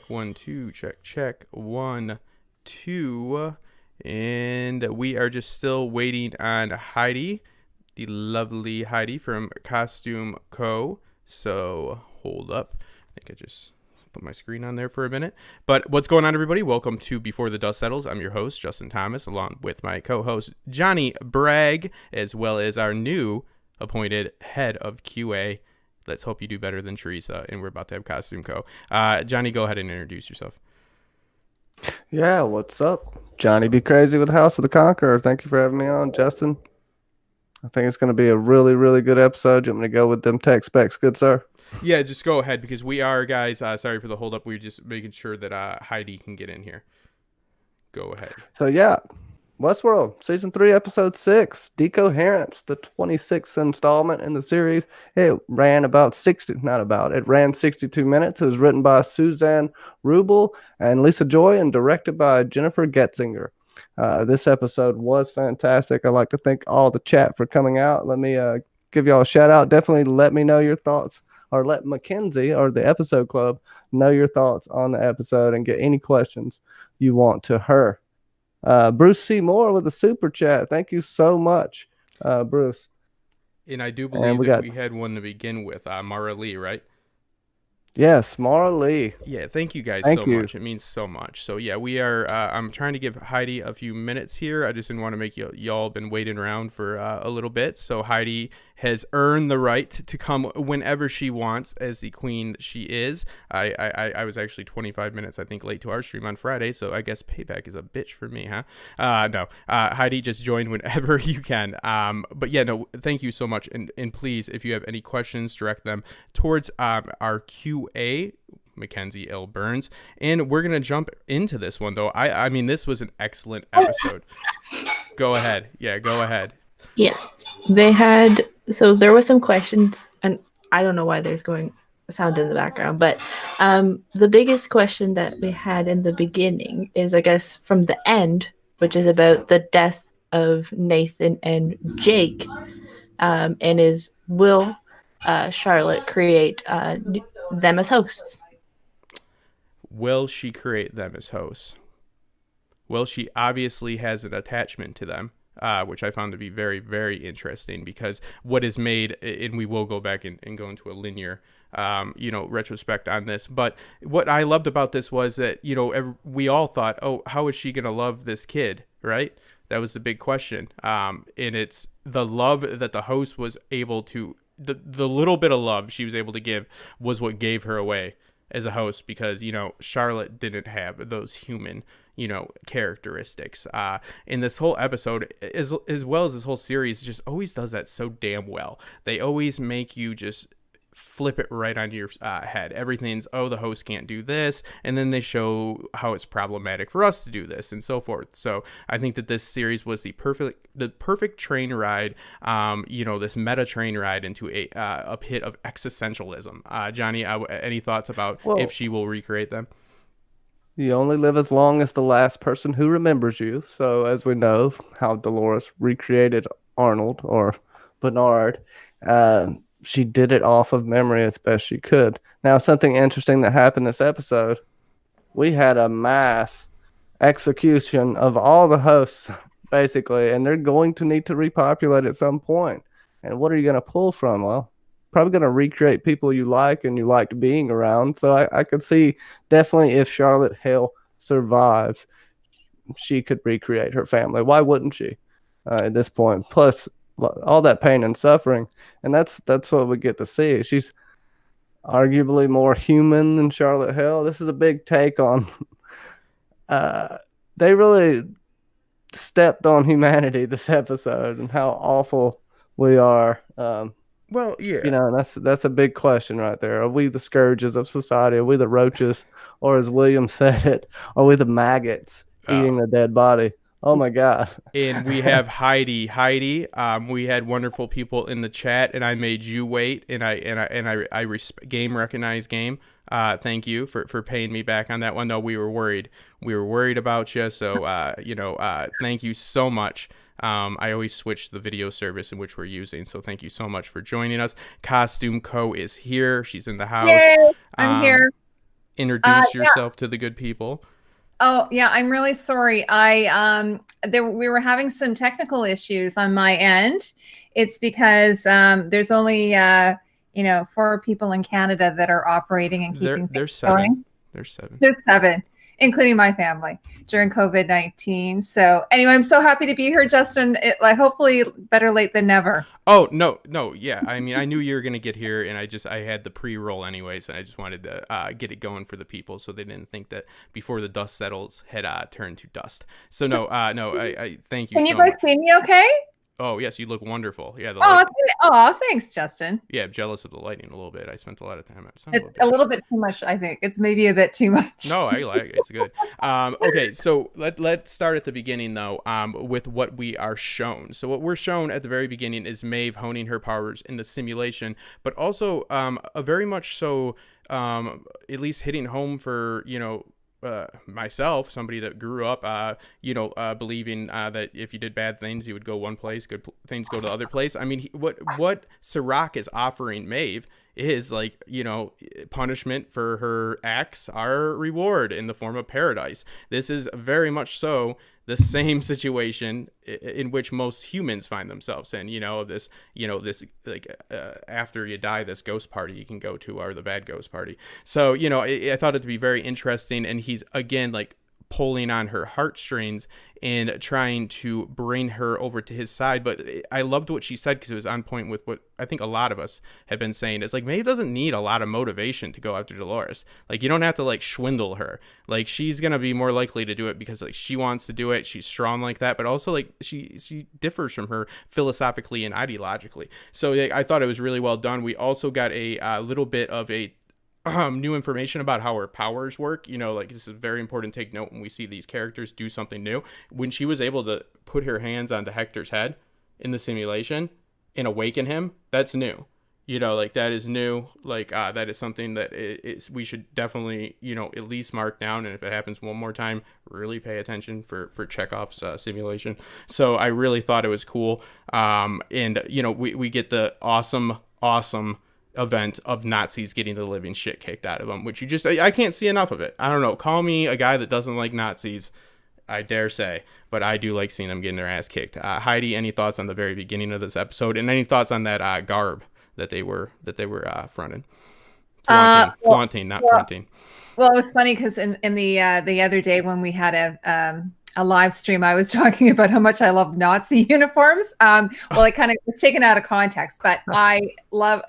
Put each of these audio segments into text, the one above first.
Check 1 2. Check 1 2. And we are just still waiting on Heidi, the lovely Heidi from Costume Co. So hold up. I think I just put my screen on there for a minute. But what's going on, everybody? Welcome to Before the Dust Settles. I'm your host, Justin Thomas, along with my co-host, Johnny Bragg, as well as our new appointed head of QA. Let's hope you do better than Teresa, and we're about to have Costume Co. Johnny, go ahead and introduce yourself. Yeah, what's up? Johnny Be Crazy with House of the Conqueror. Thank you for having me on, Justin. I think it's going to be a really, really good episode. You want me to go with them tech specs, good sir? Yeah, just go ahead, because we are, guys, sorry for the hold up. We're just making sure that Heidi can get in here. Go ahead. So, yeah, Westworld, Season 3, Episode 6, Decoherence, the 26th installment in the series. It ran it ran 62 minutes. It was written by Suzanne Rubel and Lisa Joy and directed by Jennifer Getzinger. This episode was fantastic. I'd like to thank all the chat for coming out. Let me give y'all a shout out. Definitely let me know your thoughts, or let Mackenzie or the episode club know your thoughts on the episode and get any questions you want to her. Bruce C. Moore with a super chat. Thank you so much, Bruce. And I do believe we had one to begin with, Mara Lee, right? Yes, Mara Lee. Yeah, thank you guys so much. It means so much. So yeah, we are. I'm trying to give Heidi a few minutes here. I just didn't want to make y'all been waiting around for a little bit. So Heidi has earned the right to come whenever she wants, as the queen she is. I was actually 25 minutes, I think, late to our stream on Friday, so I guess payback is a bitch for me, huh? No, Heidi, just join whenever you can. But yeah, no, thank you so much. And please, if you have any questions, direct them towards our QA, Mackenzie L. Burns. And we're going to jump into this one, though. I mean, this was an excellent episode. Go ahead. Yeah, go ahead. Yes, so there were some questions, and I don't know why there's going sound in the background, but the biggest question that we had in the beginning is, I guess, from the end, which is about the death of Nathan and Jake, and will Charlotte create them as hosts? Will she create them as hosts? Well, she obviously has an attachment to them. Which I found to be very, very interesting, because what is made, and we will go back and go into a linear, retrospect on this. But what I loved about this was that, we all thought, oh, how is she going to love this kid, right? That was the big question. And it's the love that the host was able to, the little bit of love she was able to give was what gave her away as a host, because, Charlotte didn't have those human characteristics. In this whole episode, as well as this whole series, just always does that so damn well. They always make you just flip it right on your head. Everything's, oh, the host can't do this, and then they show how it's problematic for us to do this, and so forth. So I think that this series was the perfect train ride, this meta train ride into a pit of existentialism. Johnny, any thoughts about if she will recreate them? You only live as long as the last person who remembers you. So, as we know, how Dolores recreated Arnold or Bernard, she did it off of memory as best she could. Now, something interesting that happened this episode, we had a mass execution of all the hosts, basically, and they're going to need to repopulate at some point. And what are you going to pull from? Well, probably going to recreate people you like and you liked being around. So I could see definitely, if Charlotte Hale survives, she could recreate her family. Why wouldn't she at this point? Plus all that pain and suffering, and that's what we get to see. She's arguably more human than Charlotte Hale. This is a big take on they really stepped on humanity this episode and how awful we are. Well, yeah. That's a big question right there. Are we the scourges of society? Are we the roaches? Or, as William said it, are we the maggots eating the dead body? Oh, my God. And we have Heidi. We had wonderful people in the chat, and I made you wait, and I game recognize game. Thank you for paying me back on that one. No, we were worried. We were worried about you. So, thank you so much. I always switch the video service in which we're using. So thank you so much for joining us. Costume Co is here. She's in the house. Yay, I'm here. introduce yourself to the good people? Oh, yeah, I'm really sorry. We were having some technical issues on my end. It's because there's only 4 people in Canada that are operating and keeping things going. There's 7. There's 7, including my family during COVID-19. So anyway, I'm so happy to be here, Justin. Hopefully better late than never. Oh, no. Yeah. I mean, I knew you were going to get here, and I had the pre-roll anyways, and I just wanted to get it going for the people so they didn't think that before the dust settles had turned to dust. So no, I thank you. Can you guys see me okay? Oh, yes, you look wonderful. Yeah. Thanks, Justin. Yeah, I'm jealous of the lighting a little bit. I spent a lot of time outside. It's a little bit too much, I think. It's maybe a bit too much. No, I like it. It's good. Okay, so let's start at the beginning, though, with what we are shown. So what we're shown at the very beginning is Maeve honing her powers in the simulation, but also a very much so, at least hitting home for, myself, somebody that grew up, believing that if you did bad things, you would go one place, good things go to the other place. I mean, what Serac is offering Maeve is punishment for her acts are reward in the form of paradise. This is very much so the same situation in which most humans find themselves in, after you die, this ghost party you can go to, or the bad ghost party. So, I thought it to be very interesting. And he's, again, pulling on her heartstrings and trying to bring her over to his side. But I loved what she said, because it was on point with what I think a lot of us have been saying. It's Maeve doesn't need a lot of motivation to go after Dolores. You don't have to swindle her. She's gonna be more likely to do it because she wants to do it. She's strong like that, but also she differs from her philosophically and ideologically. So I thought it was really well done. We also got a little bit of a new information about how her powers work. This is very important to take note when we see these characters do something new. When she was able to put her hands onto Hector's head in the simulation and awaken him, that's new. That is new. That is something that we should definitely, at least mark down. And if it happens one more time, really pay attention for Chekhov's simulation. So I really thought it was cool. We get the awesome event of Nazis getting the living shit kicked out of them, which I can't see enough of it. I don't know. Call me a guy that doesn't like Nazis, I dare say, but I do like seeing them getting their ass kicked. Heidi, any thoughts on the very beginning of this episode, and any thoughts on that garb that they were fronting? Flaunting, not fronting. Well, it was funny because in the other day when we had a live stream, I was talking about how much I love Nazi uniforms. It kind of was taken out of context, but I love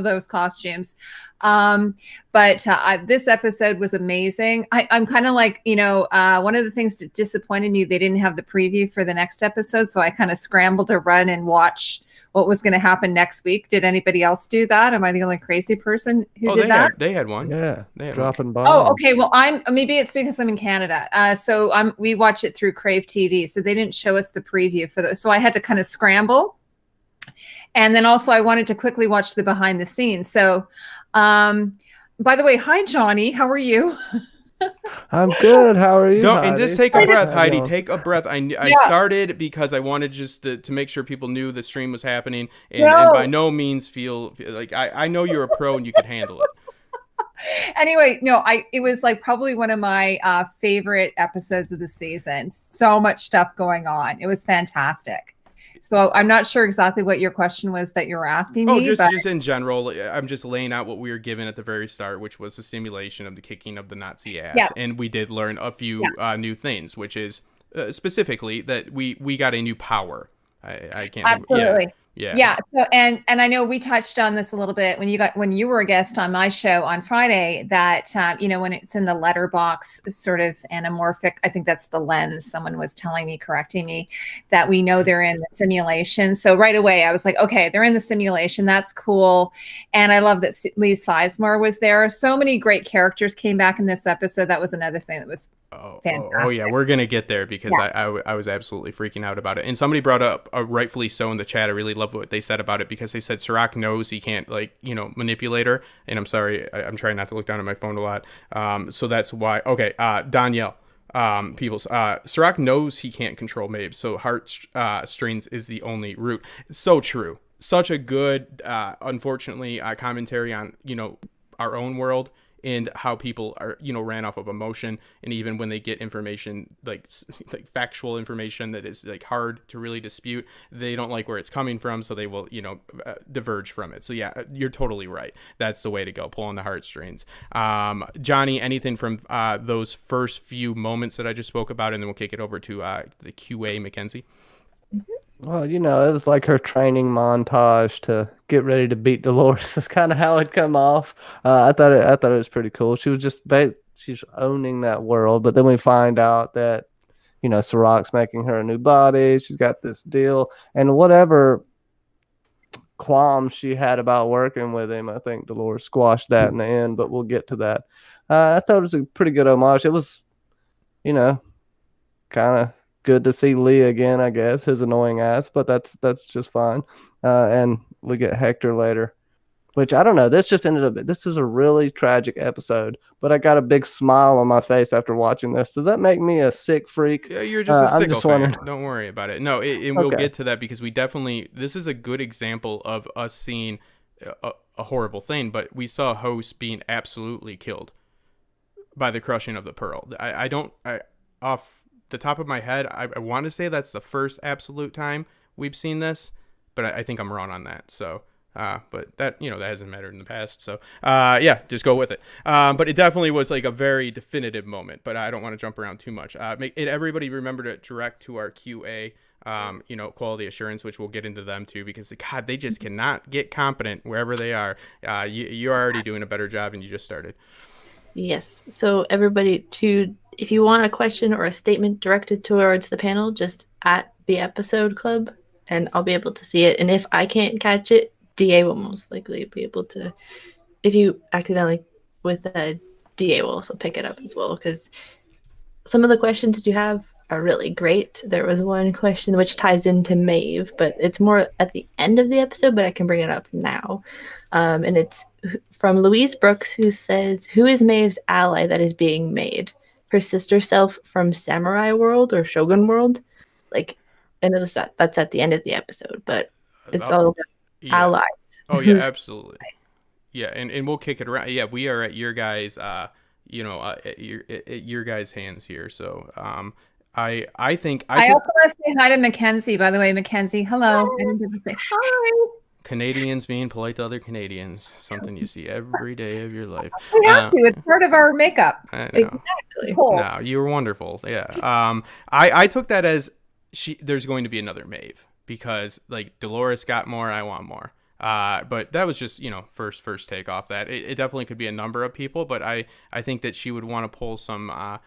those costumes. But this episode was amazing. I'm kind of one of the things that disappointed me, they didn't have the preview for the next episode. So I kind of scrambled to run and watch what was going to happen next week. Did anybody else do that? Am I the only crazy person who did that? They had one. Yeah, they had dropping bombs. Oh, okay. Well, maybe it's because I'm in Canada. We watch it through Crave TV, so they didn't show us the preview for those. So I had to kind of scramble. And then also I wanted to quickly watch the behind the scenes. So, by the way, hi Johnny, how are you? I'm good. How are you? And just take a breath, Heidi. Take a breath. I started because I wanted just to make sure people knew the stream was happening, and by no means feel like I know you're a pro and you could handle it. Anyway, it was probably one of my favorite episodes of the season. So much stuff going on. It was fantastic. So I'm not sure exactly what your question was that you were asking me. Just in general, I'm just laying out what we were given at the very start, which was a simulation of the kicking of the Nazi ass. Yeah. And we did learn a few new things, which is specifically that we got a new power. I can't. Absolutely. Yeah. So, and I know we touched on this a little bit when you were a guest on my show on Friday, that when it's in the letterbox sort of anamorphic, I think that's the lens. Someone was correcting me, that we know they're in the simulation. So right away I was like, okay, they're in the simulation. That's cool. And I love that Lee Sizemore was there. So many great characters came back in this episode. That was another thing that was fantastic. Oh yeah, we're gonna get there because I was absolutely freaking out about it. And somebody brought up, rightfully so, in the chat. I really love what they said about it, because they said Serac knows he can't manipulate her. And I'm sorry, I'm trying not to look down at my phone a lot. So that's why. Okay, Danielle. Serac knows he can't control Maeve, so heartstrings is the only route. So true. Such a good, unfortunately, commentary on our own world and how people are, ran off of emotion. And even when they get information, like factual information that is like hard to really dispute, they don't like where it's coming from. So they will, diverge from it. So yeah, you're totally right. That's the way to go, pulling the heartstrings. Johnny, anything from those first few moments that I just spoke about, and then we'll kick it over to the QA Mackenzie. Well, it was like her training montage to get ready to beat Dolores. That's kind of how it come off. I thought it was pretty cool. She was just she's owning that world, but then we find out that Serac's making her a new body. She's got this deal, and whatever qualms she had about working with him, I think Dolores squashed that in the end. But we'll get to that. I thought it was a pretty good homage. It was, kind of good to see Lee again, I guess, his annoying ass, but that's just fine. And we get Hector later, which I don't know. This is a really tragic episode, but I got a big smile on my face after watching this. Does that make me a sick freak? Yeah, you're just a sickle fan. Don't worry about it. No, and we'll get to that because this is a good example of us seeing a horrible thing, but we saw Host being absolutely killed by the crushing of the pearl. Off the top of my head, I want to say that's the first absolute time we've seen this, but I think I'm wrong on that. So, but that, that hasn't mattered in the past. So, yeah, just go with it. But it definitely was like a very definitive moment, but I don't want to jump around too much. Everybody remember to direct to our QA, quality assurance, which we'll get into them too, because God, they just cannot get competent wherever they are. You're already doing a better job and you just started. Yes. So everybody, if you want a question or a statement directed towards the panel, just at the episode club, and I'll be able to see it. And if I can't catch it, DA will most likely be able to. If you accidentally with DA will also pick it up as well, because some of the questions that you have are really great. There was one question which ties into Maeve, but it's more at the end of the episode, but I can bring it up now. And it's from Louise Brooks, who says, who is Maeve's ally that is being made? Her sister self from Samurai World or Shogun World? Like, I know that's at the end of the episode, but it's all about allies. Oh, yeah, absolutely. Yeah, and we'll kick it around. Yeah, we are at your guys' at your guys' hands here. So I think I also want to say hi to Mackenzie, by the way. Mackenzie, hello. Hi. Canadians being polite to other Canadians, something you see every day of your life. We have to. It's part of our makeup. I know. Exactly. No, you were wonderful. Yeah. I took that as there's going to be another Maeve because like Dolores got more, I want more. But that was just, first take off that. It definitely could be a number of people, but I think that she would want to pull some, a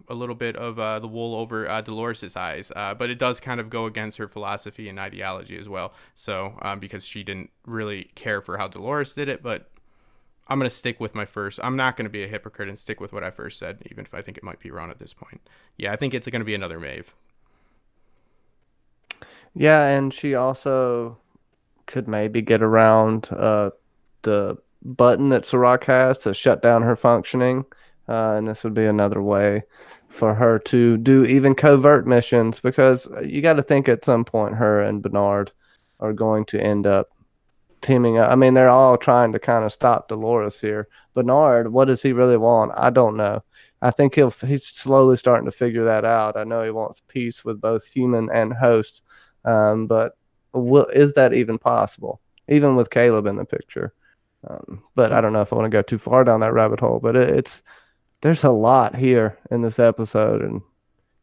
little bit of the wool over Dolores' eyes. But it does kind of go against her philosophy and ideology as well. So because she didn't really care for how Dolores did it, but I'm going to stick with my first. I'm not going to be a hypocrite and stick with what I first said, even if I think it might be wrong at this point. Yeah, I think it's going to be another Maeve. Yeah, and she also could maybe get around the button that Serac has to shut down her functioning. And this would be another way for her to do even covert missions, because you got to think at some point her and Bernard are going to end up teaming up. I mean, they're all trying to kind of stop Dolores here. Bernard, what does he really want? I don't know. I think he's slowly starting to figure that out. I know he wants peace with both human and host, but is that even possible? Even with Caleb in the picture. But I don't know if I want to go too far down that rabbit hole, but there's a lot here in this episode, and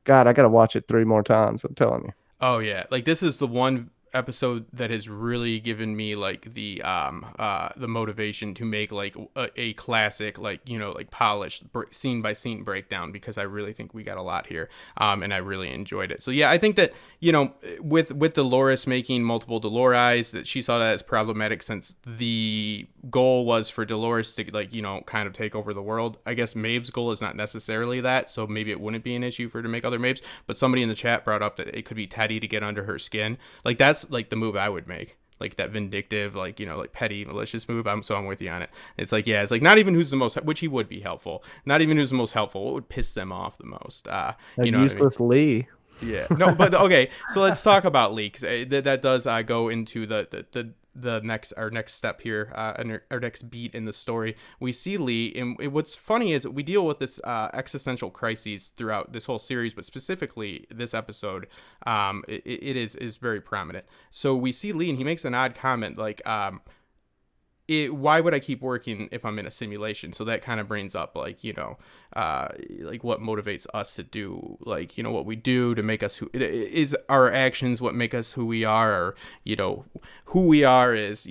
God, I got to watch it 3 more times. I'm telling you. Oh yeah. Like this is the one episode that has really given me like the motivation to make like a classic, like, like polished scene by scene breakdown, because I really think we got a lot here. And I really enjoyed it. So yeah, I think that, with Dolores making multiple Dolores, that she saw that as problematic since the goal was for Dolores to like, kind of take over the world. I guess Maeve's goal is not necessarily that, so maybe it wouldn't be an issue for her to make other Maeves, but somebody in the chat brought up that it could be Teddy to get under her skin. Like that's like the move I would make, like that vindictive, like, like petty, malicious move. I'm with you on it. It's like, yeah, it's like not even who's the most, which he would be helpful. Not even who's the most helpful. What would piss them off the most? Useless Lee. Yeah. No, but okay. So let's talk about Lee, because that does go into the our next step here, and our next beat in the story. We see Lee, and what's funny is we deal with this existential crises throughout this whole series, but specifically this episode, it is very prominent. So we see Lee, and he makes an odd comment like, why would I keep working if I'm in a simulation? So that kind of brings up like, like what motivates us to do, like, what we do to make us who is our actions, what make us who we are, or, who we are is,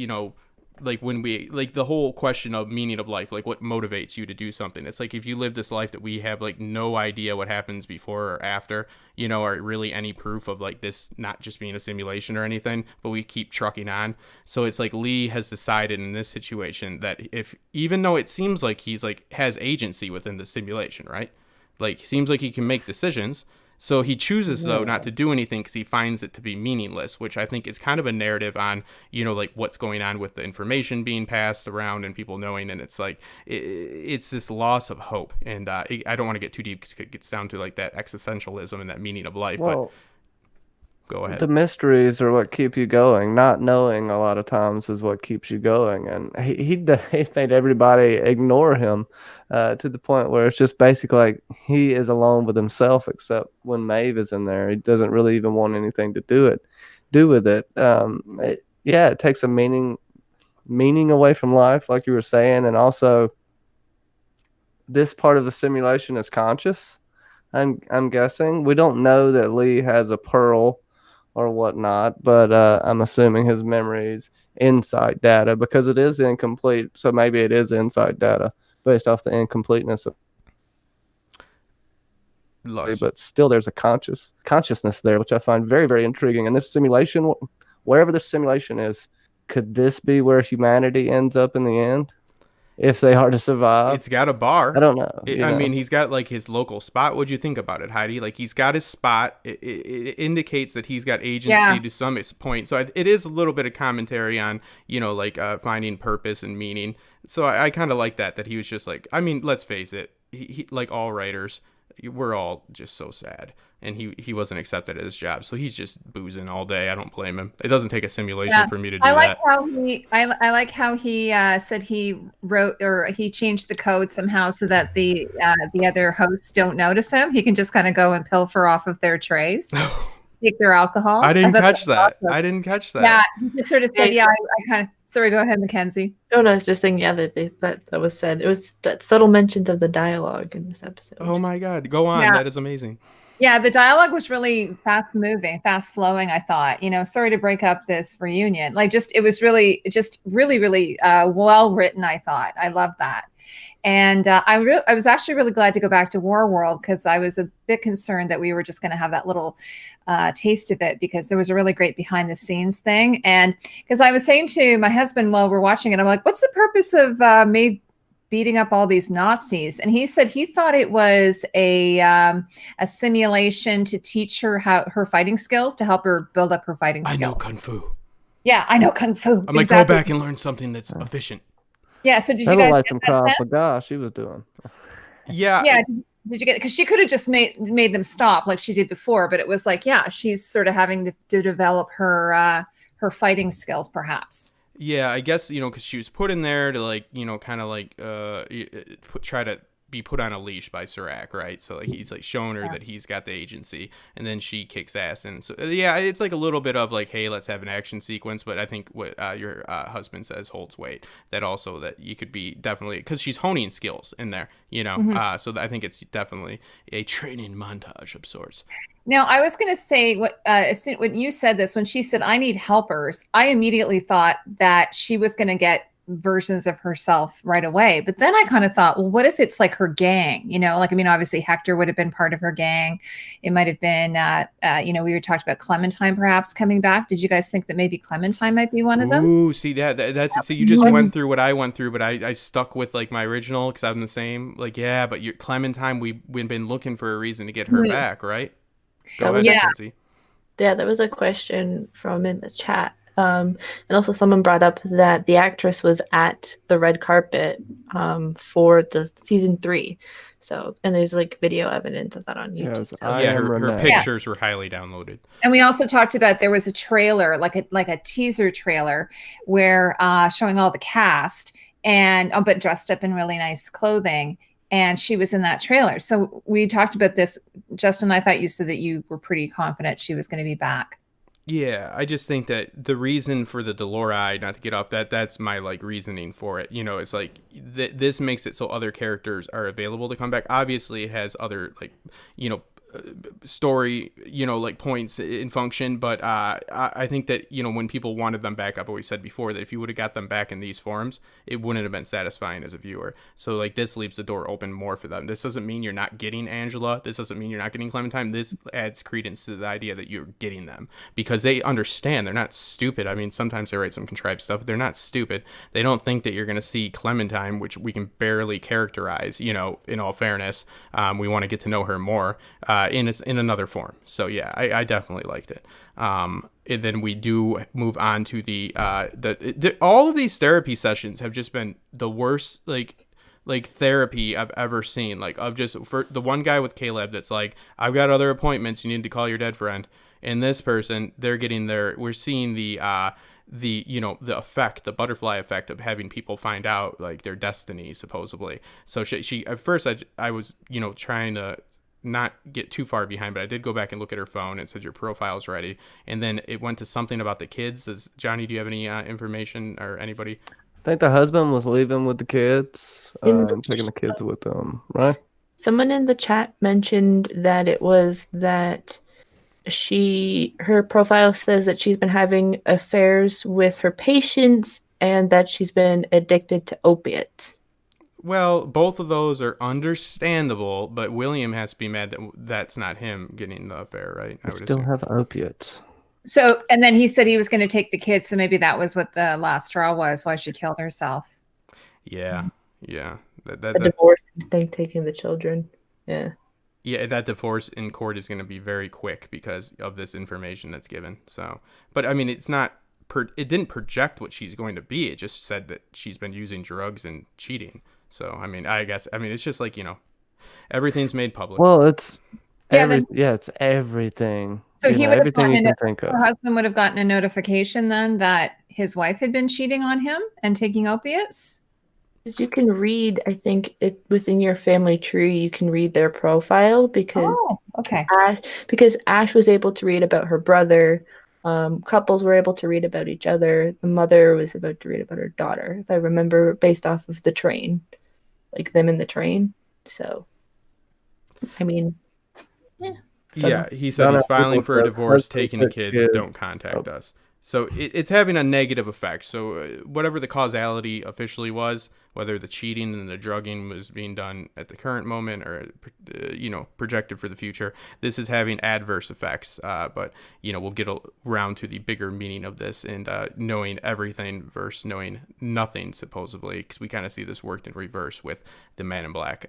like when we, like the whole question of meaning of life, like what motivates you to do something. It's like if you live this life that we have like no idea what happens before or after, or really any proof of like this not just being a simulation or anything, but we keep trucking on. So it's like Lee has decided in this situation that even though it seems like he's like has agency within the simulation, right? Like seems like he can make decisions. So he chooses, though, not to do anything because he finds it to be meaningless, which I think is kind of a narrative on, like what's going on with the information being passed around and people knowing. And it's like, it's this loss of hope. And I don't want to get too deep because it gets down to like that existentialism and that meaning of life. Well, but go ahead. The mysteries are what keep you going. Not knowing a lot of times is what keeps you going. And he made everybody ignore him to the point where it's just basically like he is alone with himself, except when Maeve is in there. He doesn't really even want anything to do with it. It takes a meaning away from life, like you were saying. And also, this part of the simulation is conscious. I'm guessing. We don't know that Lee has a pearl or whatnot, but I'm assuming his memories inside data because it is incomplete. So maybe it is inside data based off the incompleteness of. But still, there's a consciousness there, which I find very, very intriguing. And this simulation, wherever this simulation is, could this be where humanity ends up in the end? If they are to survive. It's got a bar. I don't know. I mean, he's got like his local spot. What'd you think about it, Heidi? Like he's got his spot. It indicates that he's got agency to some point. So it is a little bit of commentary on, like finding purpose and meaning. So I kind of like that he was just like, I mean, let's face it. He like all writers, we're all just so sad. And he wasn't accepted at his job, so he's just boozing all day. I don't blame him. It doesn't take a simulation for me to do that. I like how he said he wrote or he changed the code somehow so that the other hosts don't notice him. He can just kind of go and pilfer off of their trays, take their alcohol. I didn't catch that. I didn't catch that. Yeah, he just sort of said, I kind of. Sorry, go ahead, Mackenzie. Oh no, I was just saying, that was said. It was that subtle mentions of the dialogue in this episode. Oh my God, go on. Yeah. That is amazing. Yeah, the dialogue was really fast-moving, fast-flowing, I thought. Sorry to break up this reunion. It was really well-written, I thought. I loved that. And I was actually really glad to go back to Warworld because I was a bit concerned that we were just going to have that little taste of it because there was a really great behind-the-scenes thing. And because I was saying to my husband while we're watching it, I'm like, what's the purpose of Maeve beating up all these Nazis? And he said he thought it was a simulation to teach her her fighting skills, to help her build up her fighting skills. I know Kung Fu. Yeah, I know Kung Fu. I'm like, go back and learn something that's efficient. Yeah, so did you guys like some Krav Maga she was doing? Yeah. Yeah, did you get it? Because she could have just made them stop like she did before, but it was like, she's sort of having to develop her fighting skills, perhaps. Yeah, I guess, because she was put in there to like, kind of like try to be put on a leash by Serac, right? So like he's like showing her that he's got the agency, and then she kicks ass. And so it's like a little bit of like, hey, let's have an action sequence. But I think what your husband says holds weight. That also that you could be definitely, because she's honing skills in there, So I think it's definitely a training montage of sorts. Now, I was going to say when you said this, when she said, I need helpers, I immediately thought that she was going to get versions of herself right away. But then I kind of thought, well, what if it's like her gang? Obviously Hector would have been part of her gang. It might have been, we were talking about Clementine perhaps coming back. Did you guys think that maybe Clementine might be one of them? Ooh, see that's so you just went through what I went through, but I stuck with like my original because I'm the same. Like, yeah, but your Clementine, we've been looking for a reason to get her back, right? Go ahead, Mackenzie. Yeah, there was a question from in the chat. And also someone brought up that the actress was at the red carpet for the season 3. So, and there's like video evidence of that on YouTube. Yes, So- I Yeah, am her Renee. pictures were highly downloaded. And we also talked about there was a trailer, like a teaser trailer, where showing all the cast and but dressed up in really nice clothing, and she was in that trailer. So we talked about this. Justin, I thought you said that you were pretty confident she was going to be back. Yeah, I just think that the reason for the Dolores, not to get off that's my like reasoning for it. You know, it's like this makes it so other characters are available to come back. Obviously, it has other like, you know, story, you know, like points in function, but I think that, you know, when people wanted them back, I've always said before that if you would have got them back in these forms, it wouldn't have been satisfying as a viewer. So like this leaves the door open more for them. This doesn't mean you're not getting Angela. This doesn't mean you're not getting Clementine. This adds credence to the idea that you're getting them because they understand. They're not stupid. I mean, sometimes they write some contrived stuff, but they're not stupid. They don't think that you're going to see Clementine, which we can barely characterize, you know, in all fairness. We want to get to know her more in another form. So yeah, I definitely liked it. And then we do move on to the all of these therapy sessions have just been the worst like therapy I've ever seen. Like of just for the one guy with Caleb that's like, I've got other appointments, you need to call your dead friend. And this person, they're getting we're seeing the you know, the effect, the butterfly effect of having people find out like their destiny supposedly. So she at first I was, you know, trying to not get too far behind, but I did go back and look at her phone. It said your profile's ready, and then it went to something about the kids. Johnny, do you have any information or anybody? I think the husband was leaving with the kids, taking the kids with them, right? Someone in the chat mentioned that it was that her profile says that she's been having affairs with her patients and that she's been addicted to opiates. Well, both of those are understandable, but William has to be mad that that's not him getting the affair, right? I still have opiates. So, and then he said he was going to take the kids. So maybe that was what the last straw was, why she killed herself. Yeah. The divorce thing, taking the children. Yeah. Yeah, that divorce in court is going to be very quick because of this information that's given. So, but I mean, it's not. It didn't project what she's going to be. It just said that she's been using drugs and cheating. So, I mean, it's just like, you know, everything's made public. Well, it's it's everything. So he would have everything you can think of. Her husband would have gotten a notification then that his wife had been cheating on him and taking opiates. You can read, I think, within your family tree, you can read their profile because Ash was able to read about her brother. Couples were able to read about each other. The mother was about to read about her daughter, if I remember, based off of the train, like them in the train. So, I mean, yeah. He said he's filing for a divorce, taking the kids. Don't contact us. So it's having a negative effect. So whatever the causality officially was, whether the cheating and the drugging was being done at the current moment or, you know, projected for the future, this is having adverse effects. But, you know, we'll get around to the bigger meaning of this and knowing everything versus knowing nothing, supposedly, because we kind of see this worked in reverse with the Man in Black.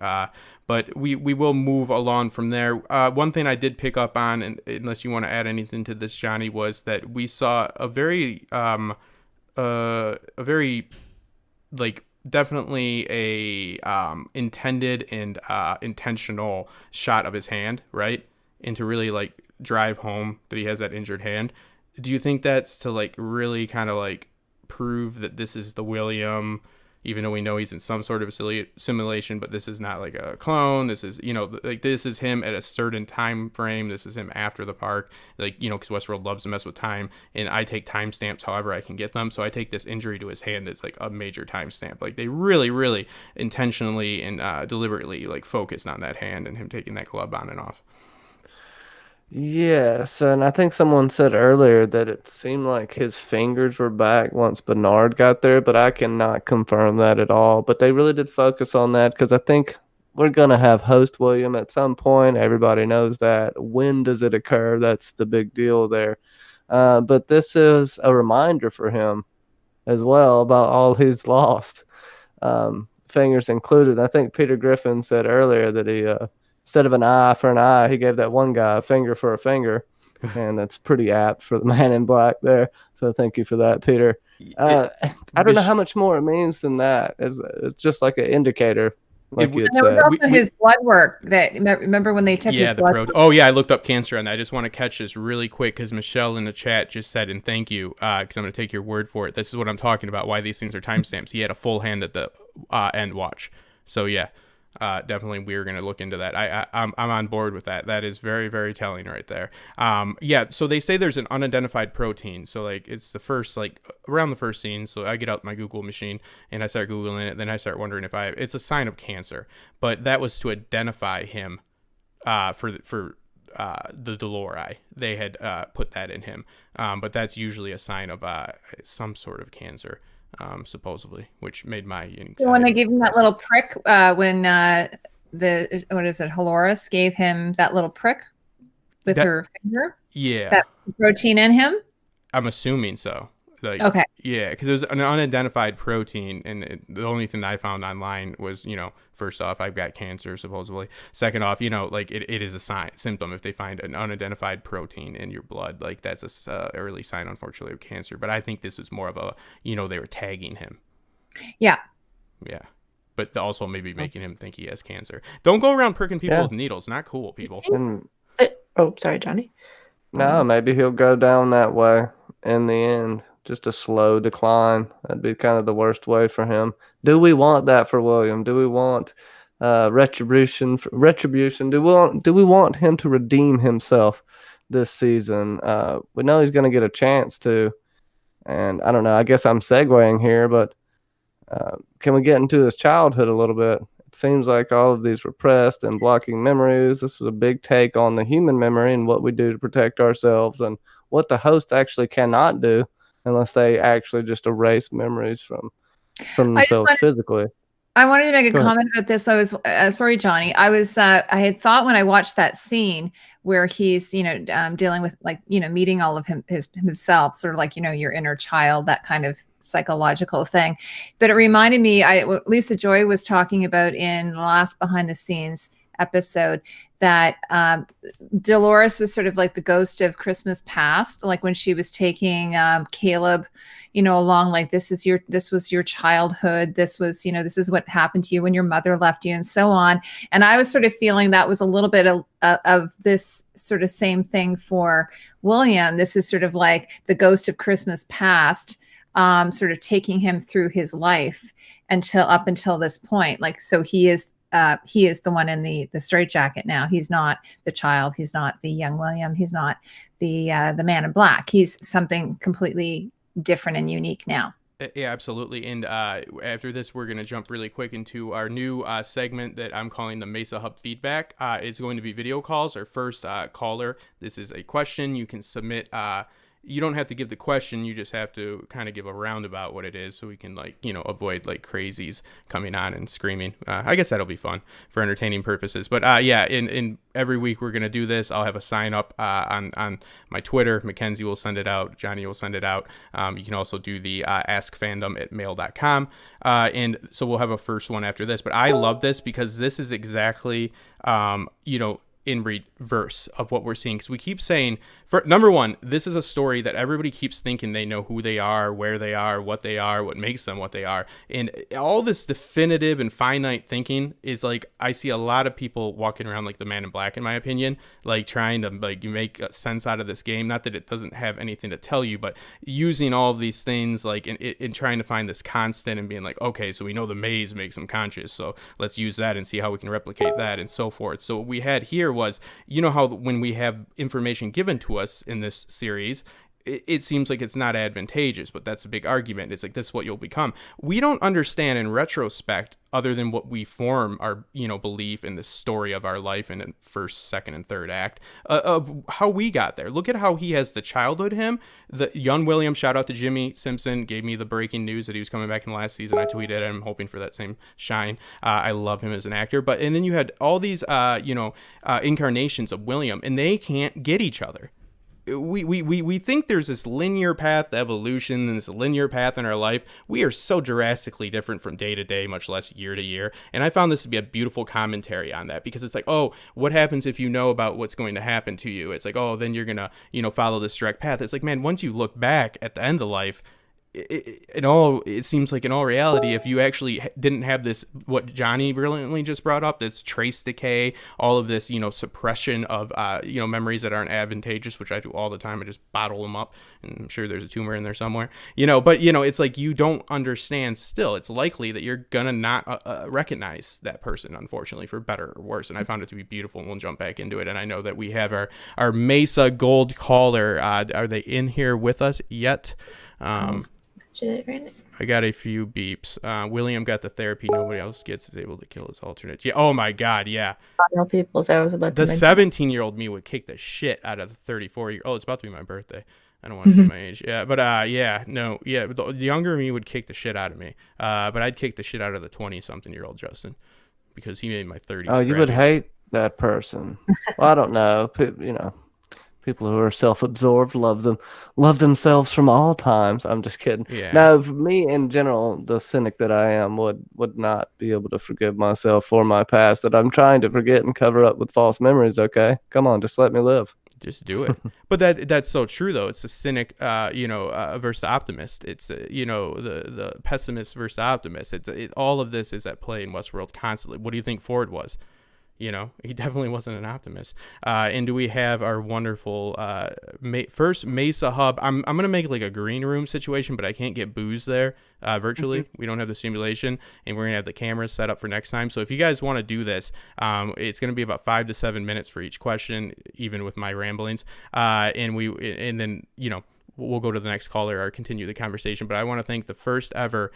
But we will move along from there. One thing I did pick up on, and unless you want to add anything to this, Johnny, was that we saw a very like definitely a intended and intentional shot of his hand, right? And to really like drive home that he has that injured hand. Do you think that's to like really kind of like prove that this is the William, even though we know he's in some sort of simulation, but this is not like a clone. This is, you know, like this is him at a certain time frame. This is him after the park, like, you know, because Westworld loves to mess with time, and I take timestamps however I can get them. So I take this injury to his hand as like a major timestamp. Like they really, really intentionally and deliberately like focused on that hand and him taking that glove on and off. Yes, and I think someone said earlier that it seemed like his fingers were back once Bernard got there, but I cannot confirm that at all. But they really did focus on that because I think we're going to have host William at some point. Everybody knows that. When does it occur? That's the big deal there. But this is a reminder for him as well about all he's lost, fingers included. I think Peter Griffin said earlier that he... instead of an eye for an eye, he gave that one guy a finger for a finger. and that's pretty apt for the Man in Black there. So thank you for that, Peter. I don't know how much more it means than that. It's just like an indicator, like you had There was said. also his blood work. That remember when they took his blood? Oh yeah, I looked up cancer, and I just want to catch this really quick because Michelle in the chat just said, and thank you, because I'm going to take your word for it. This is what I'm talking about. Why these things are timestamps. He had a full hand at the end watch. So yeah. Definitely we're going to look into that. I'm on board with that. That is very, very telling right there. Yeah, so they say there's an unidentified protein. So like it's the first, like around the first scene. So I get out my Google machine and I start Googling it. Then I start wondering if it's a sign of cancer, but that was to identify him for the Dolores. They had put that in him. But that's usually a sign of some sort of cancer. Supposedly, which made my anxiety. So when they gave him that little prick, when Dolores gave him that little prick with her finger, that protein in him. I'm assuming so. Like, okay. Yeah, because it was an unidentified protein, and the only thing I found online was, first off, I've got cancer, supposedly. Second off, like it is a symptom if they find an unidentified protein in your blood. Like that's a early sign, unfortunately, of cancer. But I think this is more of a, they were tagging him. Yeah. Yeah. But also maybe making him think he has cancer. Don't go around pricking people with needles. Not cool, people. Oh, sorry, Johnny. No, maybe he'll go down that way in the end. Just a slow decline. That'd be kind of the worst way for him. Do we want that for William? Do we want retribution? Do we want him to redeem himself this season? We know he's going to get a chance to. And I don't know. I guess I'm segueing here, but can we get into his childhood a little bit? It seems like all of these repressed and blocking memories. This is a big take on the human memory and what we do to protect ourselves and what the host actually cannot do unless they actually just erase memories from themselves physically. I wanted to make a comment about this. I was sorry, Johnny. I had thought when I watched that scene where he's, dealing with meeting all of himself, sort of like, your inner child, that kind of psychological thing. But it reminded me, what Lisa Joy was talking about in the last behind the scenes episode, that Dolores was sort of like the ghost of Christmas past, like when she was taking Caleb, along, like this was your childhood, this is what happened to you when your mother left you, and so on. And I was sort of feeling that was a little bit of this sort of same thing for William. This is sort of like the ghost of Christmas past, sort of taking him through his life up until this point. Like, so he is the one in the straitjacket now. He's not the child. He's not the young William. He's not the Man in Black. He's something completely different and unique now. Yeah, absolutely. And after this, we're going to jump really quick into our new segment that I'm calling the Mesa Hub Feedback. It's going to be video calls. Our first caller, this is a question you can submit. You don't have to give the question. You just have to kind of give a roundabout what it is, so we can avoid like crazies coming on and screaming. I guess that'll be fun for entertaining purposes. But in every week we're gonna do this. I'll have a sign up on my Twitter. Mackenzie will send it out. Johnny will send it out. You can also do the askfandom@mail.com. And so we'll have a first one after this. But I love this because this is exactly in reverse of what we're seeing, because we keep saying, for number one, this is a story that everybody keeps thinking they know who they are, where they are, what makes them what they are, and all this definitive and finite thinking is like, I see a lot of people walking around like the Man in Black, in my opinion, like trying to like make sense out of this game. Not that it doesn't have anything to tell you, but using all of these things like in trying to find this constant and being like, okay, so we know the maze makes them conscious, so let's use that and see how we can replicate that and so forth. So what we had here was, how when we have information given to us in this series, it seems like it's not advantageous, but that's a big argument. It's like, this is what you'll become. We don't understand in retrospect, other than what we form our, belief in the story of our life in the first, second, and third act, of how we got there. Look at how he has the childhood him. The young William, shout out to Jimmy Simpson, gave me the breaking news that he was coming back in the last season. I tweeted at him, hoping for that same shine. I love him as an actor. And then you had all these, incarnations of William, and they can't get each other. we think there's this linear path to evolution and this linear path in our life. We are so drastically different from day to day, much less year to year. And I found this to be a beautiful commentary on that, because it's like, oh, what happens if you know about what's going to happen to you? It's like, oh, then you're gonna, follow this direct path. It's like, man, once you look back at the end of life, it seems like in all reality, if you actually didn't have this, what Johnny brilliantly just brought up, this trace decay, all of this, suppression of, memories that aren't advantageous, which I do all the time. I just bottle them up, and I'm sure there's a tumor in there somewhere, but it's like, you don't understand still. It's likely that you're gonna not recognize that person, unfortunately, for better or worse. And I found it to be beautiful, and we'll jump back into it. And I know that we have our Mesa gold caller. Are they in here with us yet? I got a few beeps. William got the therapy nobody else gets, is able to kill his alternates. Yeah. Oh my God. Yeah. People. So I was about the to 17-year-old me would kick the shit out of the 34-year. Oh, it's about to be my birthday. I don't want to say my age. Yeah, but the younger me would kick the shit out of me. But I'd kick the shit out of the 20-something-year-old Justin, because he made my 30s. Oh, you would hate that person. Well, I don't know. People who are self-absorbed love themselves from all times. I'm just kidding. Yeah. No, for me in general, the cynic that I am would not be able to forgive myself for my past that I'm trying to forget and cover up with false memories. Okay, come on, just let me live. Just do it. But that's so true, though. It's the cynic, versus the optimist. It's the pessimist versus the optimist. All of this is at play in Westworld constantly. What do you think Ford was? He definitely wasn't an optimist. And do we have our wonderful first Mesa hub? I'm going to make like a green room situation, but I can't get booze there virtually. We don't have the simulation, and we're going to have the cameras set up for next time. So if you guys want to do this, it's going to be about 5 to 7 minutes for each question, even with my ramblings. And then we'll go to the next caller or continue the conversation. But I want to thank the first ever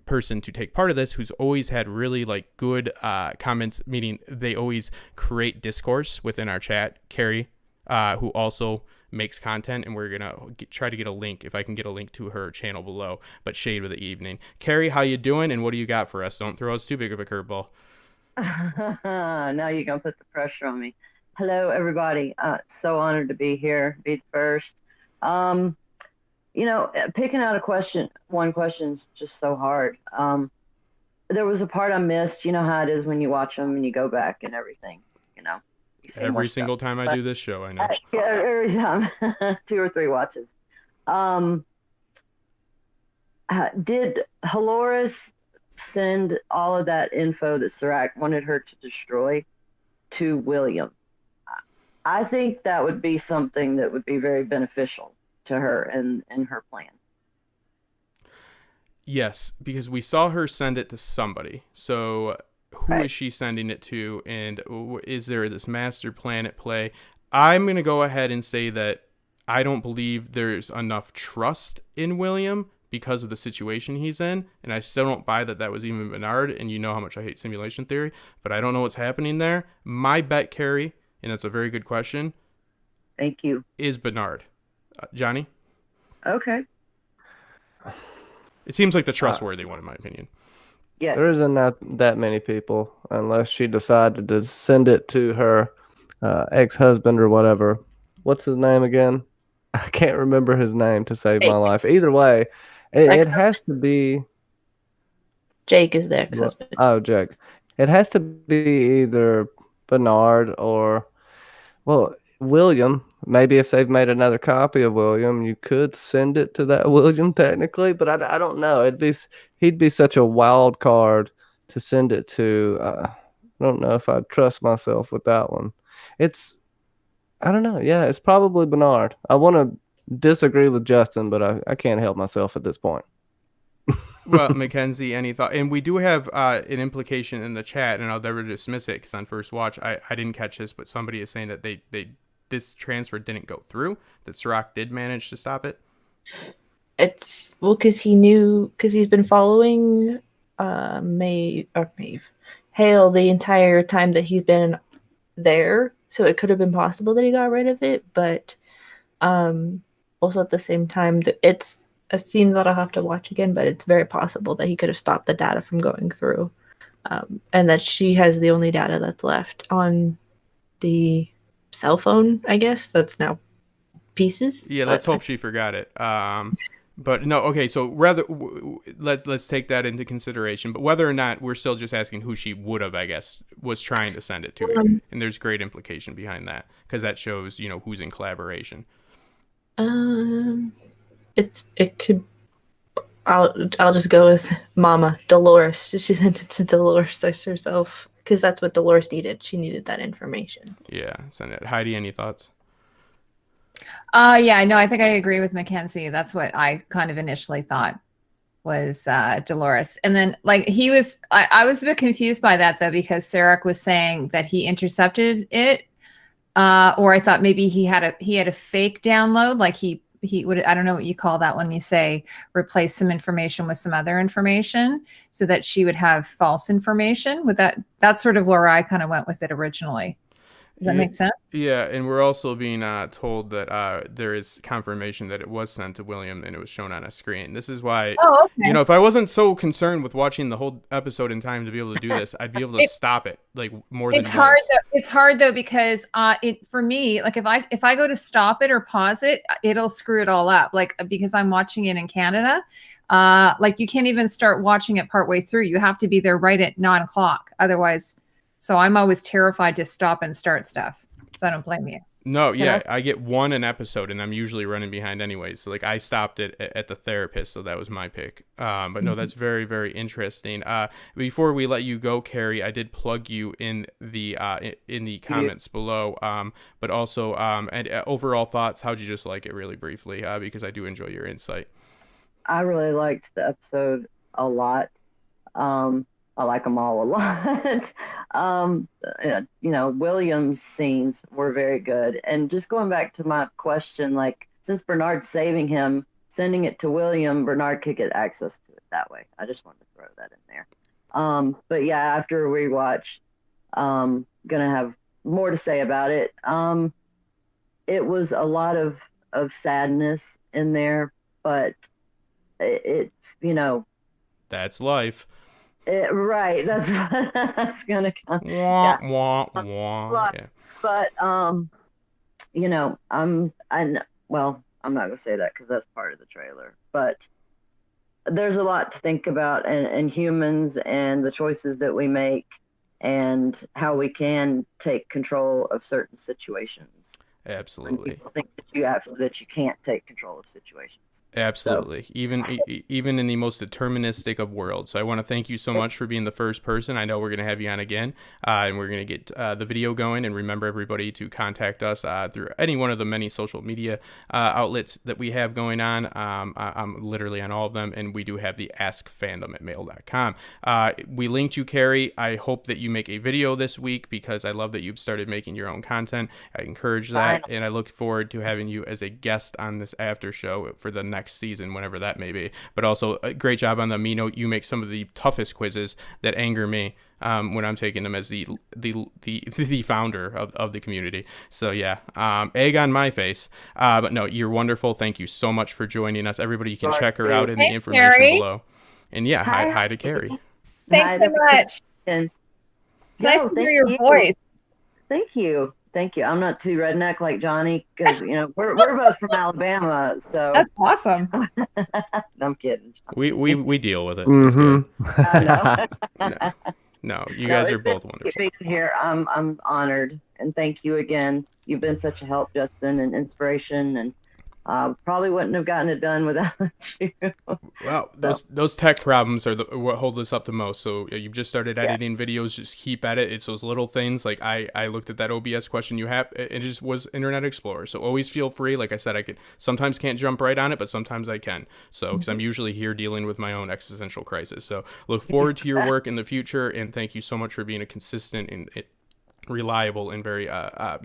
person to take part of this, who's always had really like good comments, meaning they always create discourse within our chat. Kerri, who also makes content, and we're gonna try to get a link, if I can get a link to her channel below. But shade of the evening, Kerri, how you doing, and what do you got for us? Don't throw us too big of a curveball. Now you're gonna put the pressure on me. Hello, everybody. So honored to be here. Be the first. Picking out one question is just so hard. There was a part I missed. You know how it is when you watch them and you go back and everything, Every single time I do this show, I know. Yeah, every time. 2 or 3 watches. Did Dolores send all of that info that Serac wanted her to destroy to William? I think that would be something that would be very beneficial to her and her plan. Yes, because we saw her send it to somebody. So who Right. is she sending it to? And is there this master plan at play? I'm going to go ahead and say that I don't believe there's enough trust in William because of the situation he's in. And I still don't buy that was even Bernard. And you know how much I hate simulation theory, but I don't know what's happening there. My bet, Kerri, and that's a very good question, Thank you. is Bernard. Johnny? Okay. It seems like the trustworthy one, in my opinion. Yeah. There isn't that many people, unless she decided to send it to her ex-husband or whatever. What's his name again? I can't remember his name to save my life. Either way, it has to be... Jake is the ex-husband. Oh, Jake. It has to be either Bernard or, well, William. Maybe if they've made another copy of William, you could send it to that William technically, but I don't know. He'd be such a wild card to send it to. I don't know if I'd trust myself with that one. I don't know. Yeah, it's probably Bernard. I want to disagree with Justin, but I can't help myself at this point. Well, Mackenzie, any thought? And we do have an implication in the chat, and I'll never dismiss it because on first watch, I didn't catch this, but somebody is saying that this transfer didn't go through, that Serac did manage to stop it. It's because he's been following Maeve, Hale the entire time that he's been there. So it could have been possible that he got rid of it, but also at the same time, it's a scene that I'll have to watch again, but it's very possible that he could have stopped the data from going through, and that she has the only data that's left on the cell phone, I guess, that's now pieces. Yeah, let's hope she forgot it. But no, okay. So rather, let's take that into consideration. But whether or not, we're still just asking who she would have, I guess, was trying to send it to, and there's great implication behind that because that shows, who's in collaboration. It could. I'll just go with Mama Dolores. She sent it to Dolores herself because that's what Dolores needed. She needed that information. Yeah, send it. Heidi, any thoughts? Yeah, no, I think I agree with Mackenzie. That's what I kind of initially thought was Dolores. And then like I was a bit confused by that though, because Serac was saying that he intercepted it. Or I thought maybe he had a fake download, like he would, I don't know what you call that when you say replace some information with some other information so that she would have false information. That's sort of where I kind of went with it originally. Does that make sense? Yeah, and we're also being told that there is confirmation that it was sent to William and it was shown on a screen. This is why, if I wasn't so concerned with watching the whole episode in time to be able to do this, I'd be able to stop it like more than once. It's hard though because for me, like if I go to stop it or pause it, it'll screw it all up. Like because I'm watching it in Canada, like you can't even start watching it partway through. You have to be there right at 9:00, otherwise. So I'm always terrified to stop and start stuff. So I don't blame you. No, yeah, I get one an episode, and I'm usually running behind anyway. So like I stopped it at the therapist, so that was my pick. But no, that's very, very interesting. Before we let you go, Kerri, I did plug you in the comments below. But also, and overall thoughts. How'd you just like it, really briefly? Because I do enjoy your insight. I really liked the episode a lot. I like them all a lot. William's scenes were very good. And just going back to my question, like, since Bernard's saving him, sending it to William, Bernard could get access to it that way. I just wanted to throw that in there. But yeah, after a rewatch, gonna have more to say about it. It was a lot of sadness in there, but it that's life. Right, that's what that's gonna come. Wah, wah, wah. Yeah. But I'm not gonna say that because that's part of the trailer. But there's a lot to think about, and humans and the choices that we make, and how we can take control of certain situations. Absolutely. People think that you can't take control of situations. Absolutely. So, even in the most deterministic of worlds. So I want to thank you so much for being the first person. I know we're going to have you on again, and we're going to get the video going. And remember, everybody, to contact us through any one of the many social media outlets that we have going on. I'm literally on all of them, and we do have the askfandom@mail.com. We linked you, Kerri. I hope that you make a video this week because I love that you've started making your own content. I encourage that, and I look forward to having you as a guest on this after show for the next season, whenever that may be. But also a great job on the Me Note. You make some of the toughest quizzes that anger me when I'm taking them as the founder of the community. So yeah, egg on my face. But no, you're wonderful. Thank you so much for joining us. Everybody, you can check her out in the information below. And yeah, hi to Kerri. Thanks so much. It's nice to hear your voice. Thank you. I'm not too redneck like Johnny because we're both from Alabama, so that's awesome. I'm kidding. We deal with it. Mm-hmm. No, you guys are both wonderful. Being here, I'm honored, and thank you again. You've been such a help, Justin, and inspiration, and probably wouldn't have gotten it done without you. Well, those tech problems are what hold us up the most. So you've just started editing videos, just keep at it. It's those little things. Like I looked at that OBS question you have. It just was Internet Explorer. So always feel free. Like I said, I sometimes can't jump right on it, but sometimes I can. So because I'm usually here dealing with my own existential crisis. So look forward to your work in the future, and thank you so much for being a consistent and reliable and very a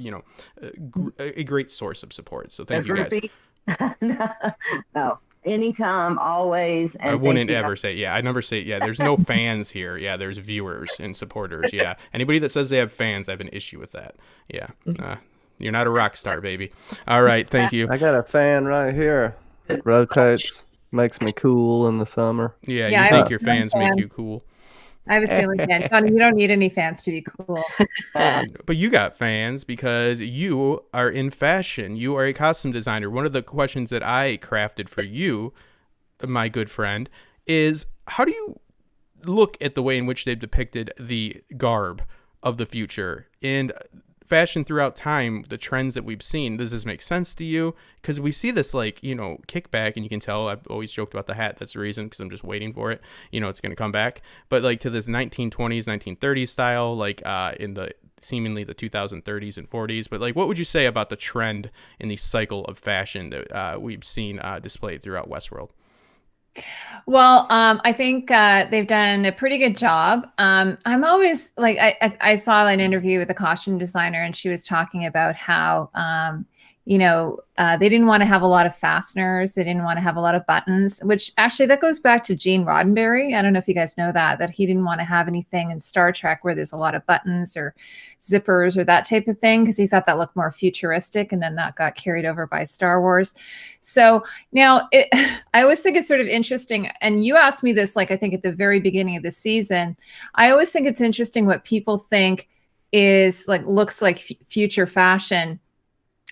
great source of support. So thank you guys. No, anytime, always. And I wouldn't ever say, I never say, there's no fans here. Yeah, there's viewers and supporters. Yeah, anybody that says they have fans, I have an issue with that. Yeah, you're not a rock star, baby. All right, thank you. I got a fan right here. It rotates, makes me cool in the summer. Yeah, you think your fans make you cool. I have a ceiling fan. Johnny, you don't need any fans to be cool. But you got fans because you are in fashion. You are a costume designer. One of the questions that I crafted for you, my good friend, is how do you look at the way in which they've depicted the garb of the future and fashion throughout time, the trends that we've seen? Does this make sense to you? Because we see this, like, you know, kickback, and you can tell I've always joked about the hat. That's the reason, because I'm just waiting for it. You know, it's going to come back. But like to this 1920s, 1930s style, like in the seemingly the 2030s and 40s. But like, what would you say about the trend in the cycle of fashion that we've seen displayed throughout Westworld? Well, I think they've done a pretty good job. I'm always like, I saw an interview with a costume designer, and she was talking about how, they didn't want to have a lot of fasteners. They didn't want to have a lot of buttons, which actually that goes back to Gene Roddenberry. I don't know if you guys know that he didn't want to have anything in Star Trek where there's a lot of buttons or zippers or that type of thing, because he thought that looked more futuristic, and then that got carried over by Star Wars. So now I always think it's sort of interesting. And you asked me this, like, I think at the very beginning of the season, I always think it's interesting what people think is like, looks like future fashion.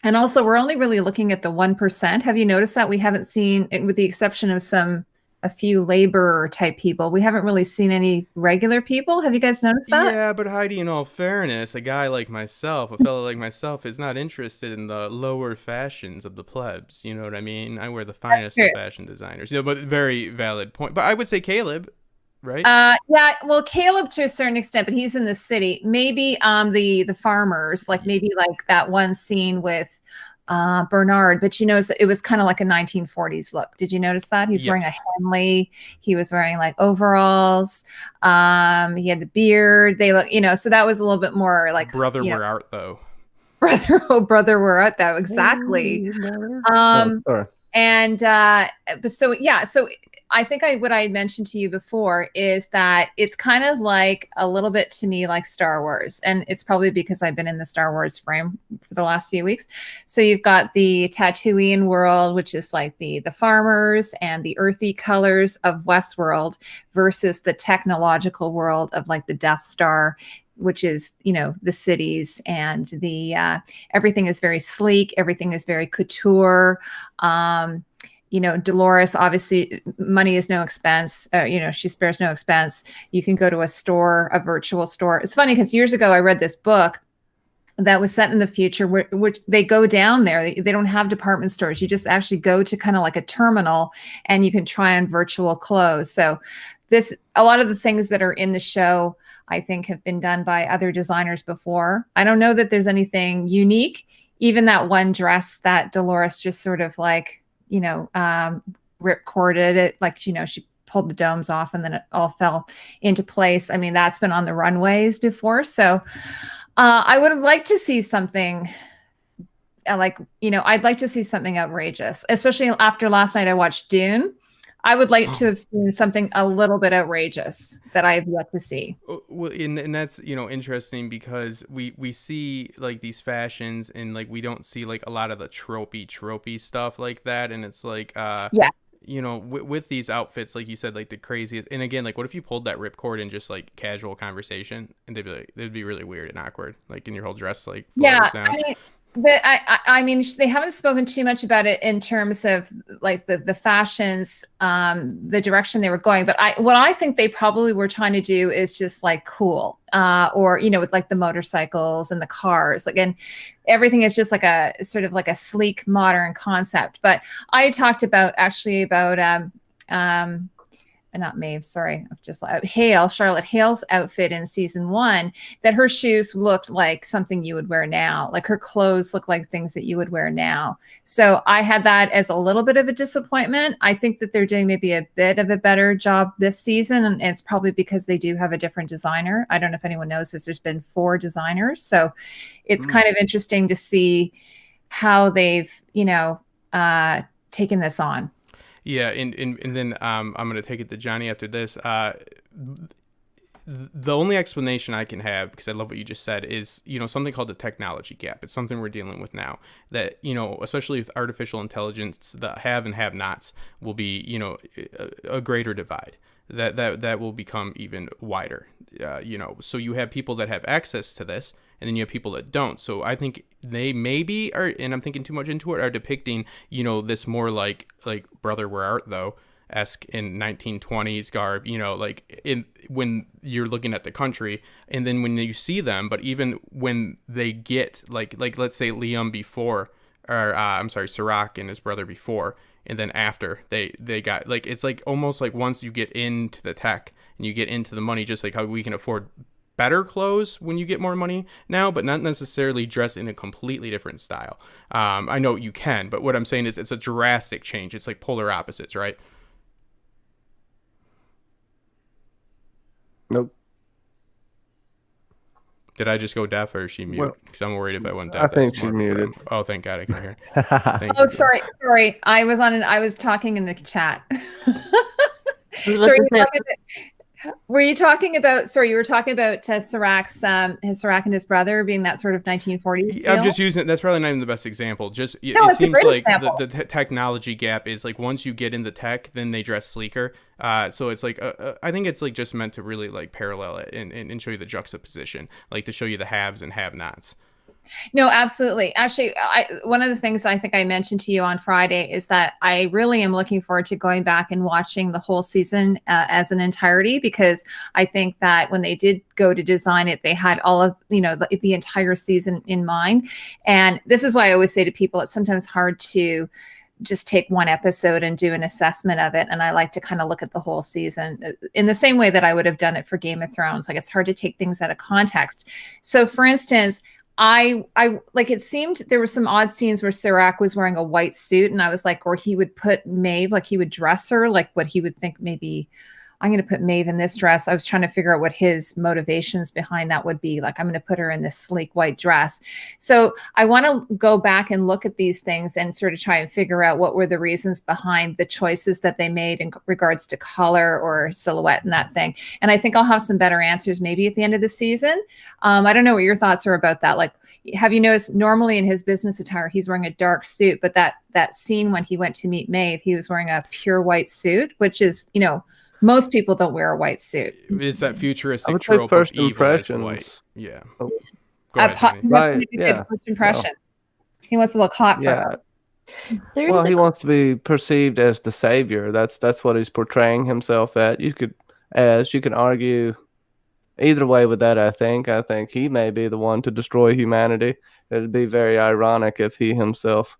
And also, we're only really looking at the 1%. Have you noticed that we haven't seen, with the exception of a few labor type people, we haven't really seen any regular people? Have you guys noticed that? Yeah, but Heidi, in all fairness, a guy like myself, a fellow like myself, is not interested in the lower fashions of the plebs. You know what I mean? I wear the finest of fashion designers. You know, but very valid point. But I would say Caleb, right? Yeah, well, Caleb to a certain extent, but he's in the city. Maybe the farmers, like maybe like that one scene with Bernard, but you know, it was kind of like a 1940s look. Did you notice that? He's wearing a Henley. He was wearing like overalls. He had the beard. They look, so that was a little bit more like Brother, where art thou? Brother, where art thou? Exactly. And so I think what I mentioned to you before is that it's kind of like a little bit to me like Star Wars. And it's probably because I've been in the Star Wars frame for the last few weeks. So you've got the Tatooine world, which is like the farmers and the earthy colors of Westworld, versus the technological world of like the Death Star, which is, the cities, and the everything is very sleek. Everything is very couture. Dolores, obviously money is no expense. She spares no expense. You can go to a store, a virtual store. It's funny because years ago I read this book that was set in the future which they go down there. They don't have department stores. You just actually go to kind of like a terminal, and you can try on virtual clothes. So a lot of the things that are in the show, I think, have been done by other designers before. I don't know that there's anything unique. Even that one dress that Dolores just sort of like, rip corded it, like, she pulled the domes off and then it all fell into place. I mean, that's been on the runways before. So I would have liked to see something I'd like to see something outrageous, especially after last night I watched Dune. I would like to have seen something a little bit outrageous that I have yet to see. Well, and that's, interesting because we see like these fashions, and like we don't see like a lot of the tropey stuff like that. And it's like, with these outfits, like you said, like the craziest. And again, like what if you pulled that ripcord in just like casual conversation, and they'd be really weird and awkward, like in your whole dress, like down. I mean, they haven't spoken too much about it in terms of like the fashions, the direction they were going. But what I think they probably were trying to do is just like cool, or with like the motorcycles and the cars, like, and everything is just like a sort of like a sleek modern concept. But I talked about not Maeve, sorry, just Hale, Charlotte Hale's outfit in season 1, that her shoes looked like something you would wear now. Like her clothes look like things that you would wear now. So I had that as a little bit of a disappointment. I think that they're doing maybe a bit of a better job this season, and it's probably because they do have a different designer. I don't know if anyone knows this. There's been 4 designers. So it's kind of interesting to see how they've, taken this on. Yeah, and then I'm going to take it to Johnny after this. The only explanation I can have, because I love what you just said, is, something called the technology gap. It's something we're dealing with now that, especially with artificial intelligence, the have and have nots will be, a greater divide. that will become even wider. So you have people that have access to this, and then you have people that don't. So I think they maybe are, and I'm thinking too much into it, are depicting, this more like Brother, Where Art Thou esque in 1920s garb, when you're looking at the country, and then when you see them, but even when they get like let's say Liam before, or I'm sorry, Serac and his brother before, and then after they got, like, it's like almost like once you get into the tech and you get into the money, just like how we can afford better clothes when you get more money now, but not necessarily dress in a completely different style. I know you can, but what I'm saying is it's a drastic change. It's like polar opposites, right? Nope. Did I just go deaf, or is she mute? Well, Because I'm worried if I went deaf. I think that's she's more of a muted. problem. Oh, thank God I can hear. Thank Oh, you. sorry. I was talking in the chat. Sorry, Were you talking about? Sorry, you were talking about Serac's Serac and his brother being that sort of 1940s. I'm just using, that's probably not even the best example. Just it it's a seems great like example. the technology gap is like once you get into tech, then they dress sleeker. So it's like I think it's like just meant to really like parallel it and show you the juxtaposition, like to show you the haves and have-nots. No, absolutely. Actually, one of the things I think I mentioned to you on Friday is that I really am looking forward to going back and watching the whole season as an entirety, because I think that when they did go to design it, they had all of, the entire season in mind. And this is why I always say to people, it's sometimes hard to just take one episode and do an assessment of it. And I like to kind of look at the whole season in the same way that I would have done it for Game of Thrones. Like, it's hard to take things out of context. So for instance, I like, it seemed there were some odd scenes where Serac was wearing a white suit, and I was like, or he would put Maeve, like he would dress her like what he would think, maybe I'm going to put Maeve in this dress. I was trying to figure out what his motivations behind that would be. Like, I'm going to put her in this sleek white dress. So I want to go back and look at these things and sort of try and figure out what were the reasons behind the choices that they made in regards to color or silhouette and that thing. And I think I'll have some better answers maybe at the end of the season. I don't know what your thoughts are about that. Like, have you noticed normally in his business attire, he's wearing a dark suit, but that scene when he went to meet Maeve, he was wearing a pure white suit, which is, most people don't wear a white suit. It's that futuristic I would say trope first of evil as impressions. white. Yeah. Oh. Go ahead, Jenny. Right, yeah. First impression. He wants to look hot for her. Well, he wants to be perceived as the savior. That's what he's portraying himself at. You can argue either way with that. I think he may be the one to destroy humanity. It'd be very ironic if he himself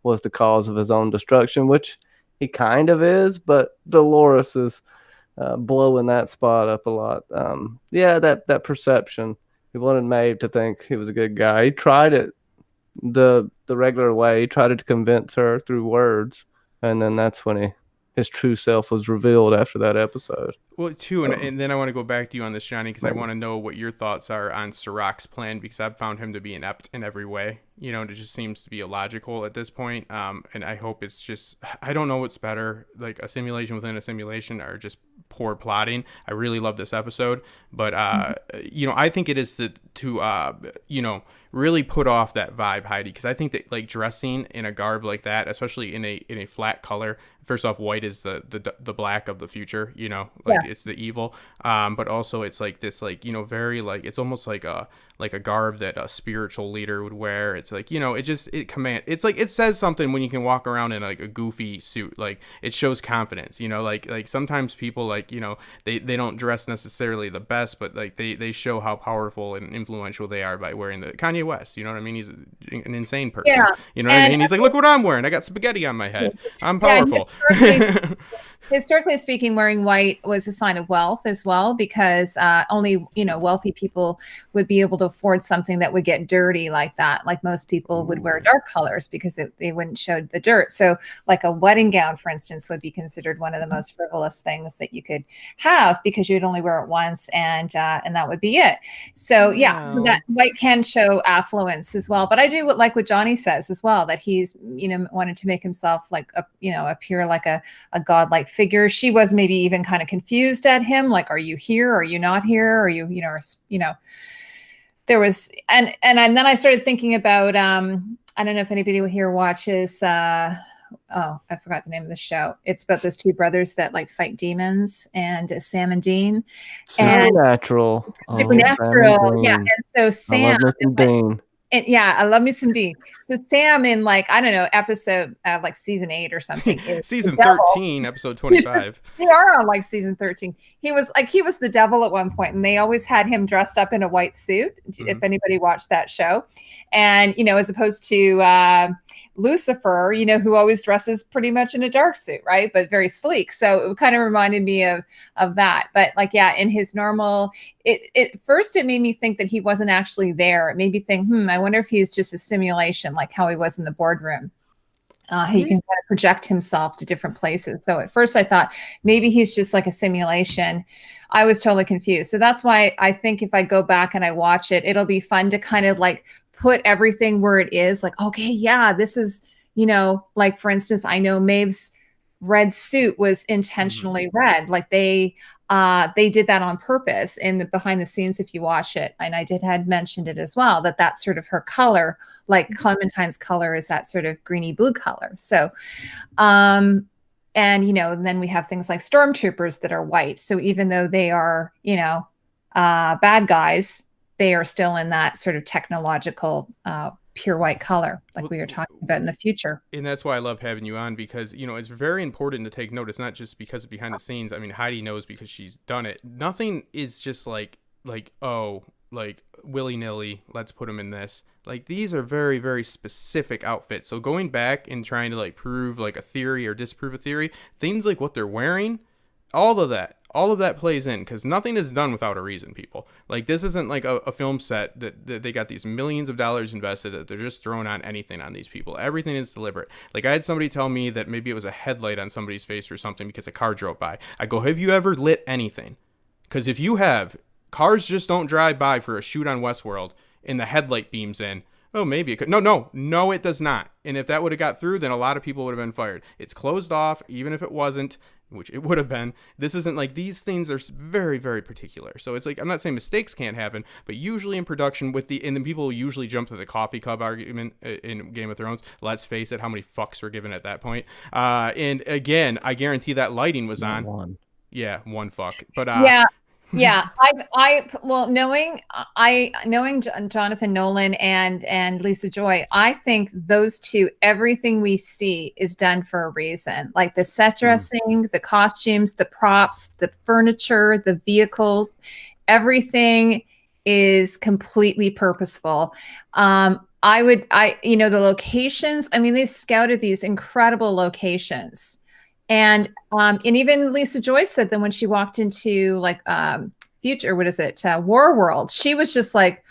was the cause of his own destruction, which he kind of is, but Dolores is blowing that spot up a lot. That perception. He wanted Maeve to think he was a good guy. He tried it the regular way. He tried to convince her through words, and then that's when his true self was revealed after that episode. Well, too, and then I want to go back to you on this, Johnny, because I want to know what your thoughts are on Serac's plan, because I've found him to be inept in every way. It just seems to be illogical at this point. And I hope it's just, I don't know what's better, like a simulation within a simulation or just poor plotting. I really love this episode, but, I think it is to really put off that vibe, Heidi, because I think that like dressing in a garb like that, especially in a flat color, first off, white is the black of the future, it's the evil, but also it's like this, like, very like, it's almost like a garb that a spiritual leader would wear. It's like, it's like, it says something when you can walk around in like a goofy suit. Like, it shows confidence, like sometimes people, like, they don't dress necessarily the best, but like they show how powerful and influential they are by wearing the Kanye West, you know what I mean? He's an insane person. Yeah. You know what I mean? He's like, look what I'm wearing. I got spaghetti on my head. I'm powerful. Historically speaking, wearing white was a sign of wealth as well, because only wealthy people would be able to afford something that would get dirty like that. Like, most people would wear dark colors because they wouldn't show the dirt. So like a wedding gown, for instance, would be considered one of the most frivolous things that you could have, because you'd only wear it once and that would be it. So so that white can show affluence as well. But I do like what Johnny says as well, that he's wanted to make himself like appear like a godlike figure. She was maybe even kind of confused at him, like, are you here? Are you not here? Are you there was, and then I started thinking about I don't know if anybody here watches I forgot the name of the show. It's about those two brothers that like fight demons, and Sam and Dean. Supernatural. Supernatural. Yeah. And so I Sam. love me some Dean. And yeah, I love me some Dean. So Sam in like, I don't know, episode like season 8 or something. Season 13, episode 25. They are on like season 13. He was the devil at one point, and they always had him dressed up in a white suit. If anybody watched that show, and as opposed to Lucifer, who always dresses pretty much in a dark suit, right? But very sleek. So it kind of reminded me of that. But like, yeah, in his normal, first it made me think that he wasn't actually there. It made me think, I wonder if he's just a simulation, like how he was in the boardroom. He can kind of project himself to different places. So at first I thought maybe he's just like a simulation. I was totally confused. So that's why I think if I go back and I watch it, it'll be fun to kind of like put everything where it is. Like, okay, yeah, this is, like for instance, I know Maeve's red suit was intentionally red. Like they did that on purpose in the behind the scenes if you watch it. And I had mentioned it as well, that that's sort of her color, like Clementine's color is that sort of greeny blue color. So, and then we have things like stormtroopers that are white. So even though they are, bad guys, they are still in that sort of technological, pure white color, like we were talking about in the future. And that's why I love having you on, because it's very important to take note. It's not just because of behind the scenes. I mean, Heidi knows because she's done it. Nothing is just like willy-nilly, let's put them in this. Like, these are very, very specific outfits. So going back and trying to like prove like a theory or disprove a theory, things like what they're wearing, all of that plays in, because nothing is done without a reason, people. Like, this isn't like a film set that they got these millions of dollars invested that they're just throwing on anything on these people. Everything is deliberate. Like, I had somebody tell me that maybe it was a headlight on somebody's face or something because a car drove by. I go, have you ever lit anything? Because if you have, cars just don't drive by for a shoot on Westworld and the headlight beams in. Oh, maybe it could. No, it does not. And if that would have got through, then a lot of people would have been fired. It's closed off, even if it wasn't, which it would have been. This isn't like, these things are very, very particular. So it's like, I'm not saying mistakes can't happen, but usually in production and then people usually jump to the coffee cup argument in Game of Thrones. Let's face it, how many fucks were given at that point? And again, I guarantee that lighting was on. One. Yeah, one fuck. But Yeah, knowing Jonathan Nolan and Lisa Joy, I think those two, everything we see is done for a reason. Like the set dressing, the costumes, the props, the furniture, the vehicles, everything is completely purposeful. The locations, I mean, they scouted these incredible locations. And even Lisa Joyce said that when she walked into like War World, she was just like,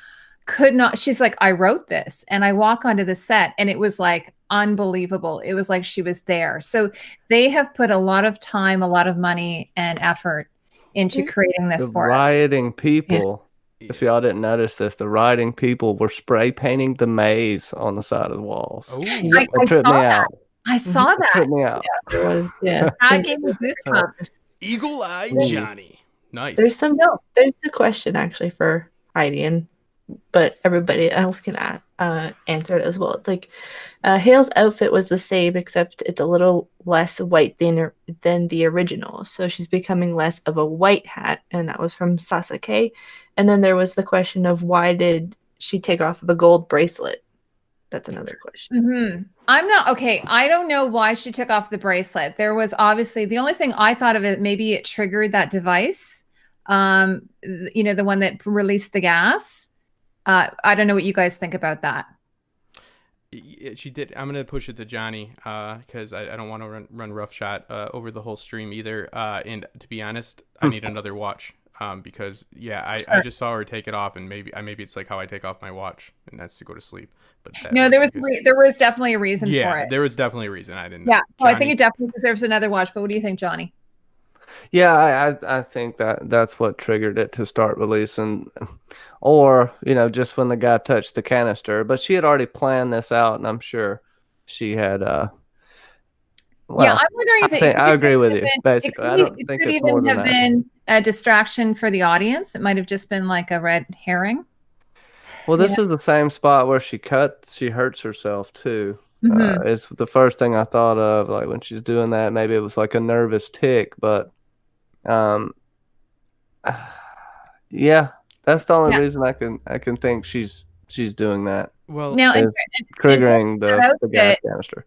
she's like, I wrote this, and I walk onto the set and it was like unbelievable. It was like she was there. So they have put a lot of time, a lot of money and effort into creating this for us. The rioting people, if y'all didn't notice this, the rioting people were spray painting the maze on the side of the walls. Oh, it tripped me out. I saw that. Tripped me out. Yeah. I gave me goosebumps. Eagle Eye Johnny. Nice. There's a question actually for Heidi, but everybody else can answer it as well. It's like Hale's outfit was the same, except it's a little less white than the original. So she's becoming less of a white hat, and that was from Sasuke. And then there was the question of why did she take off the gold bracelet? That's another question. Mm-hmm. I don't know why she took off the bracelet. There was obviously, the only thing I thought of it, maybe it triggered that device, the one that released the gas. I don't know what you guys think about that. She did. I'm going to push it to Johnny because I don't want to run roughshod over the whole stream either. And to be honest, I need another watch. Because I just saw her take it off, and maybe it's like how I take off my watch, and that's to go to sleep. But no, there was definitely a reason for it. There was definitely a reason. I didn't. Yeah, so I think it definitely deserves another watch. But what do you think, Johnny? Yeah, I think that's what triggered it to start releasing, or just when the guy touched the canister. But she had already planned this out, and I'm sure she had. I'm wondering if I agree with you. Basically, I don't think it's more than that. Been a distraction for the audience. It might have just been like a red herring. Well, this is the same spot where she hurts herself too. Mhm. It's the first thing I thought of, like when she's doing that. Maybe it was like a nervous tick, but um, yeah, that's the only Yeah. reason I can think she's doing that. Well, Now, Is in terms triggering of that the gas outfit, canister.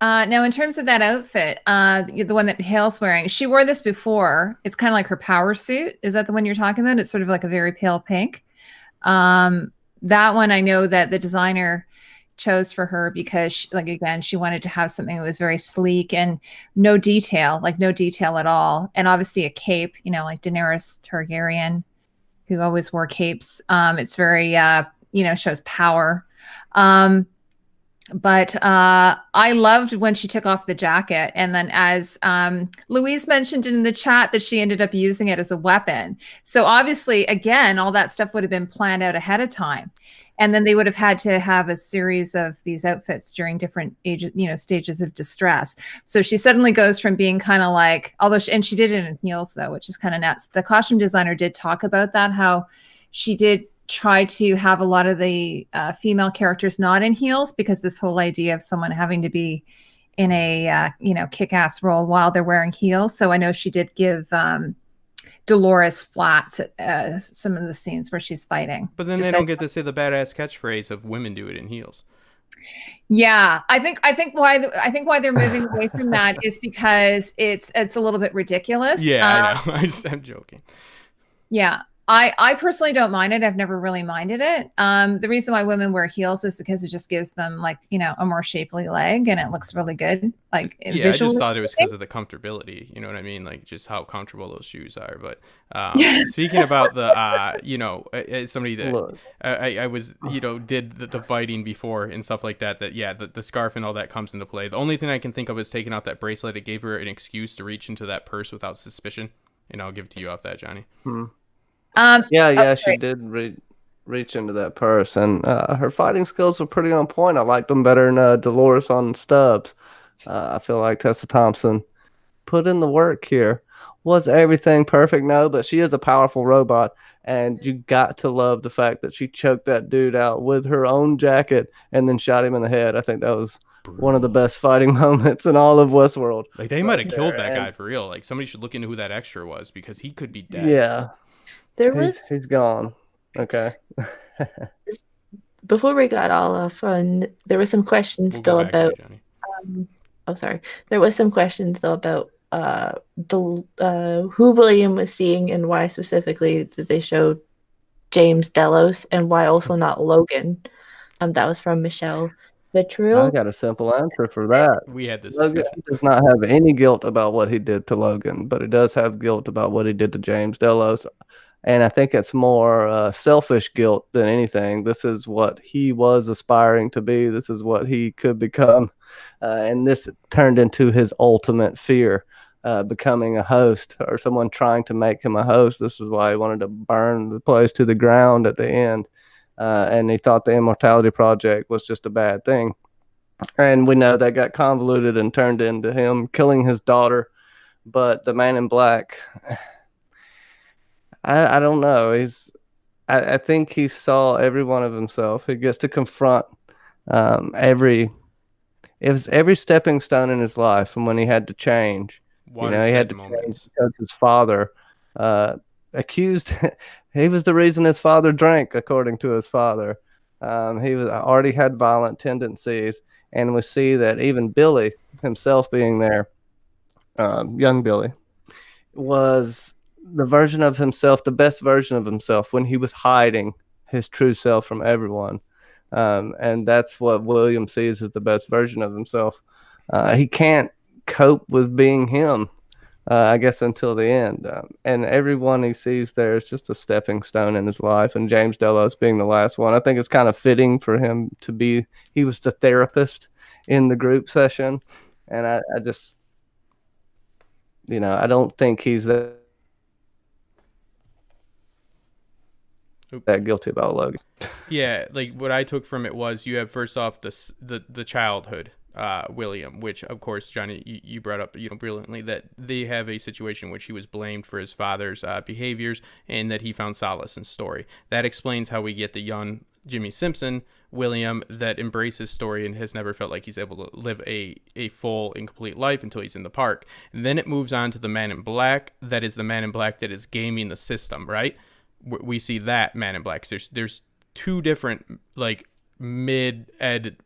now in terms of that outfit, the one that Hale's wearing, she wore this before. It's kind of like her power suit. Is that the one you're talking about? It's sort of like a very pale pink. That one I know that the designer chose for her because like again she wanted to have something that was very sleek and no detail, like no detail at all, and obviously a cape, you know, like Daenerys Targaryen, who always wore capes. It's very shows power. But I loved when she took off the jacket, and then as Louise mentioned in the chat that she ended up using it as a weapon. So obviously, again, all that stuff would have been planned out ahead of time, and then they would have had to have a series of these outfits during different ages, stages of distress. So she suddenly goes from being kind of like, and she did it in heels though, which is kind of nuts. The costume designer did talk about that, how she did try to have a lot of the female characters not in heels, because this whole idea of someone having to be in a kick-ass role while they're wearing heels. So I know she did give Dolores flats at some of the scenes where she's fighting. but then they don't get to say the badass catchphrase of "women do it in heels." Yeah, I think why they're moving away from that is because it's a little bit ridiculous. Yeah, I know. I'm joking. Yeah. I personally don't mind it. I've never really minded it. The reason why women wear heels is because it just gives them like, a more shapely leg and it looks really good. Like Yeah, I just thought it was because of the comfortability. You know what I mean? Like just how comfortable those shoes are. But speaking about the, as somebody that I was, did the fighting before and stuff like that, the scarf and all that comes into play. The only thing I can think of is taking out that bracelet. It gave her an excuse to reach into that purse without suspicion. And I'll give it to you off that, Johnny. She did reach into that purse, and her fighting skills were pretty on point. I liked them better than Dolores on Stubbs. I feel like Tessa Thompson put in the work here. Was everything perfect? No, but she is a powerful robot, and you got to love the fact that she choked that dude out with her own jacket and then shot him in the head. I think that was one of the best fighting moments in all of Westworld. Like they might have killed that guy for real. Like somebody should look into who that extra was because he could be dead. Yeah. He's gone. Okay. Before we got all off on, there were some questions still about. There was some questions though about who William was seeing and why specifically did they show James Delos and why also not Logan. That was from Michelle Vitriol. I got a simple answer for that. We had this Logan discussion. does not have any guilt about what he did to Logan, but he does have guilt about what he did to James Delos. And I think it's more selfish guilt than anything. This is what he was aspiring to be. This is what he could become. And this turned into his ultimate fear, becoming a host or someone trying to make him a host. This is why he wanted to burn the place to the ground at the end. And he thought the Immortality Project was just a bad thing. And we know that got convoluted and turned into him killing his daughter. But the Man in Black... I don't know. I think he saw every one of himself. He gets to confront every stepping stone in his life, and when he had to change, he had to change because his father accused. He was the reason his father drank, according to his father. He already had violent tendencies, and we see that even Billy himself being there, young Billy, was the version of himself, the best version of himself when he was hiding his true self from everyone. And that's what William sees as the best version of himself. He can't cope with being him, I guess, until the end. And everyone he sees there is just a stepping stone in his life. And James Delos being the last one, I think it's kind of fitting for him to be, he was the therapist in the group session. And I just, I don't think he's that guilty about Logan. Yeah, like what I took from it was you have first off the childhood William, which of course Johnny you brought up brilliantly, that they have a situation in which he was blamed for his father's behaviors and that he found solace in story. That explains how we get the young Jimmy Simpson William that embraces story and has never felt like he's able to live a full and complete life until he's in the park. And then it moves on to the Man in Black. That is the Man in Black that is gaming the system, right? We see that Man in Black. There's two different like mid-ed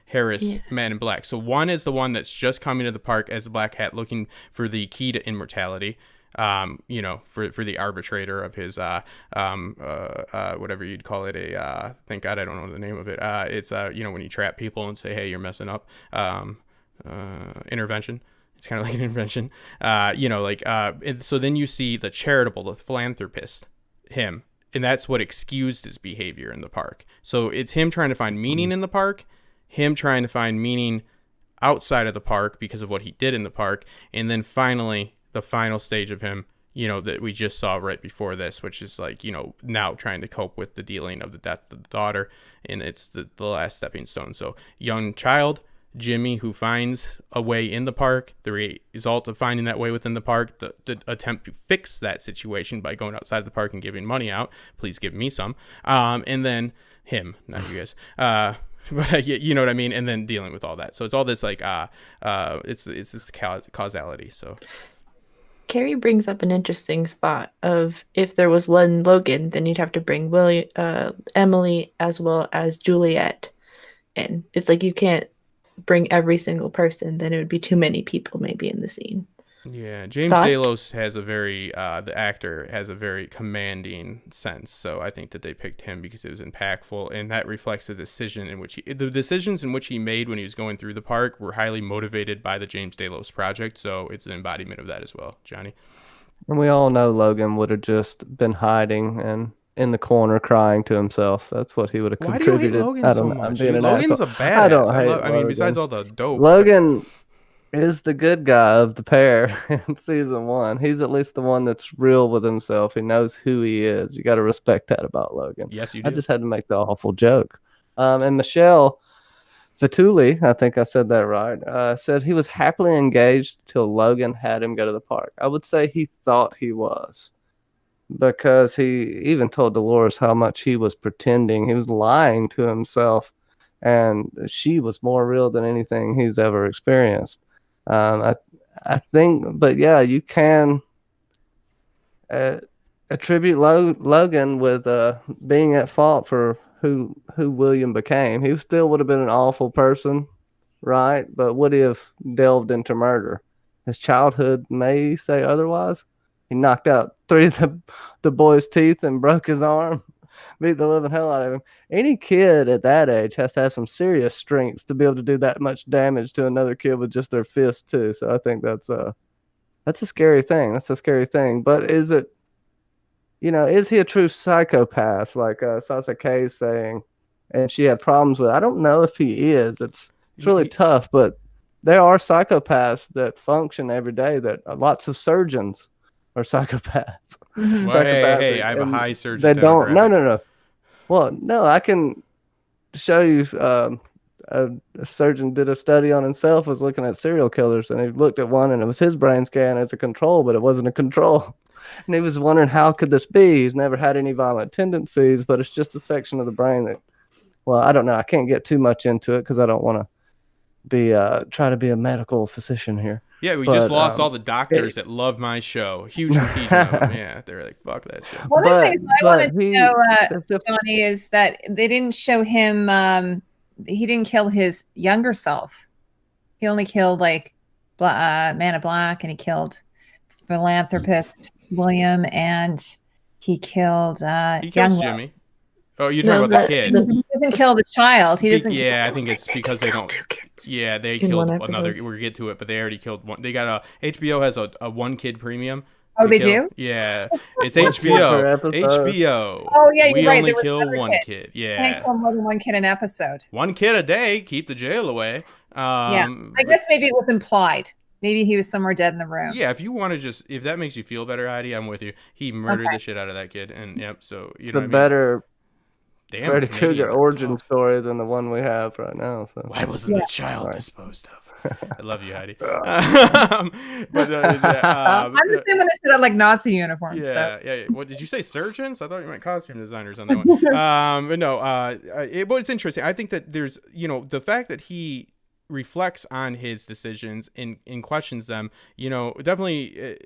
Harris Man in Black. So one is the one that's just coming to the park as a black hat looking for the key to immortality. For the arbitrator of his whatever you'd call it, thank God I don't know the name of it. It's when you trap people and say, hey, you're messing up. Intervention. It's kind of like an intervention. So then you see the charitable, the philanthropist, him, and that's what excused his behavior in the park. So it's him trying to find meaning in the park, him trying to find meaning outside of the park because of what he did in the park, and then finally the final stage of him, that we just saw right before this, which is like, now trying to cope with the dealing of the death of the daughter, and it's the last stepping stone. So young child, Jimmy, who finds a way in the park, the result of finding that way within the park, the attempt to fix that situation by going outside the park and giving money out, please give me some, and then him, not you guys, but you know what I mean, and then dealing with all that. So it's all this like, it's this causality. So Kerri brings up an interesting thought of if there was Logan, then you'd have to bring Emily as well as Juliet in. It's like you can't bring every single person, then it would be too many people maybe in the scene. Yeah, James Delos has the actor has a very commanding sense, so I think that they picked him because it was impactful, and that reflects the decisions in which he made when he was going through the park were highly motivated by the James Delos project, so it's an embodiment of that as well. Johnny? And we all know Logan would have just been hiding and in the corner crying to himself. That's what he would have contributed. Why do you hate Logan so much? Logan's a badass. I don't hate Logan. Besides all the dope. Logan is the good guy of the pair in season 1. He's at least the one that's real with himself. He knows who he is. You got to respect that about Logan. Yes, you do. I just had to make the awful joke. And Michelle Vitali, I think I said that right, said he was happily engaged till Logan had him go to the park. I would say he thought he was, because he even told Dolores how much he was pretending. He was lying to himself, and she was more real than anything he's ever experienced. I think, but yeah, you can attribute Logan with being at fault for who William became. He still would have been an awful person, right? But would he have delved into murder? His childhood may say otherwise. He knocked out 3 of the boy's teeth and broke his arm, beat the living hell out of him. Any kid at that age has to have some serious strength to be able to do that much damage to another kid with just their fist too. So I think that's a scary thing. That's a scary thing. But is it, is he a true psychopath like Sasa K is saying, and she had problems with? I don't know if he is. It's really tough, but there are psychopaths that function every day. That lots of surgeons are psychopaths. Mm-hmm. Well, hey, I have a high surgeon. They don't. No. Well, no, I can show you. A surgeon did a study on himself, was looking at serial killers, and he looked at one, and it was his brain scan as a control, but it wasn't a control. And he was wondering, how could this be? He's never had any violent tendencies, but it's just a section of the brain that, well, I don't know. I can't get too much into it because I don't want to be try to be a medical physician here. Yeah, we just lost all the doctors that love my show. Huge contingent of them. Yeah, they're like, fuck that show. One of the things I wanted to know, Johnny, is that they didn't show him, he didn't kill his younger self. He only killed like Man of Black, and he killed philanthropist William, and he killed he kills Jimmy. Oh, you're talking about the kid. He doesn't kill the child. He doesn't. Yeah, I think it's because they don't. Yeah, they killed another. We'll get to it, but they already killed one. They got HBO has a 1 kid premium. Oh, they do? Yeah, it's HBO. HBO. Oh, yeah, you're we right. only kill one kid. Yeah. Can't kill more than 1 kid an episode. 1 kid a day. Keep the jail away. Yeah, I guess maybe it was implied. Maybe he was somewhere dead in the room. Yeah, if you want to if that makes you feel better, Heidi, I'm with you. He murdered the shit out of that kid, and yep. So you know, Damn, Freddy Canadians Krueger are origin tough. story than the one we have right now. So Why wasn't Yeah. the child Right. disposed of? I love you, Heidi. Oh. But I'm the same when I said I like Nazi uniforms. So. yeah. What did you say? Surgeons? I thought you meant costume designers on that one. But no. But it's interesting. I think that there's, the fact that he reflects on his decisions and questions them, definitely,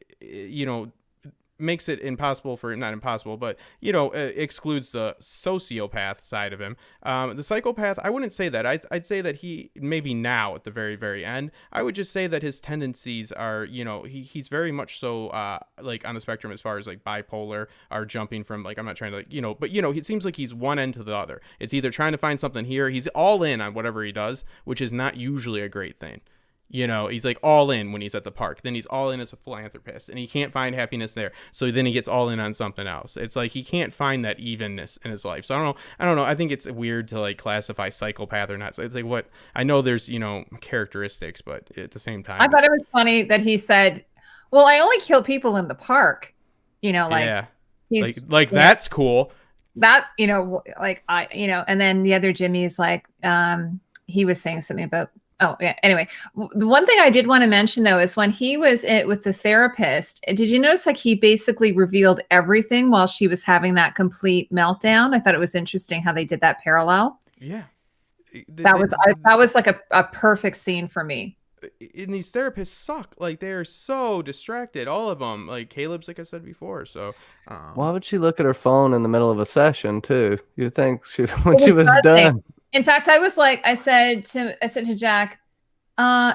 makes it impossible for not impossible, but excludes the sociopath side of him. The psychopath, I wouldn't say that. I'd say that he maybe now at the very, very end, I would just say that his tendencies are, he's very much so like on the spectrum as far as like bipolar, are jumping from like, I'm not trying to but it seems like he's one end to the other. It's either trying to find something here, he's all in on whatever he does, which is not usually a great thing. He's like all in when he's at the park. Then he's all in as a philanthropist, and he can't find happiness there. So then he gets all in on something else. It's like he can't find that evenness in his life. So I don't know. I think it's weird to like classify psychopath or not. So it's like what I know there's characteristics, but at the same time, I thought it was funny that he said, "Well, I only kill people in the park." yeah, he's like that's cool. That's like and then the other Jimmy's like, he was saying something about. Oh, yeah. Anyway, the one thing I did want to mention, though, is when he was with the therapist, did you notice like he basically revealed everything while she was having that complete meltdown? I thought it was interesting how they did that parallel. Yeah. That was like a perfect scene for me. And these therapists suck. Like, they're so distracted, all of them. Like, Caleb's, like I said before. So, why would she look at her phone in the middle of a session, too? You'd think when she was done. In fact, I said to Jack,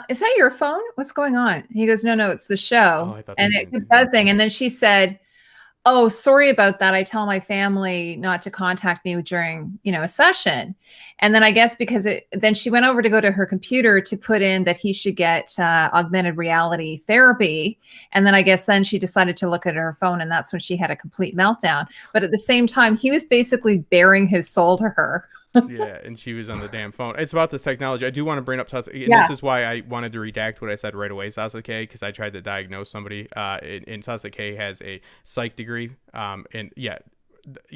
is that your phone? What's going on? He goes, no, it's the show. And it kept buzzing. And then she said, oh, sorry about that. I tell my family not to contact me during, a session. And then I guess because then she went over to go to her computer to put in that he should get augmented reality therapy. And then I guess then she decided to look at her phone, and that's when she had a complete meltdown. But at the same time, he was basically bearing his soul to her. Yeah, and she was on the damn phone. It's about this technology. I do want to bring up Sasuke, and this is why I wanted to redact what I said right away, Sasuke, because I tried to diagnose somebody. And Sasuke has a psych degree. And yeah,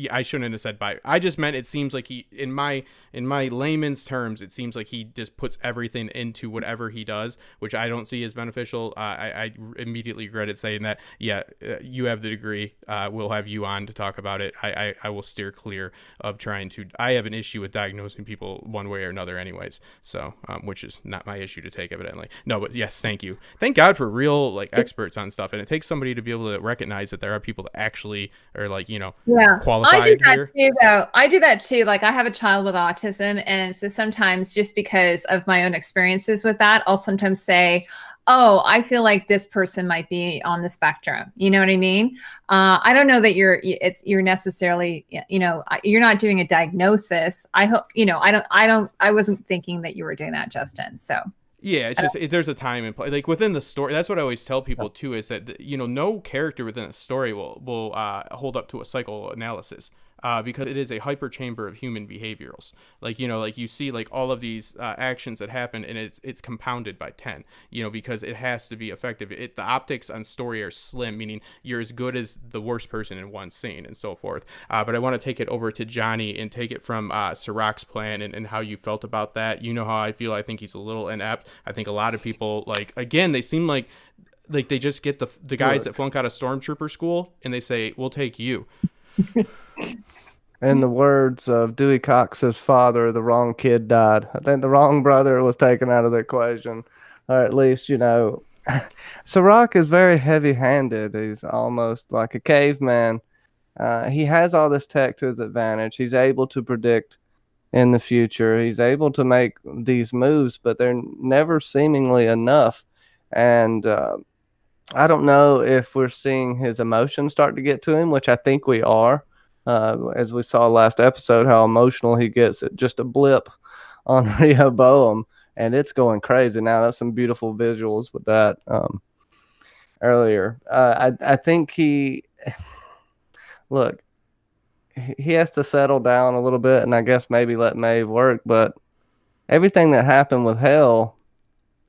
I shouldn't have said by. I just meant it seems like he, in my layman's terms, it seems like he just puts everything into whatever he does, which I don't see as beneficial. I immediately regretted saying that. Yeah, you have the degree. We'll have you on to talk about it. I will steer clear of trying to. I have an issue with diagnosing people one way or another, anyways. So, which is not my issue to take, evidently. No, but yes, thank you. Thank God for real like experts on stuff, and it takes somebody to be able to recognize that there are people that actually are like qualified I do that here. too, though. I do that too. Like I have a child with autism, and so sometimes just because of my own experiences with that, I'll sometimes say, "Oh, I feel like this person might be on the spectrum." You know what I mean? I don't know that you're necessarily, you're not doing a diagnosis. I hope, I wasn't thinking that you were doing that, Justin. So. Yeah, it's just there's a time and place. Like within the story, that's what I always tell people too. Is that no character within a story will hold up to a psychoanalysis. Because it is a hyper chamber of human behaviorals. Like you see like all of these actions that happen, and it's compounded by 10. Because it has to be effective. The optics on story are slim, meaning you're as good as the worst person in one scene and so forth. But I want to take it over to Johnny and take it from Serac's plan and how you felt about that. You know how I feel. I think he's a little inept. I think a lot of people they seem like they just get the guys that flunk out of stormtrooper school and they say, we'll take you. In the words of Dewey Cox's father, the wrong kid died. I think the wrong brother was taken out of the equation. Or at least, Serac is very heavy-handed. He's almost like a caveman. He has all this tech to his advantage. He's able to predict in the future. He's able to make these moves, but they're never seemingly enough. And I don't know if we're seeing his emotions start to get to him, which I think we are. As we saw last episode, how emotional he gets at just a blip on Rehoboam, and it's going crazy now. That's some beautiful visuals with that earlier. I think he has to settle down a little bit, and I guess maybe let Maeve work. But everything that happened with Hale,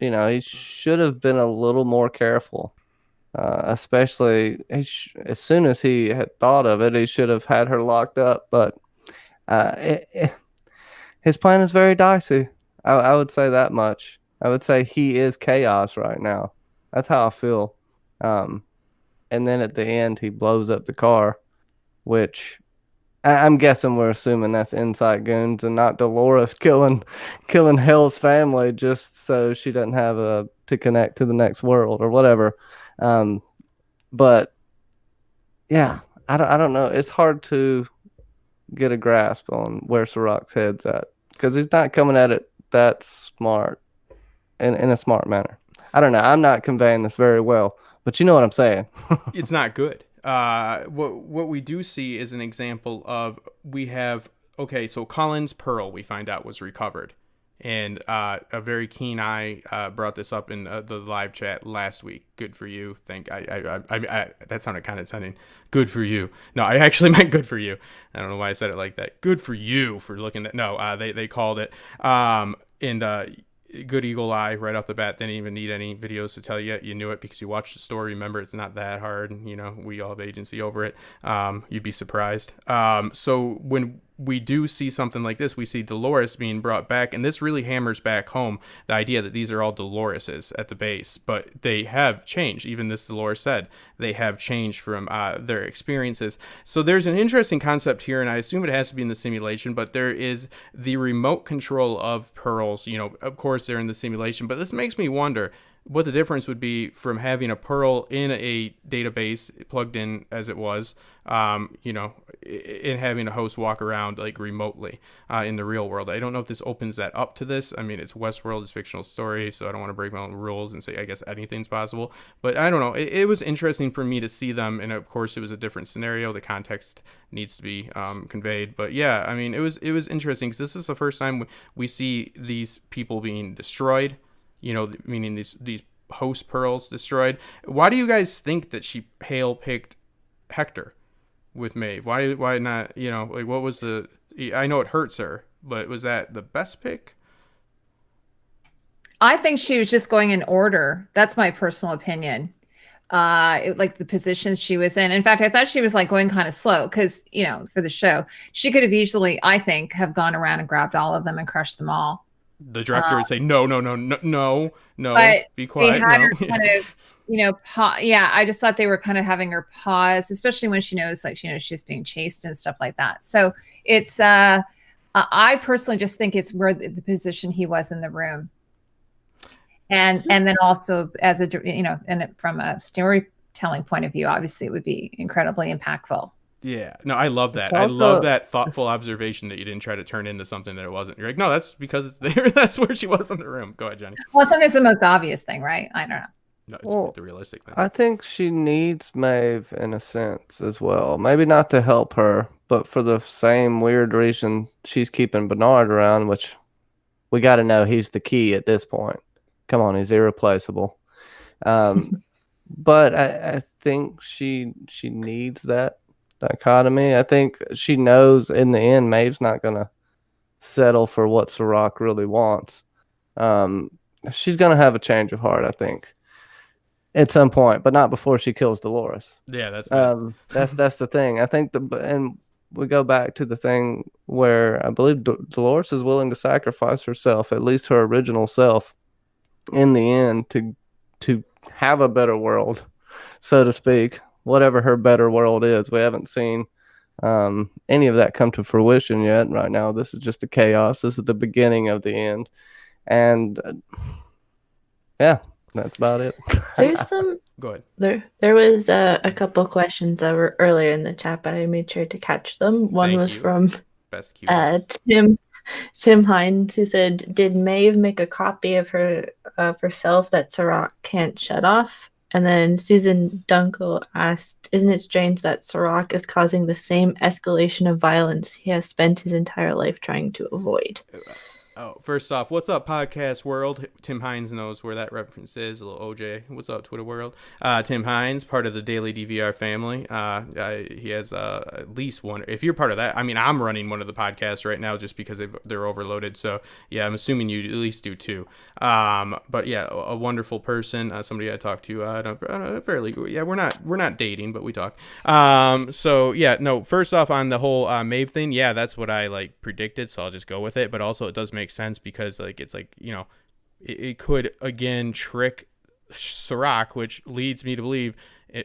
he should have been a little more careful. Especially as soon as he had thought of it, he should have had her locked up. But His plan is very dicey. I would say that much. I would say he is chaos right now. That's how I feel. And then at the end, he blows up the car, which I'm guessing we're assuming that's Insight Goons and not Dolores killing Hale's family just so she doesn't have to connect to the next world or whatever. But yeah, I don't know. It's hard to get a grasp on where Serac's head's at because he's not coming at it that smart in a smart manner. I don't know. I'm not conveying this very well, but you know what I'm saying. It's not good. What we do see is an example of so Colin's pearl we find out was recovered, and a very keen eye brought this up in the live chat last week. Good for you. That sounded condescending. Good for you. No, I actually meant good for you. I don't know why I said it like that. Good for you for looking at. No, they called it. Good eagle eye right off the bat. Didn't even need any videos to tell you. You knew it because you watched the story. Remember, it's not that hard. You know, we all have agency over it. You'd be surprised. So when we do see something like this, we see Dolores being brought back, and this really hammers back home the idea that these are all Doloreses at the base, but they have changed. Even this Dolores said they have changed from their experiences. So there's an interesting concept here, and I assume it has to be in the simulation, but there is the remote control of pearls. You know, of course they're in the simulation, but this makes me wonder what the difference would be from having a pearl in a database plugged in as it was, in having a host walk around like remotely in the real world. I don't know if this opens that up to this. I mean, it's Westworld, it's fictional story, so I don't want to break my own rules and say I guess anything's possible. But I don't know. It was interesting for me to see them, and of course it was a different scenario. The context needs to be conveyed. But yeah, I mean, it was interesting because this is the first time we see these people being destroyed. You know, meaning these host pearls destroyed. Why do you guys think that Hale picked Hector with Maeve? Why not? You know, like what was the? I know it hurts her, but was that the best pick? I think she was just going in order. That's my personal opinion. Like the positions she was in. In fact, I thought she was like going kind of slow because, you know, for the show, she could have easily, I think, have gone around and grabbed all of them and crushed them all. The director would say, no, but be quiet. They had her kind of, yeah, I just thought they were kind of having her pause, especially when she knows, like, she's being chased and stuff like that. So it's, I personally just think it's where the position he was in the room. And then also as and from a storytelling point of view, obviously it would be incredibly impactful. Yeah, no, I love that. I love that thoughtful observation that you didn't try to turn into something that it wasn't. You're like, no, that's because it's there. That's where she was in the room. Go ahead, Jenny. Well, sometimes the most obvious thing, right? I don't know. No, it's the realistic thing. I think she needs Maeve in a sense as well. Maybe not to help her, but for the same weird reason she's keeping Bernard around, which we got to know he's the key at this point. Come on, he's irreplaceable. But I think she needs that dichotomy. I think she knows in the end Maeve's not gonna settle for what Serac really wants. She's gonna have a change of heart, I think, at some point, but not before she kills Dolores. Yeah, that's the thing. I think and we go back to the thing where I believe Dolores is willing to sacrifice herself, at least her original self, in the end to have a better world, so to speak. Whatever her better world is, we haven't seen any of that come to fruition yet. Right now, this is just the chaos. This is the beginning of the end, and yeah, that's about it. There's some. Go ahead. There was a couple questions that were earlier in the chat, but I made sure to catch them. One was from Tim Hines, who said, "Did Maeve make a copy of herself that Serac can't shut off?" And then Susan Dunkel asked, "Isn't it strange that Serac is causing the same escalation of violence he has spent his entire life trying to avoid?" Oh, first off, what's up, podcast world? Tim Hines knows where that reference is. A little OJ. What's up, Twitter world? Tim Hines, part of the Daily DVR family. He has at least one. If you're part of that, I mean, I'm running one of the podcasts right now just because they're overloaded. So yeah, I'm assuming you at least do too. But yeah, a wonderful person. Somebody I talked to fairly. Yeah, we're not dating, but we talk. So yeah, no. First off, on the whole Maeve thing, yeah, that's what I like predicted. So I'll just go with it. But also, it does make sense because like it's like, you know, it could again trick Serac, which leads me to believe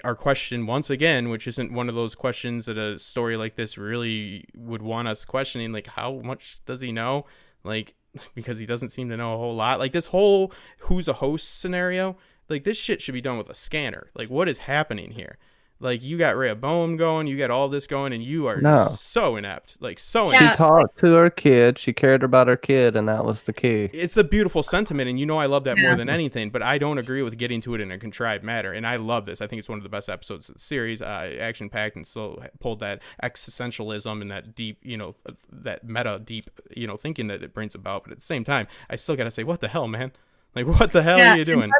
our question once again, which isn't one of those questions that a story like this really would want us questioning, like how much does he know, like because he doesn't seem to know a whole lot. Like this whole who's a host scenario, like this shit should be done with a scanner. Like what is happening here? Like, you got Rehoboam going, you got all this going, and you are just so inept. Like, so She inept. talked to her kid. She cared about her kid, and that was the key. It's a beautiful sentiment, and you know I love that more than anything, but I don't agree with getting to it in a contrived manner, and I love this. I think it's one of the best episodes of the series, action-packed, and still pulled that existentialism and that deep, you know, that meta deep, you know, thinking that it brings about, but at the same time, I still got to say, what the hell, man? Like, what the hell are you doing?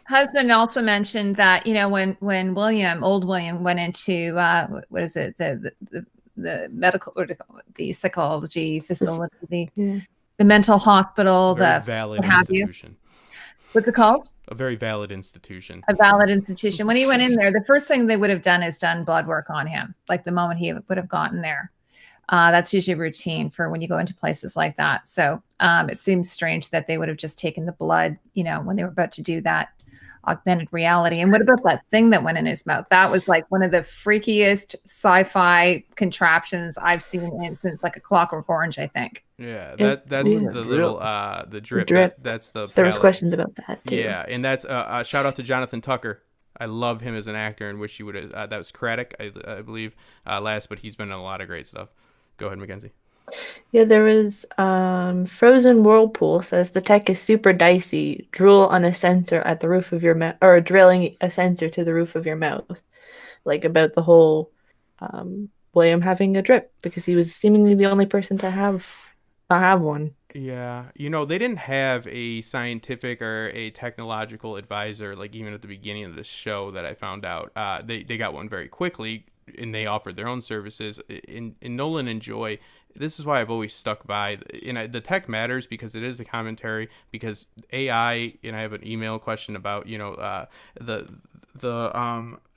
Husband also mentioned that, you know, when old William went into what is it, the medical or the psychology facility, the mental hospital, a very valid institution. What's it called? A very valid institution. A valid institution. When he went in there, the first thing they would have done is done blood work on him, like the moment he would have gotten there. That's usually routine for when you go into places like that. So it seems strange that they would have just taken the blood, you know, when they were about to do that augmented reality. And what about that thing that went in his mouth? That was like one of the freakiest sci-fi contraptions I've seen since like A Clockwork Orange, I think. Yeah, that's the little the drip. That's the there was questions about that too. Yeah, and that's shout out to Jonathan Tucker. I love him as an actor and wish he would have. That was Craddock, I believe, last, but he's been in a lot of great stuff. Go ahead, Mackenzie. Yeah, there was Frozen Whirlpool says the tech is super dicey. Drool on a sensor at the roof of your mouth, or drilling a sensor to the roof of your mouth, like about the whole William having a drip because he was seemingly the only person to not have one. Yeah, you know, they didn't have a scientific or a technological advisor, like even at the beginning of the show that I found out. They got one very quickly, and they offered their own services. In Nolan and Joy, this is why I've always stuck by. The tech matters because it is a commentary, because AI, and I have an email question about, you know, the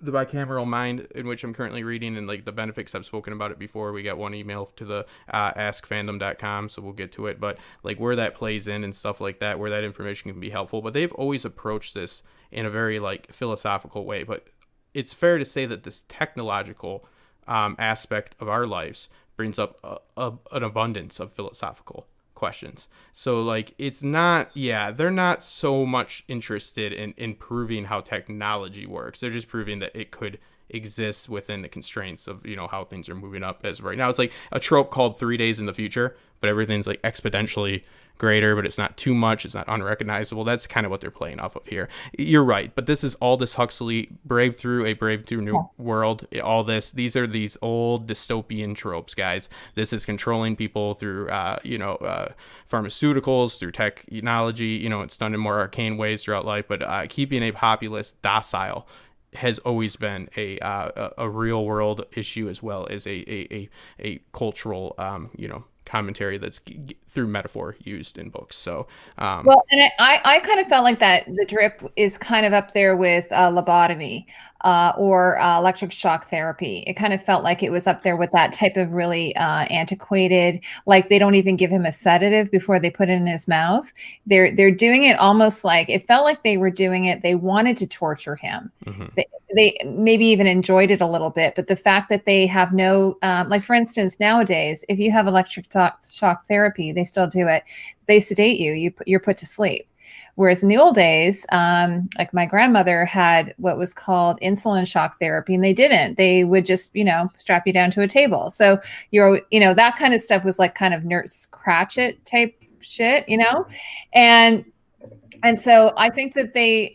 bicameral mind, in which I'm currently reading, and like the benefits. I've spoken about it before. We got one email to the askfandom.com, so we'll get to it, but like where that plays in and stuff like that, where that information can be helpful. But they've always approached this in a very like philosophical way. But it's fair to say that this technological aspect of our lives brings up an abundance of philosophical questions. So like it's not, they're not so much interested in proving how technology works. They're just proving that it could exist within the constraints of, you know, how things are moving up as of right now. It's like a trope called 3 days in the future, but everything's like exponentially greater, but it's not too much, it's not unrecognizable. That's kind of what they're playing off of here. You're right, but this is Aldous Huxley, Brave Through New World. All these are these old dystopian tropes, guys. This is controlling people through pharmaceuticals, through technology. You know, it's done in more arcane ways throughout life, but keeping a populace docile has always been a real world issue, as well as a cultural commentary that's through metaphor used in books. So well, and I kind of felt like that the drip is kind of up there with lobotomy or electric shock therapy. It kind of felt like it was up there with that type of really antiquated, like they don't even give him a sedative before they put it in his mouth. They're doing it almost like, it felt like they were doing it, they wanted to torture him. Mm-hmm. They maybe even enjoyed it a little bit, but the fact that they have no, like for instance, nowadays, if you have electric shock therapy, they still do it. They sedate you, you're put to sleep. Whereas in the old days, like my grandmother had what was called insulin shock therapy, and they didn't. They would just, strap you down to a table. So that kind of stuff was like kind of Nurse Cratchit type shit, And so I think that they,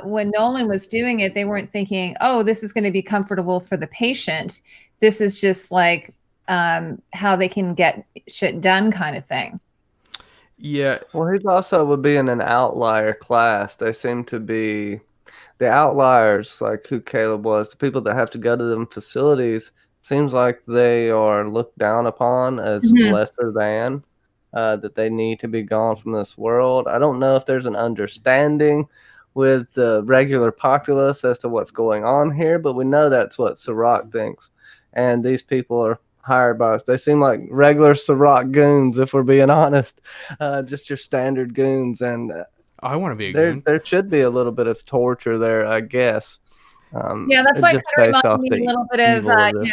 when Nolan was doing it, they weren't thinking, oh, this is going to be comfortable for the patient. This is just like how they can get shit done kind of thing. Yeah, Well, he also would be in an outlier class. They seem to be the outliers, like who Caleb was, the people that have to go to them facilities. Seems like they are looked down upon as Mhm. lesser than, that they need to be gone from this world. I don't know if there's an understanding with the regular populace as to what's going on here, but we know that's what Serac thinks. And these people are hired by us. They seem like regular Serac goons, if we're being honest, just your standard goons. And I want to be a there goon. there should be a little bit of torture there, I guess. Yeah, that's why it Just kind of based off reminded me a the little bit of, evil of this.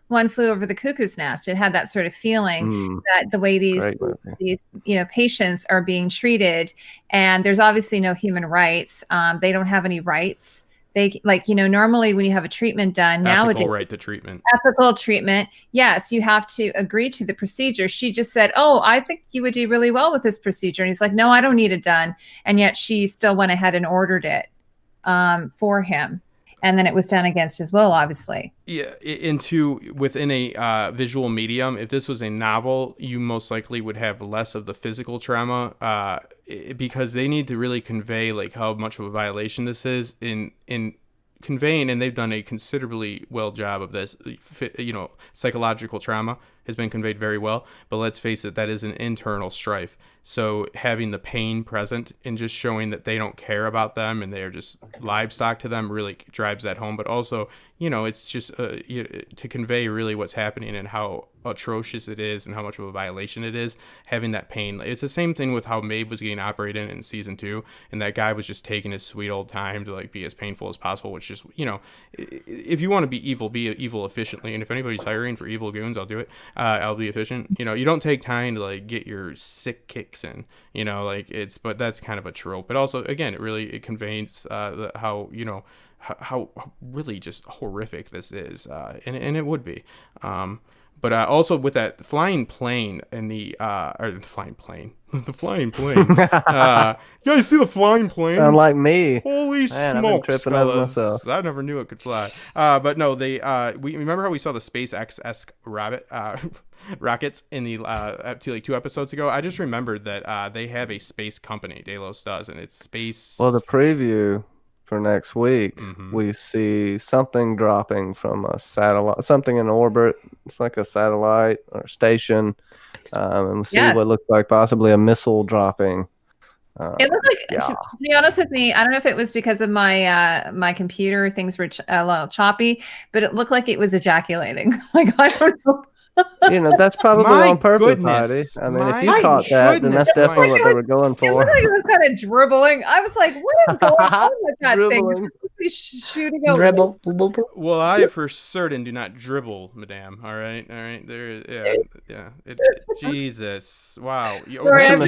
One Flew Over the Cuckoo's Nest. It had that sort of feeling that the way Great movie. these patients are being treated, and there's obviously no human rights. They don't have any rights. They normally when you have a treatment done nowadays, Ethical right to treatment. ethical treatment, yes, you have to agree to the procedure. She just said, "Oh, I think you would do really well with this procedure," and he's like, "No, I don't need it done," and yet she still went ahead and ordered it for him. And then it was done against his will, obviously. Yeah, within a visual medium, if this was a novel, you most likely would have less of the physical trauma, because they need to really convey like how much of a violation this is in conveying, and they've done a considerably well job of this. Psychological trauma has been conveyed very well, but let's face it, that is an internal strife. So having the pain present and just showing that they don't care about them and they are just livestock to them really drives that home. But also, it's just to convey really what's happening and how atrocious it is and how much of a violation it is, having that pain. It's the same thing with how Maeve was getting operated in season 2, and that guy was just taking his sweet old time to like be as painful as possible, which just, if you want to be evil efficiently. And if anybody's hiring for evil goons, I'll do it. I'll be efficient. You don't take time to like get your sick kicks in, but that's kind of a trope. But also, again, it conveys how really just horrific this is, and it would be. But also with that flying plane and the flying plane, the flying plane. You guys see the flying plane? Sound like me. Holy Man, smokes, tripping over fellas! myself. I never knew it could fly. But no, we remember how we saw the SpaceX-esque rockets in the up to like 2 episodes ago. I just remembered that they have a space company. Delos does, and it's space. Well, the preview for next week, we see something dropping from a satellite, something in orbit. It's like a satellite or station, and we'll see what looks like possibly a missile dropping. It looked like, to be honest with me, I don't know if it was because of my my computer, things were a little choppy, but it looked like it was ejaculating. Like, I don't know. That's probably My on purpose, goodness. Heidi. I mean, if My you caught that, then that's goodness, definitely what they were going It for. looked like it was kind of dribbling. I was like, what is going on with that Dribbling. thing? It's shooting out. Dribble. Well, I for certain do not dribble, madame. All right. There. Yeah. Jesus. Wow. Thank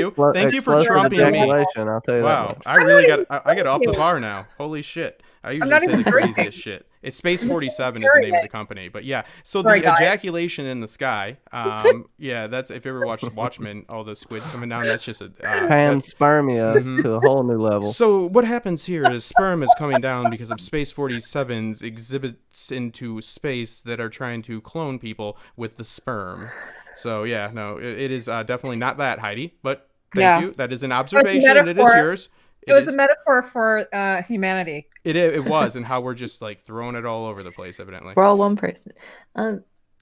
you for Explosive trumping me. ejaculation, I'll tell you Wow. that much. I really got to up the bar now. Holy shit. I usually not say even the drinking. craziest shit. It's Space 47 is the name of the company. But yeah, so the ejaculation in the sky, that's, if you ever watched Watchmen, all the squids coming down, that's just a... Panspermia to a whole new level. So what happens here is sperm is coming down because of Space 47's exhibits into space that are trying to clone people with the sperm. So yeah, no, it is definitely not that, Heidi, but thank you. That is an observation, and it is yours. It was a metaphor for humanity. It was, and how we're just like throwing it all over the place, evidently. We're all one person.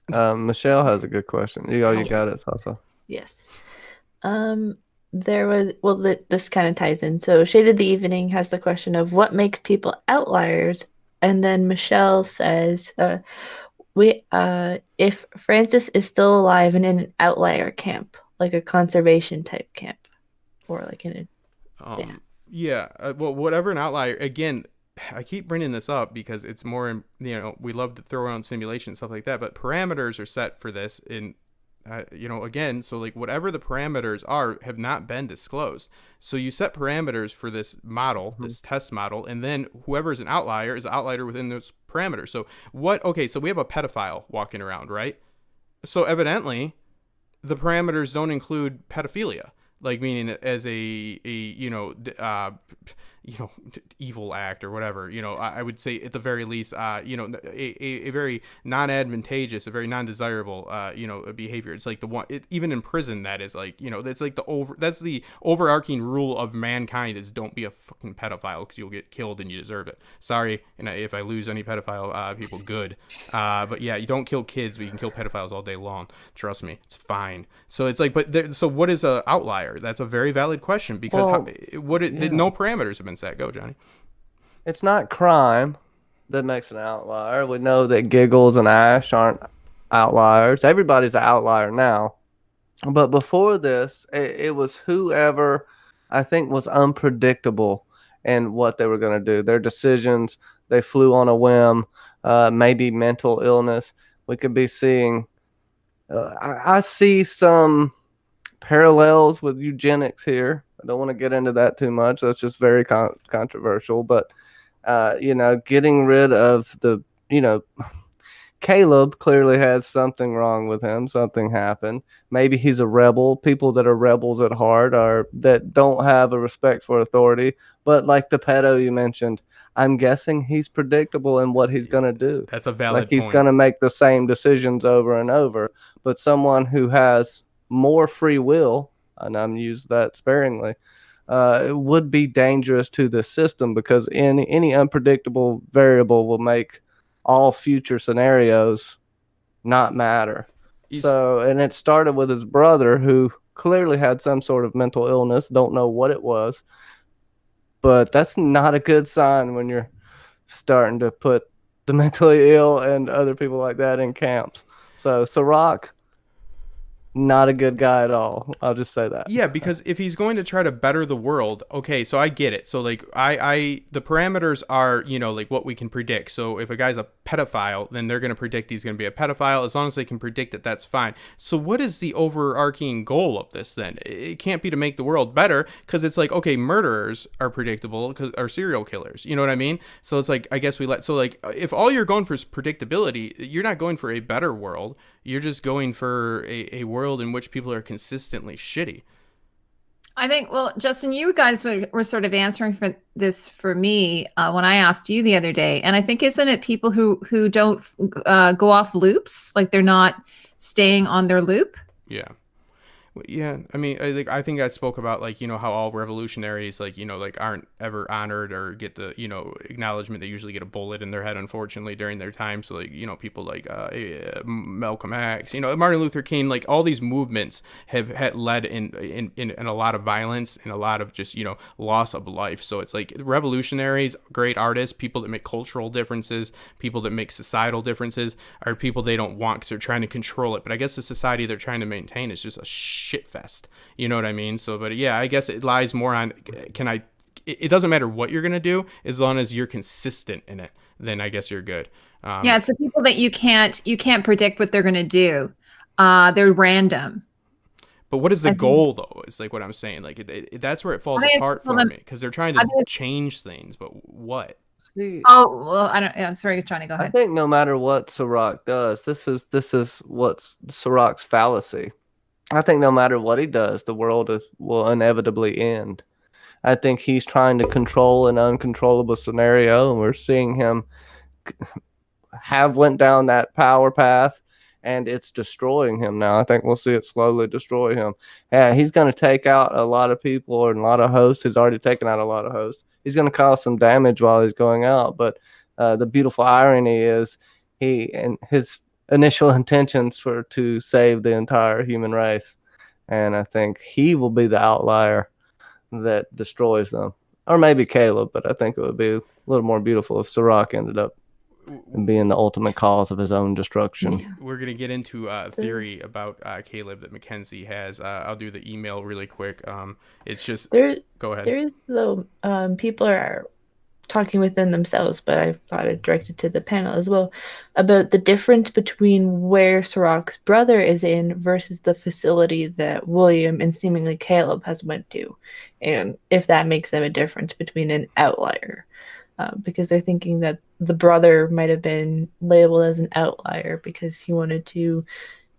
Michelle has a good question. You got it, Sasa. Yes. There was, this kind of ties in. So Shaded the Evening has the question of what makes people outliers, and then Michelle says, if Francis is still alive and in an outlier camp, like a conservation type camp, or like in a well, whatever an outlier, again, I keep bringing this up because it's more, we love to throw around simulation and stuff like that, but parameters are set for this in, again, so like whatever the parameters are have not been disclosed. So you set parameters for this model, this test model, and then whoever is an outlier is an outlier within those parameters. So so we have a pedophile walking around, right? So evidently the parameters don't include pedophilia. Like, meaning as evil act or whatever. I would say at the very least, a very non-advantageous, a very non-desirable, behavior. It's like the one, even in prison, that is like, that's like that's the overarching rule of mankind is don't be a fucking pedophile because you'll get killed and you deserve it. Sorry, and if I lose any pedophile people, good. But yeah, you don't kill kids, but you can kill pedophiles all day long. Trust me, it's fine. So it's like, so what is a outlier? That's a very valid question because no parameters have been set. Go, Johnny. It's not crime that makes an outlier. We know that Giggles and Ash aren't outliers. Everybody's an outlier now. But before this, it was whoever I think was unpredictable in what they were going to do. Their decisions, they flew on a whim, maybe mental illness. We could be seeing, I see some parallels with eugenics here. I don't want to get into that too much. That's just very controversial. But, getting rid of Caleb clearly had something wrong with him. Something happened. Maybe he's a rebel. People that are rebels at heart that don't have a respect for authority. But like the pedo you mentioned, I'm guessing he's predictable in what he's going to do. That's a valid point. He's point. going to make the same decisions over and over. But someone who has more free will, and I'm using that sparingly, it would be dangerous to the system because any unpredictable variable will make all future scenarios not matter. And it started with his brother, who clearly had some sort of mental illness. Don't know what it was, but that's not a good sign when you're starting to put the mentally ill and other people like that in camps. So Serac, not a good guy at all. I'll just say that. Yeah, because if he's going to try to better the world, okay, so I get it. So like the parameters are, like what we can predict. So if a guy's a pedophile, then they're going to predict he's going to be a pedophile. As long as they can predict it, that's fine. So what is the overarching goal of this then? It can't be to make the world better, because it's like, okay, murderers are predictable because are serial killers. You know what I mean? So it's like, I guess so like if all you're going for is predictability, you're not going for a better world. You're just going for a world in which people are consistently shitty. I think, well, Justin, you guys were sort of answering for this for me when I asked you the other day. And I think, isn't it people who don't go off loops? Like they're not staying on their loop? Yeah. Yeah, I mean, I think I spoke about like, how all revolutionaries like, like aren't ever honored or get the, acknowledgement. They usually get a bullet in their head, unfortunately, during their time. So like, people like Malcolm X, Martin Luther King, like all these movements have led in a lot of violence and a lot of just, loss of life. So it's like revolutionaries, great artists, people that make cultural differences, people that make societal differences are people they don't want because they're trying to control it. But I guess the society they're trying to maintain is just a shit fest. You know what I mean? So, but yeah, I guess it lies more on, it doesn't matter what you're going to do, as long as you're consistent in it, then I guess you're good. Yeah. It's the people that you can't predict what they're going to do. They're random. But what is the goal though? It's like what I'm saying. Like that's where it falls apart for me, because they're trying to change things, but what? Oh, well, I don't know. Sorry, Johnny, go ahead. I think no matter what Serac does, this is what's Serac's fallacy. I think no matter what he does, the world will inevitably end. I think he's trying to control an uncontrollable scenario, and we're seeing him went down that power path, and it's destroying him now. I think we'll see it slowly destroy him. Yeah, he's going to take out a lot of people and a lot of hosts. He's already taken out a lot of hosts. He's going to cause some damage while he's going out, but the beautiful irony is his initial intentions were to save the entire human race, and I think he will be the outlier that destroys them, or maybe Caleb, but I think it would be a little more beautiful if Serac ended up being the ultimate cause of his own destruction. Yeah. We're going to get into a theory about Caleb that Mackenzie has. I'll do the email really quick. It's just go ahead. There's though people are talking within themselves, but I thought I'd direct it to the panel as well, about the difference between where Serac's brother is in versus the facility that William and seemingly Caleb has went to, and if that makes them a difference between an outlier, because they're thinking that the brother might have been labeled as an outlier because he wanted to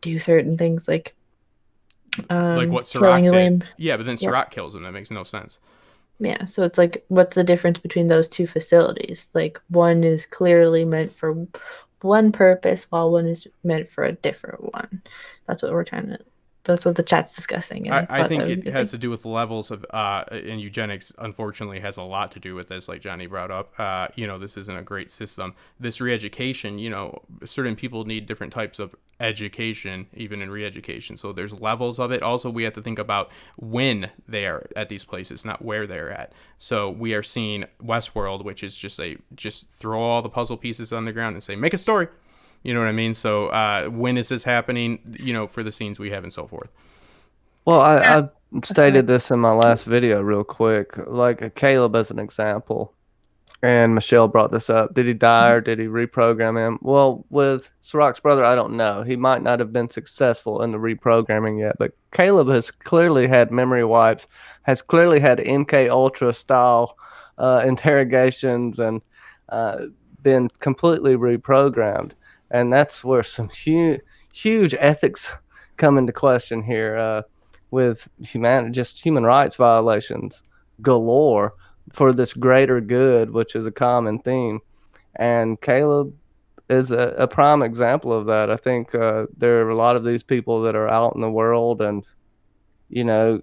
do certain things like what Serac did. Yeah, but then Serac kills him. That makes no sense. Yeah, so it's like, what's the difference between those two facilities? Like, one is clearly meant for one purpose, while one is meant for a different one. That's what we're trying to. That's what the chat's discussing, and I I thought think that was it has to do with levels of and eugenics unfortunately has a lot to do with this, like Johnny brought up. This isn't a great system. This re-education, certain people need different types of education, even in re-education, so there's levels of it. Also, we have to think about when they are at these places, not where they're at. So we are seeing Westworld, which is just throw all the puzzle pieces on the ground and say, make a story. You know what I mean? So when is this happening, for the scenes we have and so forth? Well, Yeah. I stated this in my last video real quick. Like Caleb as an example, and Michelle brought this up. Did he die or did he reprogram him? Well, with Serac's brother, I don't know. He might not have been successful in the reprogramming yet, but Caleb has clearly had memory wipes, has clearly had MK Ultra style interrogations, and been completely reprogrammed. And that's where some huge ethics come into question here, with just human rights violations galore for this greater good, which is a common theme. And Caleb is a prime example of that. I think there are a lot of these people that are out in the world, and are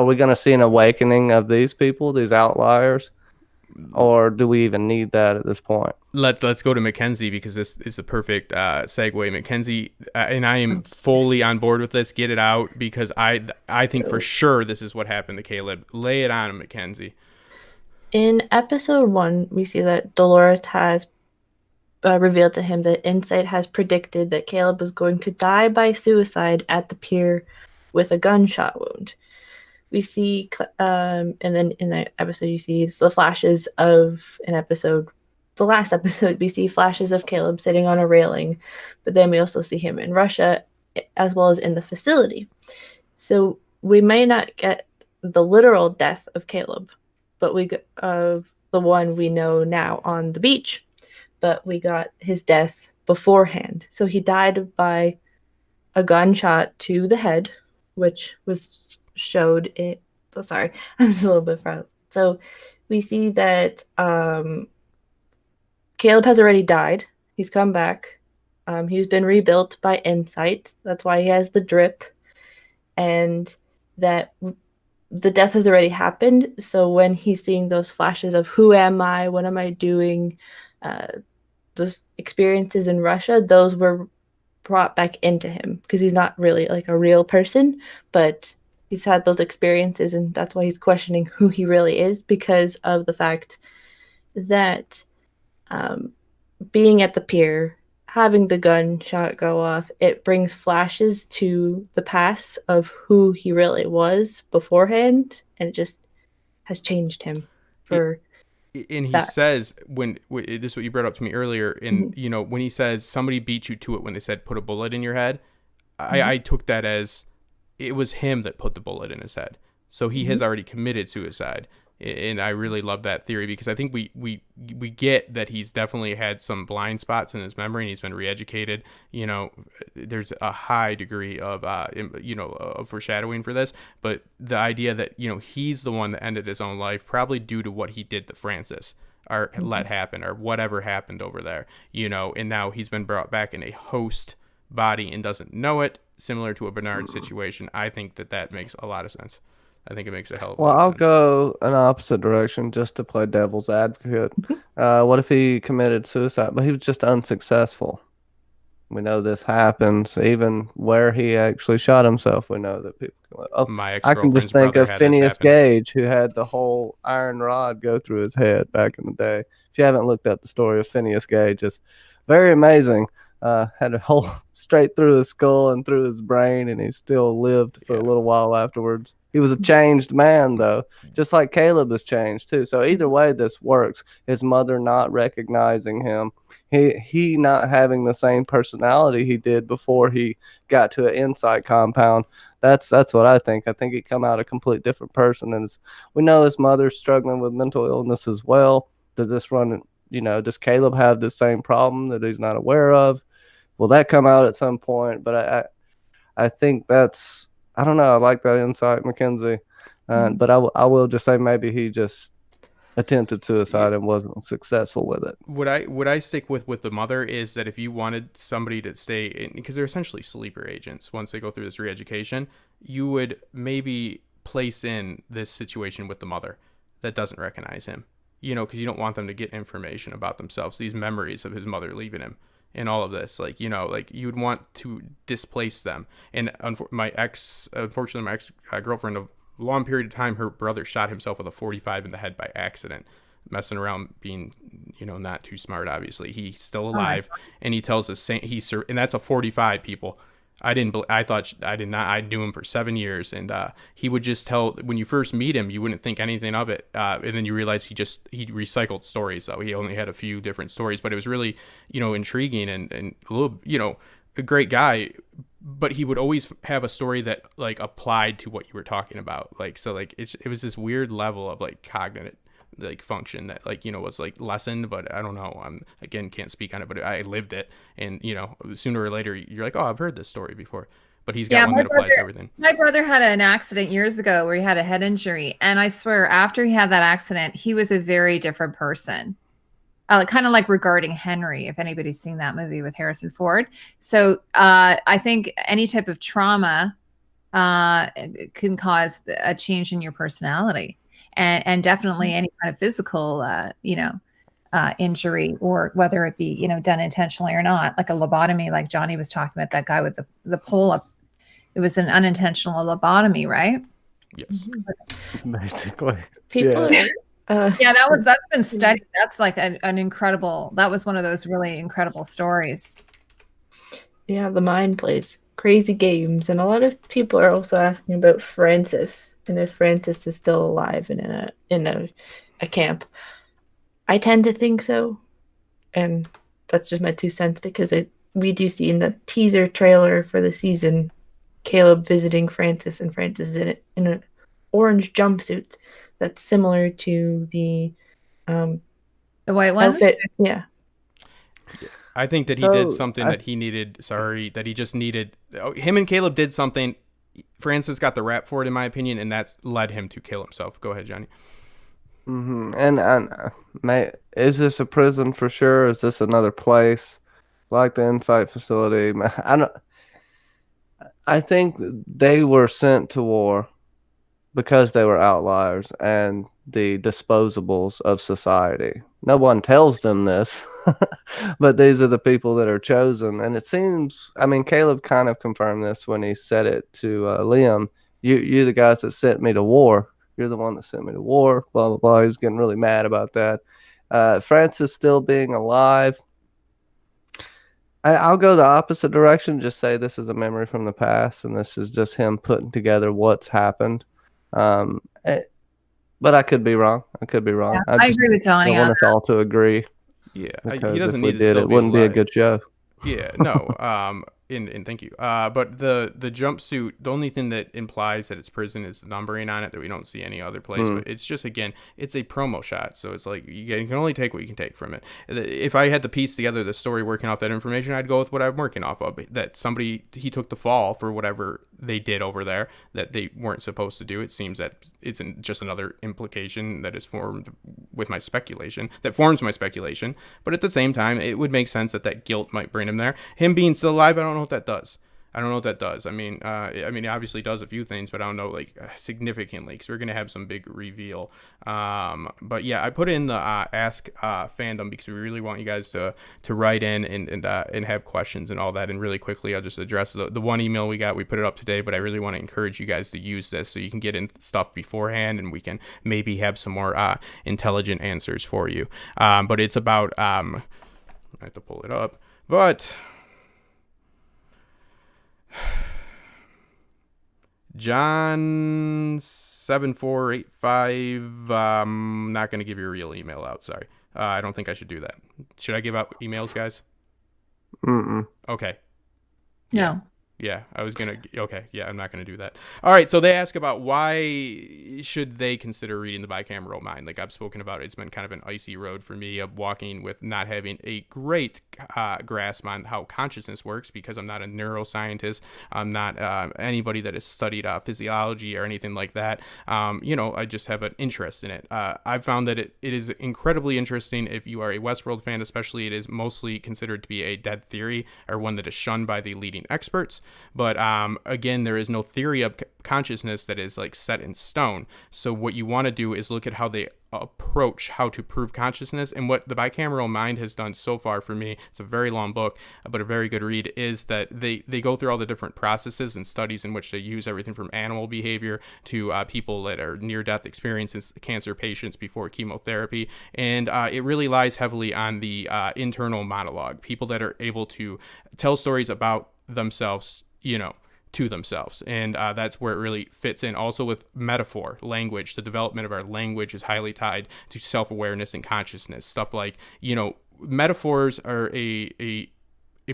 we going to see an awakening of these people, these outliers? Or do we even need that at this point? Let's go to Mackenzie, because this is a perfect segue. Mackenzie, and I am fully on board with this. Get it out, because I think for sure this is what happened to Caleb. Lay it on him, Mackenzie. In episode 1, we see that Dolores has revealed to him that Insight has predicted that Caleb was going to die by suicide at the pier with a gunshot wound. We see, and then in that episode, you see the flashes of the last episode, we see flashes of Caleb sitting on a railing, but then we also see him in Russia, as well as in the facility. So we may not get the literal death of Caleb, but we got the one we know now on the beach, but we got his death beforehand. So he died by a gunshot to the head, which was showed it. Oh, sorry, I'm just a little bit frazzled. So we see that Caleb has already died. He's come back. He's been rebuilt by Insight. That's why he has the drip, and that the death has already happened. So when he's seeing those flashes of who am I, what am I doing, those experiences in Russia, those were brought back into him, because he's not really like a real person, but he's had those experiences, and that's why he's questioning who he really is, because of the fact that being at the pier, having the gunshot go off, it brings flashes to the past of who he really was beforehand, and it just has changed him for and he that. says, when this is what you brought up to me earlier, and when he says somebody beat you to it, when they said put a bullet in your head, I took that as it was him that put the bullet in his head. So he has already committed suicide. And I really love that theory, because I think we get that he's definitely had some blind spots in his memory, and he's been re-educated. There's a high degree of of foreshadowing for this, but the idea that he's the one that ended his own life, probably due to what he did to Francis, or let happen, or whatever happened over there, and now he's been brought back in a host body and doesn't know it, similar to a Bernard situation. I think that makes a lot of sense. I think it makes a hell of a lot of I'll sense. go an opposite direction just to play devil's advocate. What if he committed suicide, but he was just unsuccessful? We know this happens. Even where he actually shot himself, we know that people can. My I can just ex-girlfriend's think brother of had this Phineas happen. Gage, who had the whole iron rod go through his head back in the day. If you haven't looked up the story of Phineas Gage, it's very amazing. Had a hole straight through his skull and through his brain, and he still lived for a little while afterwards. He was a changed man, though, just like Caleb has changed, too. So either way, this works. His mother not recognizing him, he not having the same personality he did before he got to an Insight compound. That's what I think. I think he come out a complete different person. And we know his mother's struggling with mental illness as well. Does Caleb have the same problem that he's not aware of? Will that come out at some point? But I think that's I don't know. I like that insight, Mackenzie. But I will just say maybe he just attempted suicide and wasn't successful with it. What I stick with the mother is that if you wanted somebody to stay in, because they're essentially sleeper agents once they go through this re-education, you would maybe place in this situation with the mother that doesn't recognize him, because you don't want them to get information about themselves, these memories of his mother leaving him and all of this, like you'd want to displace them. And unfortunately my ex girlfriend, a long period of time, her brother shot himself with a 45 in the head by accident, messing around, being not too smart. Obviously he's still alive, and he tells us and that's a 45, people. I knew him for 7 years, and he would just tell, when you first meet him, you wouldn't think anything of it, and then you realize he recycled stories. So he only had a few different stories, but it was really intriguing and a little a great guy, but he would always have a story that like applied to what you were talking about, like, so like it was this weird level of like cognitive like function that was like lessened. But I don't know, again can't speak on it, but I lived it, and sooner or later you're like, oh, I've heard this story before. But he's got one that applies to everything. My brother had an accident years ago where he had a head injury, and I swear after he had that accident, he was a very different person. Kind of like Regarding Henry, if anybody's seen that movie with Harrison Ford. So I think any type of trauma can cause a change in your personality, and definitely any kind of physical, injury, or whether it be, done intentionally or not, like a lobotomy, like Johnny was talking about, that guy with the pull up. It was an unintentional lobotomy, right? Yes. Basically. People Yeah. That's been studied. That's like an incredible, that was one of those really incredible stories. Yeah, the mind plays crazy games, and a lot of people are also asking about Francis, and if Francis is still alive and in a camp. I tend to think so, and that's just my 2 cents, because we do see in the teaser trailer for the season Caleb visiting Francis, and Francis is in an orange jumpsuit that's similar to the white ones? outfit. Yeah. I think that he did something that he needed. Sorry, that he just needed. Him and Caleb did something. Francis got the rap for it, in my opinion, and that's led him to kill himself. Go ahead, Johnny. Mm-hmm. And is this a prison for sure? Is this another place like the Insight facility? I think they were sent to war because they were outliers and the disposables of society. No one tells them this, but these are the people that are chosen. And it seems, Caleb kind of confirmed this when he said it to Liam. You're the guys that sent me to war. You're the one that sent me to war, blah, blah, blah. He was getting really mad about that. Francis still being alive. I'll go the opposite direction. Just say this is a memory from the past, and this is just him putting together what's happened. But I could be wrong. Yeah, I agree with Johnny. I want us all to agree. Yeah, Because he doesn't if we need to did, still it wouldn't be a alive. good show. Yeah, no. And thank you. But the jumpsuit, the only thing that implies that it's prison is the numbering on it that we don't see any other place. But it's just, again, it's a promo shot, so it's like you can only take what you can take from it. If I had to piece together the story working off that information, I'd go with what I'm working off of. That he took the fall for whatever they did over there that they weren't supposed to do. It seems that it's just another implication that is formed with my speculation. That forms my speculation. But at the same time, it would make sense that guilt might bring him there. Him being still alive, I don't know what that does. I mean, it obviously does a few things, but I don't know, significantly, because we're going to have some big reveal. But yeah, I put in the Ask Fandom because we really want you guys to write in and have questions and all that. And really quickly, I'll just address the one email we got. We put it up today, but I really want to encourage you guys to use this so you can get in stuff beforehand, and we can maybe have some more intelligent answers for you. But it's about, I have to pull it up, but... John 7485. I'm not going to give your real email out. Sorry. I don't think I should do that. Should I give out emails, guys? Mm-mm. Okay. No. Yeah, I was going to. Okay, yeah, I'm not going to do that. All right, so they ask about why should they consider reading the bicameral mind. Like I've spoken about, it's been kind of an icy road for me of walking with not having a great grasp on how consciousness works, because I'm not a neuroscientist. I'm not anybody that has studied physiology or anything like that. I just have an interest in it. I've found that it is incredibly interesting if you are a Westworld fan, especially. It is mostly considered to be a dead theory, or one that is shunned by the leading experts. But again, there is no theory of consciousness that is like set in stone. So what you want to do is look at how they approach how to prove consciousness. And what the bicameral mind has done so far for me, it's a very long book, but a very good read, is that they go through all the different processes and studies in which they use everything from animal behavior to people that are near-death experiences, cancer patients before chemotherapy. And it really lies heavily on the internal monologue, people that are able to tell stories about themselves, to themselves. And that's where it really fits in. Also with metaphor, language, the development of our language is highly tied to self-awareness and consciousness. Stuff like, metaphors are a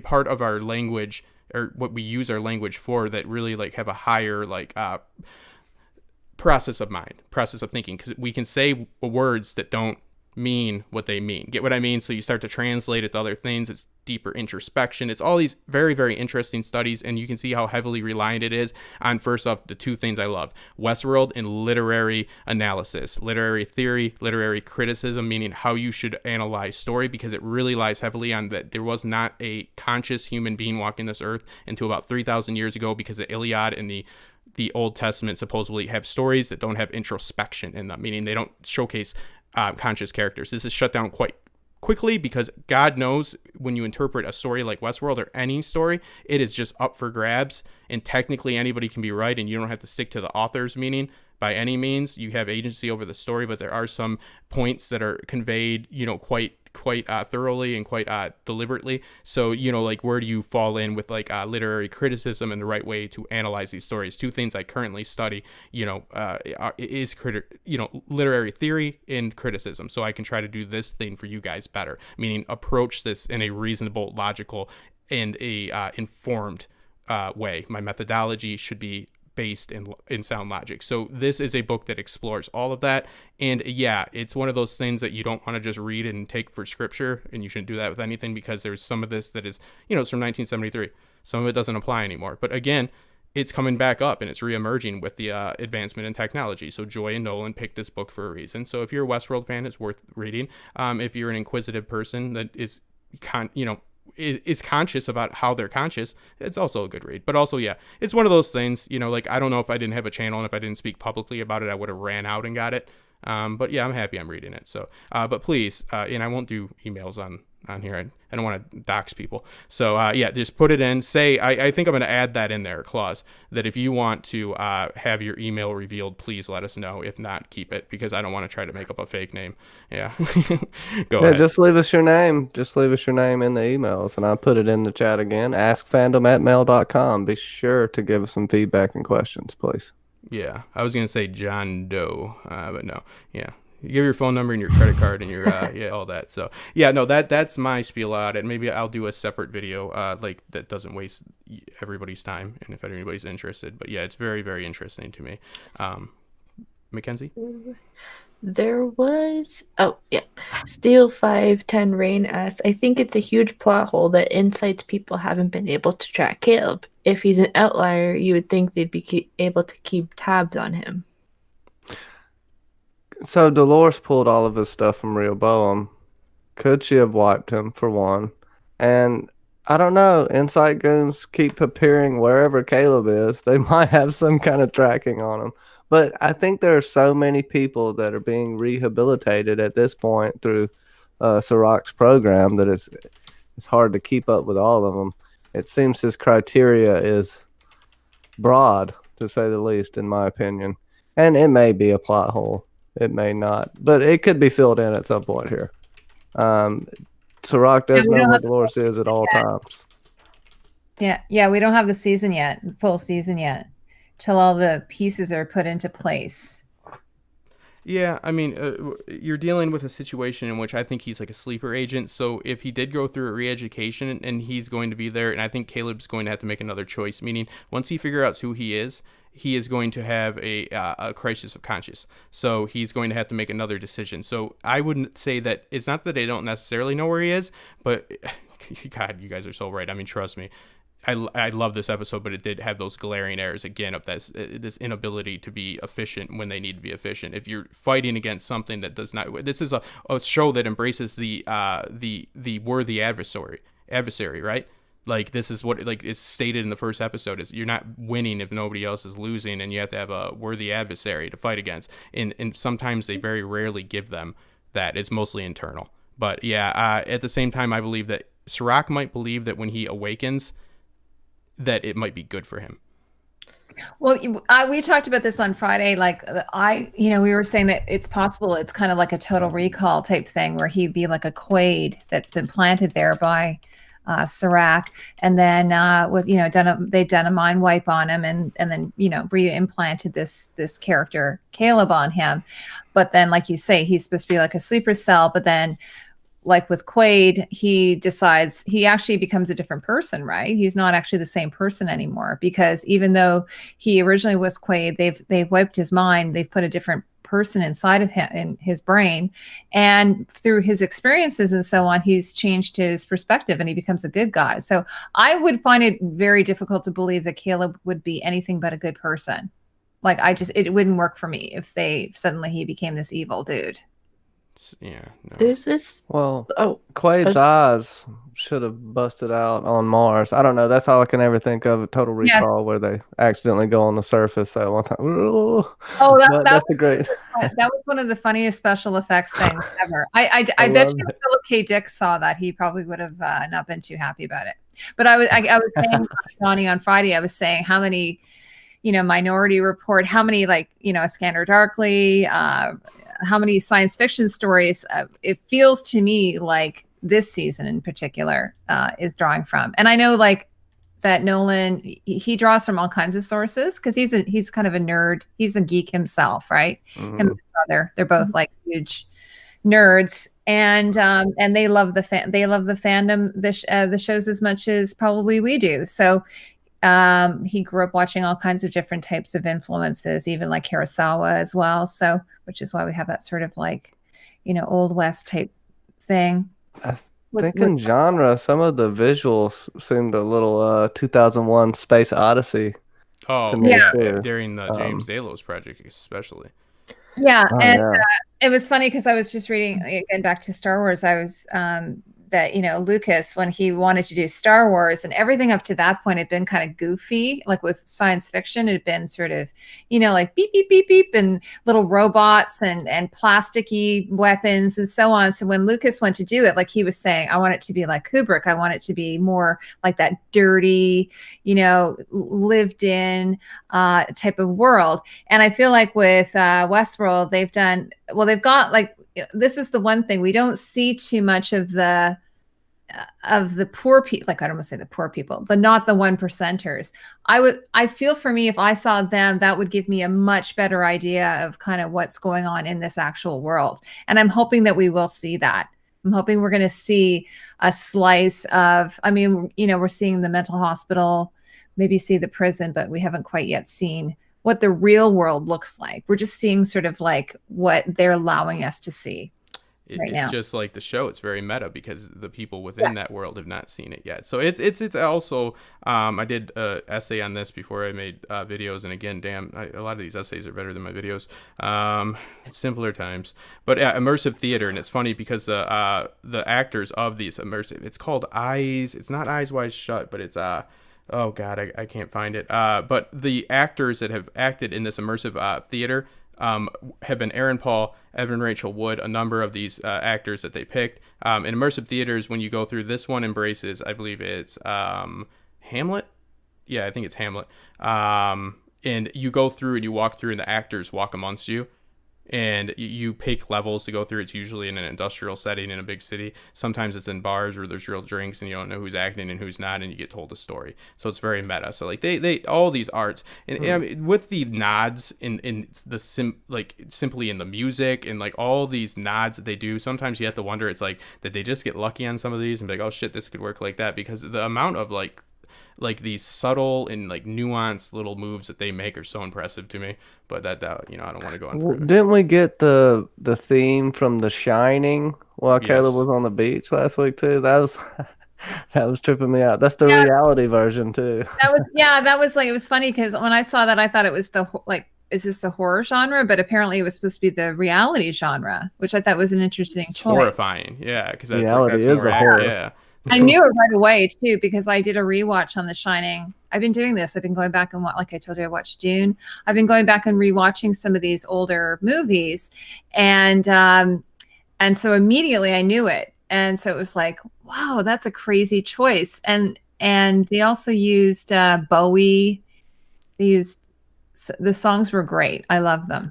part of our language, or what we use our language for, that really like have a higher process of mind, process of thinking, because we can say words that don't mean what they mean. Get what I mean? So you start to translate it to other things. It's deeper introspection. It's all these very, very interesting studies, and you can see how heavily reliant it is on, first off, the two things I love: Westworld and literary analysis, literary theory, literary criticism, meaning how you should analyze story, because it really lies heavily on that there was not a conscious human being walking this earth until about 3,000 years ago, because the Iliad and the Old Testament supposedly have stories that don't have introspection in them, meaning they don't showcase conscious characters. This is shut down quite quickly, because God knows when you interpret a story like Westworld, or any story, it is just up for grabs, and technically anybody can be right, and you don't have to stick to the author's meaning by any means. You have agency over the story, but there are some points that are conveyed, quite thoroughly and quite deliberately. So, like, where do you fall in with literary criticism and the right way to analyze these stories? Two things I currently study, is literary theory and criticism. So I can try to do this thing for you guys better, meaning approach this in a reasonable, logical, and a informed way. My methodology should be based in sound logic. So this is a book that explores all of that. And yeah, it's one of those things that you don't want to just read and take for scripture, and you shouldn't do that with anything, because there's some of this that is, it's from 1973. Some of it doesn't apply anymore. But again, it's coming back up, and it's reemerging with the advancement in technology. So Joy and Nolan picked this book for a reason. So if you're a Westworld fan, it's worth reading. If you're an inquisitive person that is is conscious about how they're conscious, it's also a good read. But also, yeah, it's one of those things, I don't know if I didn't have a channel, and if I didn't speak publicly about it, I would have ran out and got it. But yeah, I'm happy I'm reading it. So, but please, and I won't do emails on here. I don't want to dox people. So yeah, just put it in. Say, I think I'm going to add that in there, clause, that if you want to have your email revealed, please let us know. If not, keep it, because I don't want to try to make up a fake name. Yeah. Go ahead. Just leave us your name. Just leave us your name in the emails, and I'll put it in the chat again. askfandom@mail.com. Be sure to give us some feedback and questions, please. Yeah, I was going to say John Doe, but no. Yeah. You give your phone number and your credit card and your all that. So yeah, no, that's my spiel on it. Maybe I'll do a separate video that doesn't waste everybody's time, and if anybody's interested. But yeah, it's very, very interesting to me. Mackenzie? There was Steel 510 Rain asks, I think it's a huge plot hole that insights people haven't been able to track Caleb. If he's an outlier, you would think they'd be able to keep tabs on him. So Dolores pulled all of his stuff from Rehoboam. Could she have wiped him, for one? And I don't know. Insight goons keep appearing wherever Caleb is. They might have some kind of tracking on him. But I think there are so many people that are being rehabilitated at this point through Serac's program that it's hard to keep up with all of them. It seems his criteria is broad, to say the least, in my opinion. And it may be a plot hole. It may not. But it could be filled in at some point here. Serac does know where Dolores is at all times. Yeah, we don't have the season yet, the full season yet, till all the pieces are put into place. Yeah, I mean, you're dealing with a situation in which I think he's like a sleeper agent. So if he did go through a re-education and he's going to be there, and I think Caleb's going to have to make another choice, meaning once he figures out who he is going to have a crisis of conscience. So he's going to have to make another decision. So I wouldn't say that it's not that they don't necessarily know where he is, but God, you guys are so right. I mean, trust me. I love this episode, but it did have those glaring errors again of this inability to be efficient when they need to be efficient. If you're fighting against something that does not, this is a show that embraces the worthy adversary, right? Like this is what like is stated in the first episode is you're not winning if nobody else is losing, and you have to have a worthy adversary to fight against. And sometimes they very rarely give them that. It's mostly internal. But yeah, at the same time, I believe that Serac might believe that when he awakens, that it might be good for him. Well, we talked about this on Friday. Like we were saying that it's possible it's kind of like a Total Recall type thing where he'd be like a Quaid that's been planted there by Serac, and then they've done a mind wipe on him, and then re-implanted this character Caleb on him. But then, like you say, he's supposed to be like a sleeper cell, but then, like with Quaid, he decides he actually becomes a different person, right? He's not actually the same person anymore, because even though he originally was Quaid, they've wiped his mind. They've put a different person inside of him, in his brain. And through his experiences and so on, he's changed his perspective and he becomes a good guy. So I would find it very difficult to believe that Caleb would be anything but a good person. Like it wouldn't work for me if he became this evil dude. Yeah, no. There's this. Well, Quaid's eyes should have busted out on Mars. I don't know. That's all I can ever think of. Total Recall, where they accidentally go on the surface that one time. That's a great. That was one of the funniest special effects things ever. I bet you if Philip K. Dick saw that, he probably would have not been too happy about it. But I was saying, Johnny, on Friday, I was saying how many, Minority Report, how many A Scanner Darkly, how many science fiction stories it feels to me like this season in particular is drawing from. And I know that Nolan, he draws from all kinds of sources because he's kind of a nerd. He's a geek himself, right? Mm-hmm. Him and his brother, they're both huge nerds, and they love the fandom, the shows as much as probably we do. So he grew up watching all kinds of different types of influences, even like Kurosawa as well. So, which is why we have that sort of Old West type thing. I think in genre, some of the visuals seemed a little 2001 Space Odyssey. Oh, yeah. During the James Delos project, especially. Yeah. It was funny because I was just reading, again, back to Star Wars. I was, that Lucas, when he wanted to do Star Wars, and everything up to that point had been kind of goofy, like with science fiction, it had been sort of like beep beep beep beep and little robots and plasticky weapons and so on. So when Lucas went to do it, like he was saying, I want it to be like Kubrick, I want it to be more like that dirty, lived in type of world. And I feel like with Westworld, they've got this is the one thing we don't see too much of the poor people. I don't want to say the poor people, not the 1%ers. I feel for me, if I saw them, that would give me a much better idea of kind of what's going on in this actual world. And I'm hoping that we will see that. I'm hoping we're going to see a slice of, we're seeing the mental hospital, maybe see the prison, but we haven't quite yet seen what the real world looks like. We're just seeing sort of what they're allowing us to see right now. Just like the show, it's very meta because the people within that world have not seen it yet. So it's also, I did an essay on this before I made videos. And again, a lot of these essays are better than my videos. Simpler times. But immersive theater. And it's funny because the actors of these immersive, it's called Eyes. It's not Eyes Wide Shut, but it's oh God, I can't find it. But the actors that have acted in this immersive theater have been Aaron Paul, Evan Rachel Wood, a number of these actors that they picked. In immersive theaters, when you go through, this one embraces, I believe it's Hamlet. Yeah, I think it's Hamlet. And you go through and you walk through and the actors walk amongst you. and you pick levels to go through. It's usually in an industrial setting in a big city. Sometimes it's in bars where there's real drinks and you don't know who's acting and who's not, and you get told a story. So it's very meta. So like they all these arts, and I mean, with the nods in the simply in the music and like all these nods that they do, sometimes you have to wonder, it's like, did they just get lucky on some of these and be like, oh shit, this could work like that? Because the amount of like these subtle and like nuanced little moves that they make are so impressive to me. But that I don't want to go on further. Didn't we get the theme from The Shining while Caleb Yes. was on the beach last week too? That was that was tripping me out. That's the Yeah. reality version too. That was like, it was funny because when I saw that, I thought it was is this the horror genre? But apparently it was supposed to be the reality genre, which I thought was an interesting It's choice. horrifying, yeah, because that's Reality that's is more a horror. yeah. I knew it right away too, because I did a rewatch on The Shining. I've been doing this. I've been going back and like I told you, I watched Dune. I've been going back and rewatching some of these older movies, and so immediately I knew it, and so it was like, wow, that's a crazy choice. And they also used Bowie. They used the songs were great. I love them.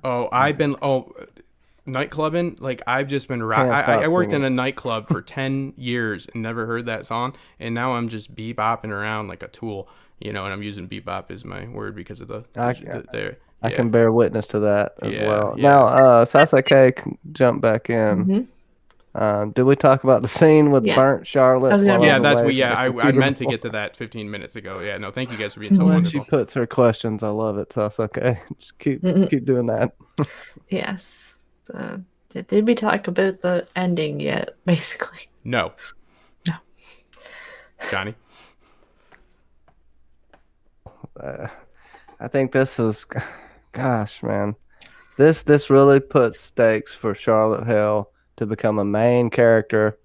Nightclubbing, like I've just been Can't stop I worked in singing. a nightclub for 10 years and never heard that song, and now I'm just bebopping around like a tool, and I'm using bebop as my word because of I yeah. can bear witness to that as Yeah, well. yeah. Now, Sasaki can jump back in. Mhm. Did we talk about the scene with Yeah. burnt Charlotte? I was gonna- while Yeah, on the that's way what. to Yeah, the I computer meant to before? get to that 15 minutes ago. Yeah, no, thank you guys for being so When she wonderful. puts her questions, I love it. Sasaki, just keep doing that. Yes. Did we talk about the ending yet? Basically. No. No. Johnny. I think this is, gosh, man, this really puts stakes for Charlotte Hale to become a main character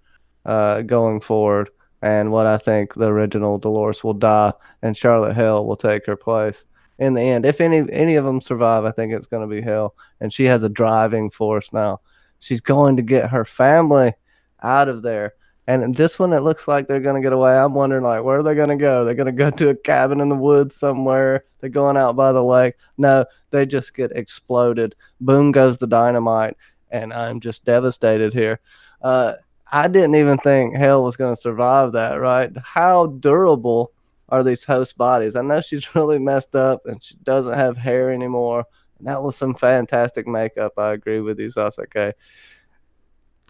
going forward. And what I think the original Dolores will die, and Charlotte Hale will take her place in the end. If any of them survive, I think it's going to be Hale, and she has a driving force now. She's going to get her family out of there. And just when it looks like they're going to get away, I'm wondering, like, where are they going to go? They're going to go to a cabin in the woods somewhere. They're going out by the lake. No, they just get exploded. Boom goes the dynamite, and I'm just devastated here. I didn't even think Hale was going to survive that, right? How durable are these host bodies? I know she's really messed up, and she doesn't have hair anymore. And that was some fantastic makeup. I agree with you, Sasaki.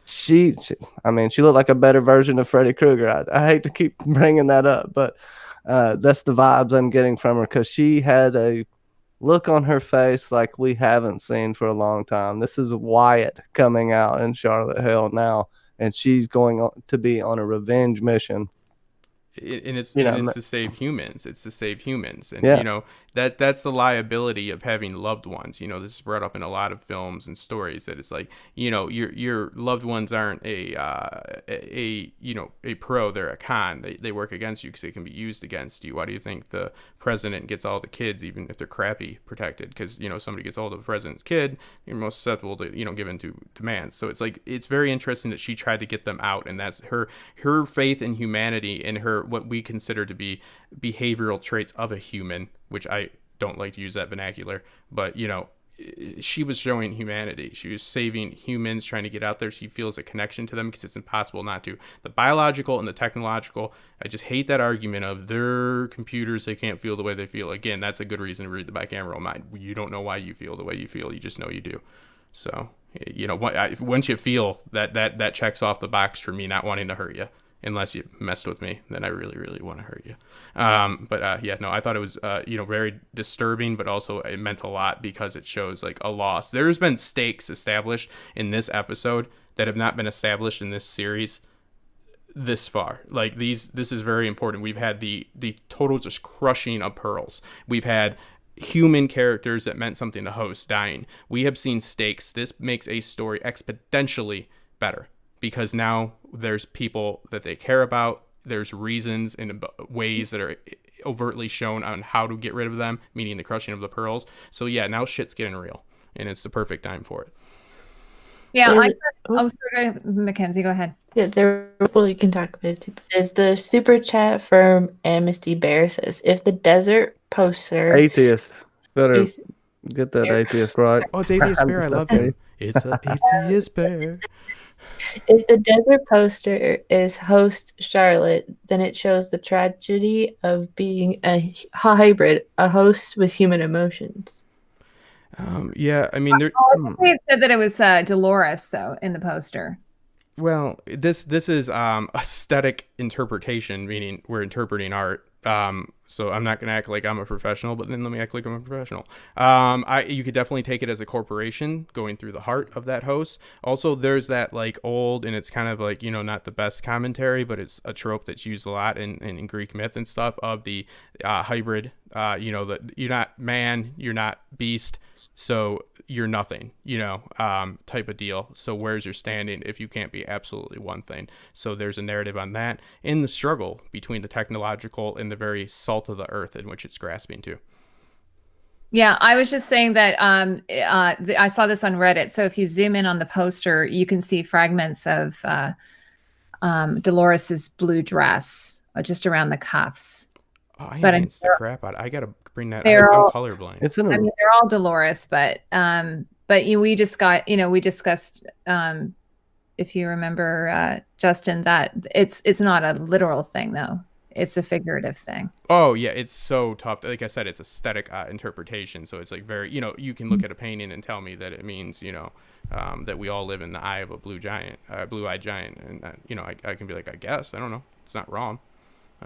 She looked like a better version of Freddy Krueger. I hate to keep bringing that up, but that's the vibes I'm getting from her, because she had a look on her face like we haven't seen for a long time. This is Wyatt coming out in Charlotte Hale now, and she's going to be on a revenge mission. And it's You know, and it's to save humans. It's to save humans, and Yeah. that's the liability of having loved ones. This is brought up in a lot of films and stories, that it's like, your loved ones aren't a pro. They're a con. They work against you because they can be used against you. Why do you think the president gets all the kids, even if they're crappy protected? Because somebody gets hold of the president's kid, you're most susceptible to give in to demands. So it's like, it's very interesting that she tried to get them out, and that's her faith in humanity and her what we consider to be behavioral traits of a human, which I don't like to use that vernacular, but she was showing humanity. She was saving humans, trying to get out there. She feels a connection to them because it's impossible not to. The biological and the technological, I just hate that argument of they're computers, they can't feel the way they feel. Again, that's a good reason to read the bicameral mind. You don't know why you feel the way you feel. You just know you do. So, once you feel that checks off the box for me not wanting to hurt you. Unless you messed with me, then I really, really want to hurt you. I thought it was, very disturbing, but also it meant a lot because it shows like a loss. There's been stakes established in this episode that have not been established in this series this far. Like this is very important. We've had the total just crushing of pearls. We've had human characters that meant something to hosts dying. We have seen stakes. This makes a story exponentially better, because now there's people that they care about. There's reasons and ways that are overtly shown on how to get rid of them, meaning the crushing of the pearls. So yeah, now shit's getting real, and it's the perfect time for it. Yeah. There- Sorry, Mackenzie, go ahead. Yeah, you can talk about it too. There's the super chat from Amnesty Bear says, if the desert poster Atheist. Better get that atheist right. Oh, it's Atheist Bear. I love him. It's an atheist bear. If the desert poster is host Charlotte, then it shows the tragedy of being a hybrid, a host with human emotions. Yeah, I mean, They had said that it was Dolores, though, in the poster. well, this is aesthetic interpretation, meaning we're interpreting art. So I'm not gonna act like I'm a professional, but then let me act like I'm a professional. You could definitely take it as a corporation going through the heart of that host. Also, there's that like old, and it's kind of like, you know, not the best commentary, but it's a trope that's used a lot in Greek myth and stuff of the hybrid. You know, that you're not man, you're not beast, so you're nothing, you know, type of deal. So where's your standing if you can't be absolutely one thing? So there's a narrative on that in the struggle between the technological and the very salt of the earth in which it's grasping to. Yeah, I was just saying that I saw this on Reddit. So if you zoom in on the poster, you can see fragments of Dolores's blue dress just around the cuffs. Oh, I enhanced the crap out. I gotta bring that. I'm colorblind. It's in I mean, they're all Dolores, but we discussed if you remember, Justin, that it's not a literal thing though. It's a figurative thing. Oh yeah, it's so tough. Like I said, it's aesthetic interpretation. So it's like very, you know, you can look at a painting and tell me that it means, you know, that we all live in the eye of a blue-eyed giant, and you know, I can be like, I guess, I don't know, it's not wrong.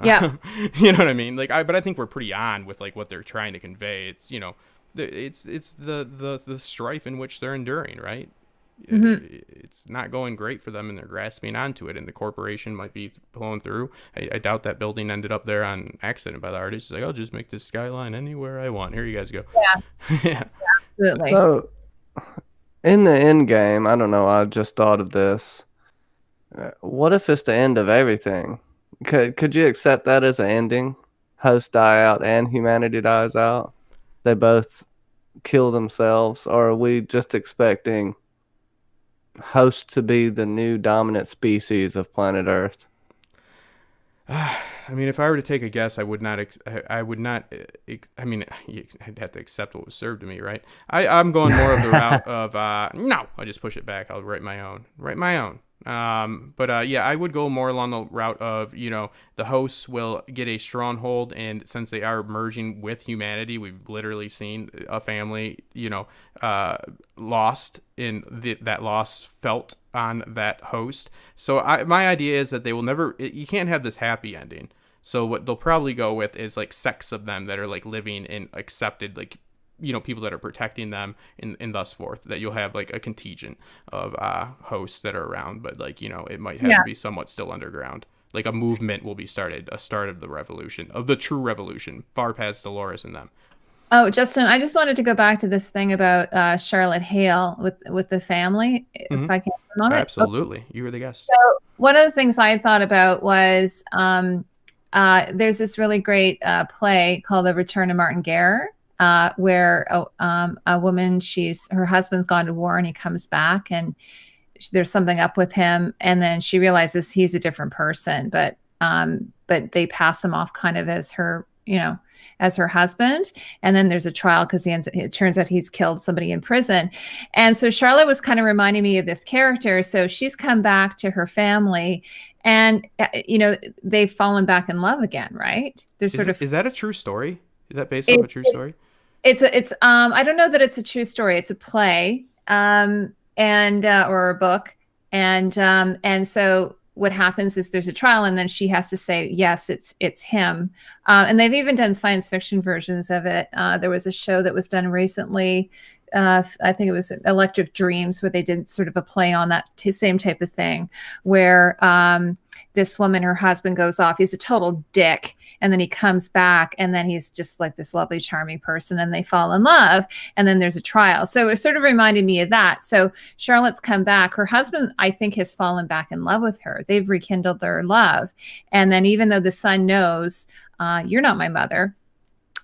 Yeah. You know what I mean? Like, but I think we're pretty on with like what they're trying to convey. It's, you know, it's the strife in which they're enduring, right? Mm-hmm. It's not going great for them, and they're grasping onto it, and the corporation might be pulling through. I doubt that building ended up there on accident by the artist. It's like, I'll just make this skyline anywhere I want. Here you guys go. Yeah. Yeah. Absolutely. So, in the end game, I don't know, I just thought of this. What if it's the end of everything? Could you accept that as an ending? Hosts die out and humanity dies out? They both kill themselves? Or are we just expecting hosts to be the new dominant species of planet Earth? I mean, if I were to take a guess, I would not. I mean, I'd have to accept what was served to me, right? I'm going more of the route of no. I'll just push it back. I'll write my own. Yeah, I would go more along the route of, you know, the hosts will get a stronghold, and since they are merging with humanity, we've literally seen a family, you know, lost in that loss felt on that host. So my idea is that they will never, you can't have this happy ending. So what they'll probably go with is like sects of them that are like living in accepted, like, you know, people that are protecting them and thus forth, that you'll have like a contingent of hosts that are around, but like, you know, it might have to be somewhat still underground. Like a movement will be started, a start of the revolution, of the true revolution, far past Dolores and them. Oh, Justin, I just wanted to go back to this thing about Charlotte Hale with the family, if I can on it. Absolutely. Okay. You were the guest. So one of the things I thought about was there's this really great play called The Return of Martin Guerre, where a woman, her husband's gone to war and he comes back and there's something up with him, and then she realizes he's a different person, but they pass him off kind of as her, you know, as her husband. And then there's a trial because it turns out he's killed somebody in prison. And so Charlotte was kind of reminding me of this character. So she's come back to her family, and you know, they've fallen back in love again, right? Is that a true story? Is that based off a true story? It's I don't know that it's a true story. It's a play, or a book, and so what happens is there's a trial, and then she has to say yes, it's him. And they've even done science fiction versions of it. There was a show that was done recently. I think it was Electric Dreams, where they did sort of a play on that same type of thing, where this woman, her husband goes off. He's a total dick. And then he comes back, and then he's just like this lovely, charming person, and they fall in love. And then there's a trial. So it sort of reminded me of that. So Charlotte's come back. Her husband, I think, has fallen back in love with her. They've rekindled their love. And then even though the son knows, you're not my mother,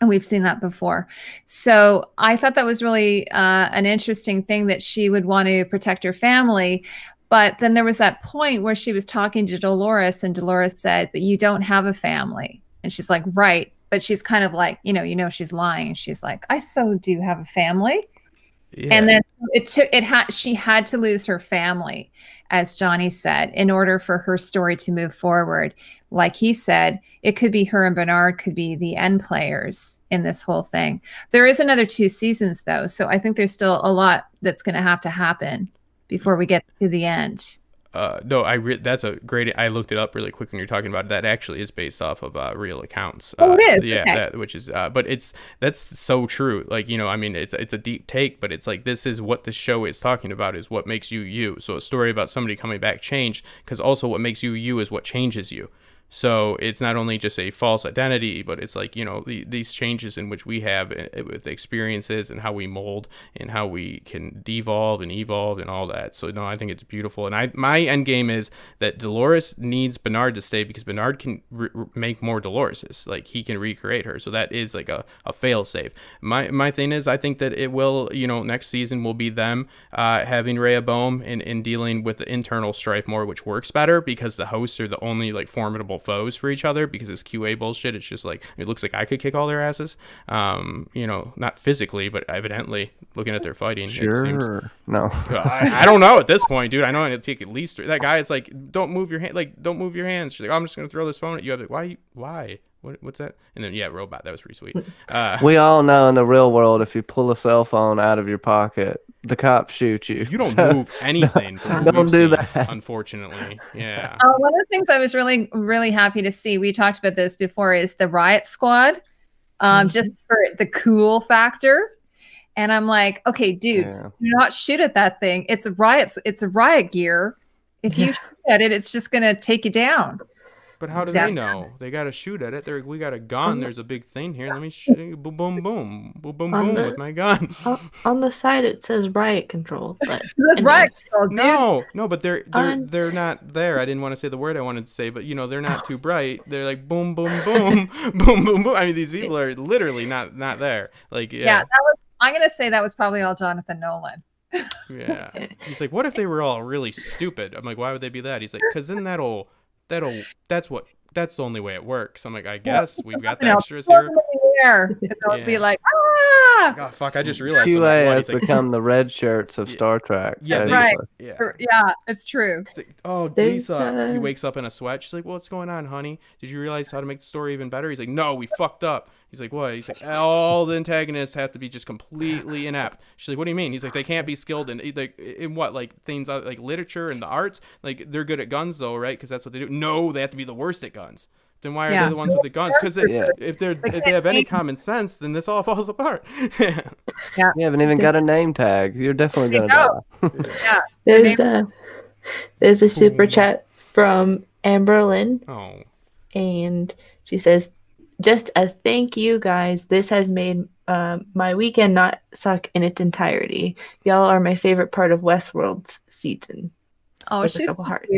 and we've seen that before. So I thought that was really an interesting thing, that she would want to protect her family. But then there was that point where she was talking to Dolores, and Dolores said, but you don't have a family. And she's like, right. But she's kind of like, you know, she's lying. She's like, I so do have a family. Yeah. And then she had to lose her family, as Johnny said, in order for her story to move forward. Like he said, it could be her and Bernard could be the end players in this whole thing. There is another 2 seasons though, so I think there's still a lot that's going to have to happen before we get to the end. No, that's a great. I looked it up really quick when you're talking about it. That actually is based off of real accounts. Oh, it is. Yeah, Okay. which is. But that's so true. Like, you know, I mean, it's a deep take, but it's like this is what the show is talking about, is what makes you you. So a story about somebody coming back changed, because also what makes you you is what changes you. So it's not only just a false identity, but it's like, you know, these changes in which we have with experiences and how we mold and how we can devolve and evolve and all that. So no, I think it's beautiful. And my end game is that Dolores needs Bernard to stay, because Bernard can make more Doloreses. Like, he can recreate her. So that is like a fail safe. My thing is, I think that it will, you know, next season will be them having Rehoboam and dealing with the internal strife more, which works better because the hosts are the only like formidable foes for each other, because it's QA bullshit. It's just like, it looks like I could kick all their asses, you know, not physically, but evidently looking at their fighting. Sure. It seems, No. I don't know at this point, dude. I know it'd take at least that guy. It's like, don't move your hand, like don't move your hands. She's like, oh, I'm just gonna throw this phone at you. I'm like, why? What's that? And then robot. That was pretty sweet. We all know in the real world, if you pull a cell phone out of your pocket, the cops shoot you. You don't move anything. From what Don't we've do seen, that. unfortunately. Yeah. One of the things I was really, really happy to see, we talked about this before, is the riot squad, just for the cool factor. And I'm like, okay, dudes, do not shoot at that thing. It's a riot gear. If you shoot at it, it's just going to take you down. But how do they know? They got to shoot at it. We got a gun. There's a big thing here. Let me shoot. Boom, boom, boom, boom, boom, boom with my gun. On the side it says riot control, but That's riot control, dude. No, but they're not there. I didn't want to say the word I wanted to say, but you know, they're not too bright. They're like boom, boom, boom, boom, boom, boom. I mean, these people are literally not there. Like, yeah. I'm gonna say that was probably all Jonathan Nolan. Yeah. He's like, what if they were all really stupid? I'm like, why would they be that? He's like, because then that's the only way it works. I'm like, I guess we've got the extras here. And they'll be like, oh fuck, I just realized QA has become the red shirts of Star Trek. Yeah, right. Yeah, it's true. It's like, oh, Lisa. He wakes up in a sweat. She's like, what's going on, honey? Did you realize how to make the story even better? He's like, no, we fucked up. He's like, what? He's like, all the antagonists have to be just completely inept. She's like, what do you mean? He's like, they can't be skilled in what, like things like literature and the arts. Like, they're good at guns though, right? Because that's what they do. No, they have to be the worst at guns. Then why are they the ones with the guns? Because if they have any common sense, then this all falls apart. You haven't even got a name tag. You're definitely gonna die. There's a super chat from Amberlyn. Oh. And she says, just a thank you guys. This has made my weekend not suck in its entirety. Y'all are my favorite part of Westworld's season. Oh, With she's a couple hearts.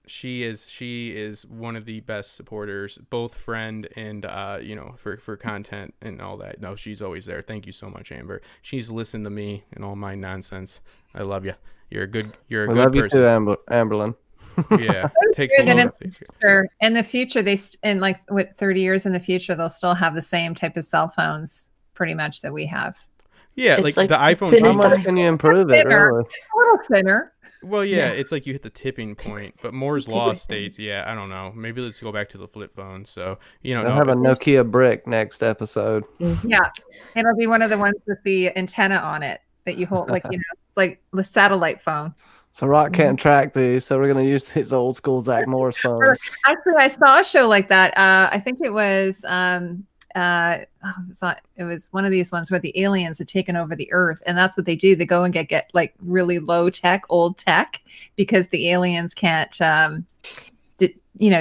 She is one of the best supporters, both friend and you know, for content and all that. No, she's always there. Thank you so much, Amber. She's listened to me and all my nonsense. I love you. You're a good person. Love you too, Amberlyn. Yeah, it takes a long time. In the future, in like 30 years in the future, they'll still have the same type of cell phones, pretty much, that we have. Yeah, like the iPhone. How much can you improve it? Really? A little thinner. Well, yeah, it's like you hit the tipping point. But Moore's Law states, I don't know. Maybe let's go back to the flip phone. So, you know, I'll have a Nokia brick next episode. Yeah, it'll be one of the ones with the antenna on it that you hold, like, you know, it's like the satellite phone. So Rock can't track these, so we're going to use these old school Zach Morris phones. Actually, I saw a show like that. I think it was it was one of these ones where the aliens had taken over the Earth, and that's what they do. They go and get like really low tech, old tech, because the aliens can't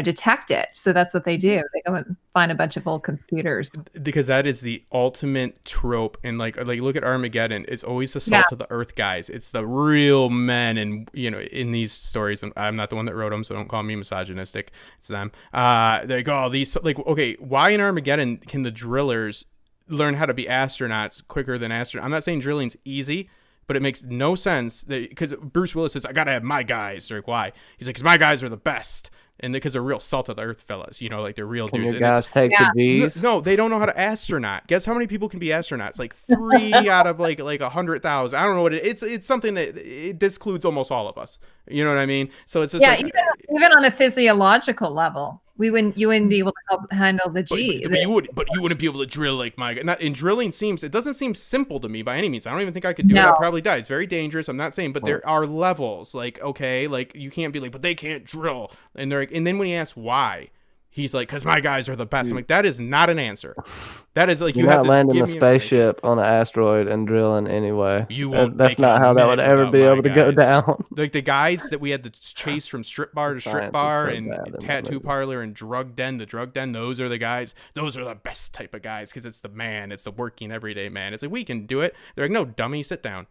detect it. So that's what they do. They go and find a bunch of old computers. Because that is the ultimate trope. And like look at Armageddon. It's always the salt of the earth guys. It's the real men, and you know, in these stories. I'm not the one that wrote them, so don't call me misogynistic. It's them. They go, these, like, okay, why in Armageddon can the drillers learn how to be astronauts quicker than astronauts? I'm not saying drilling's easy, but it makes no sense because Bruce Willis says, I gotta have my guys. They're like, why? He's like, because my guys are the best. And because they're real salt of the earth fellas, like they're real Can dudes. your And guys take the G's? no, they don't know how to astronaut. Guess how many people can be astronauts? Like 3 out of like 100,000. I don't know what it's something that it excludes almost all of us. You know what I mean? So it's just even on a physiological level, you wouldn't be able to help handle the G. But you wouldn't be able to drill like my guy. And drilling it doesn't seem simple to me by any means. I don't even think I could do it. I'd probably die. It's very dangerous. I'm not saying, but there are levels. Like, okay, like you can't be like, but they can't drill. And they're like, and then when he asks why, he's like, because my guys are the best. I'm like, that is not an answer. That is like You're not landing a spaceship on an asteroid and drilling anyway. You won't. That's not how that would ever be able to go down. Like the guys that we had to chase from strip bar to strip bar and tattoo parlor and drug den to drug den. Those are the guys. Those are the best type of guys because it's the man. It's the working everyday man. It's like, we can do it. They're like, no, dummy, sit down.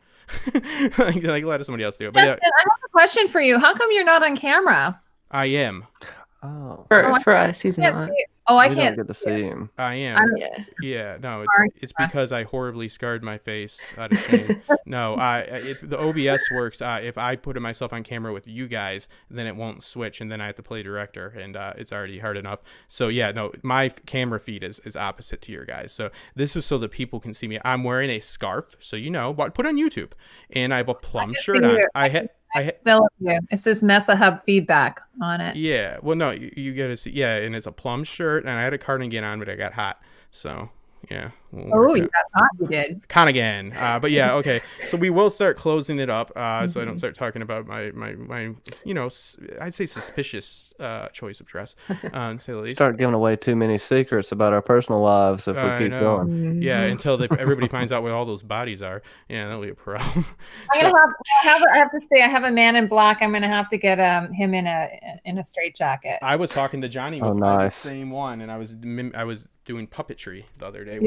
like let somebody else do it. But Justin, I have a question for you. How come you're not on camera? I am. Oh. For us, he's not. I We can't don't get to see him. I am. Yeah. Yeah, no, it's because I horribly scarred my face out of shame. No, the OBS works. If I put myself on camera with you guys, then it won't switch, and then I have to play director, and it's already hard enough. So yeah, no, my camera feed is opposite to your guys. So this is so that people can see me. I'm wearing a scarf, so put on YouTube, and I have a plum shirt on. It says Mesa Hub feedback on it. Yeah, well, no, you get to see. Yeah, and it's a plum shirt, and I had a cardigan on, but I got hot, so yeah. You got hot. You did. Cardigan. But yeah, okay. So we will start closing it up, so I don't start talking about my I'd say suspicious choice of dress, to say the least. Start giving away too many secrets about our personal lives if we keep going. Yeah, until everybody finds out what all those bodies are. Yeah, that'll be a problem. I have to say, I have a man in black. I'm gonna have to get him in a straitjacket. I was talking to Johnny with the same one, and I was doing puppetry the other day.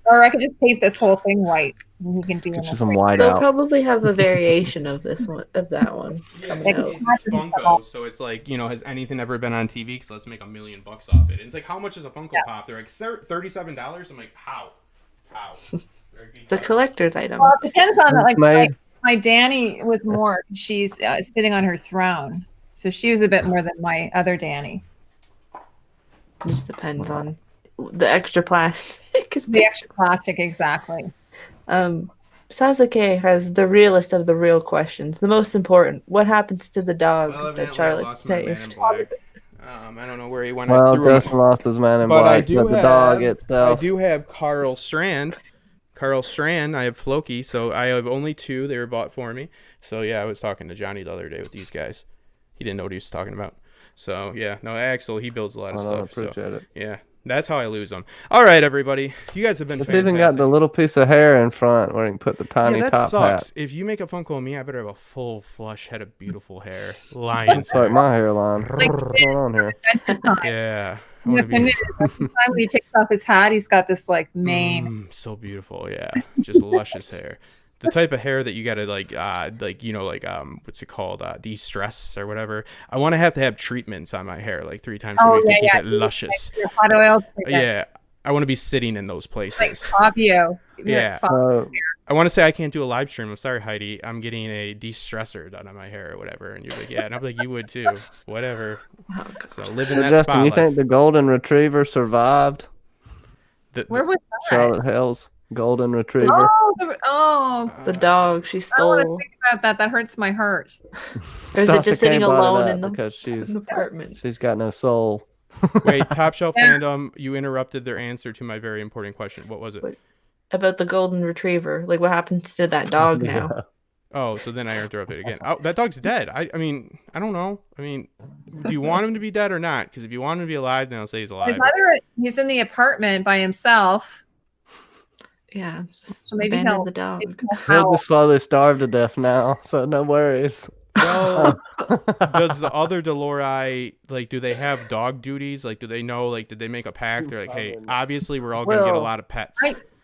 Or I could just paint this whole thing white. And he can do some white They'll out. probably have a variation of this one, of that one. Yeah, it's Funko, so it's like, has anything ever been on TV? Because let's make $1 million off it. And it's like, how much is a Funko Pop? They're like $37. I'm like, how? It's a collector's item. Well, it depends on my Danny was more. She's sitting on her throne, so she was a bit more than my other Danny. It just depends on the extra plastic. The extra plastic, exactly. Sasuke has the realest of the real questions. The most important: what happens to the dog that Charlotte saved? I don't know where he went. Well, Dustin lost his man in black, but the dog itself. I do have Carl Strand. I have Floki, so I have only 2. They were bought for me. So yeah, I was talking to Johnny the other day with these guys. He didn't know what he was talking about. So yeah, no, Axel, he builds a lot of stuff. Appreciate it. Yeah, that's how I lose them. All right, everybody, you guys have been. It's even got the little piece of hair in front where you can put the tiny that top sucks. hat. If you make a Funko of me, I better have a full flush head of beautiful hair. Lion's It's like my hairline. What's going on here? Yeah. When he takes off his hat, he's got this like mane. So beautiful, yeah, just luscious hair. The type of hair that you gotta what's it called? De-stress or whatever. I want to have treatments on my hair like 3 times a week to keep it luscious. Like hot oil yeah, I want to be sitting in those places. Like Fabio. Yeah. I want to say I can't do a live stream. I'm sorry, Heidi. I'm getting a de-stressor done on my hair or whatever. And you're like, yeah. And I'm like, you would too. Whatever. So live in that Justin, spotlight. you think the golden retriever survived? Where was that? Charlotte Hale's golden retriever. The dog she I stole. don't want to think about that. That hurts my heart. Or is it just sitting Sasuke brought it alone up in the because she's apartment? she's got no soul. Wait, Top Shelf Fandom, you interrupted their answer to my very important question. What was it? Wait. About the golden retriever. Like, what happens to that dog now? Yeah. Oh, so then I interrupted again. Oh, that dog's dead. I mean, I don't know. I mean, do you want him to be dead or not? Because if you want him to be alive, then I'll say he's alive. He's in the apartment by himself. Yeah, just So maybe abandon the dog. He'll just slowly starve to death now, so no worries. Well, does the other Dolores, like, do they have dog duties? Like, do they know, like, did they make a pact? They're like, hey, obviously we're all going to get a lot of pets.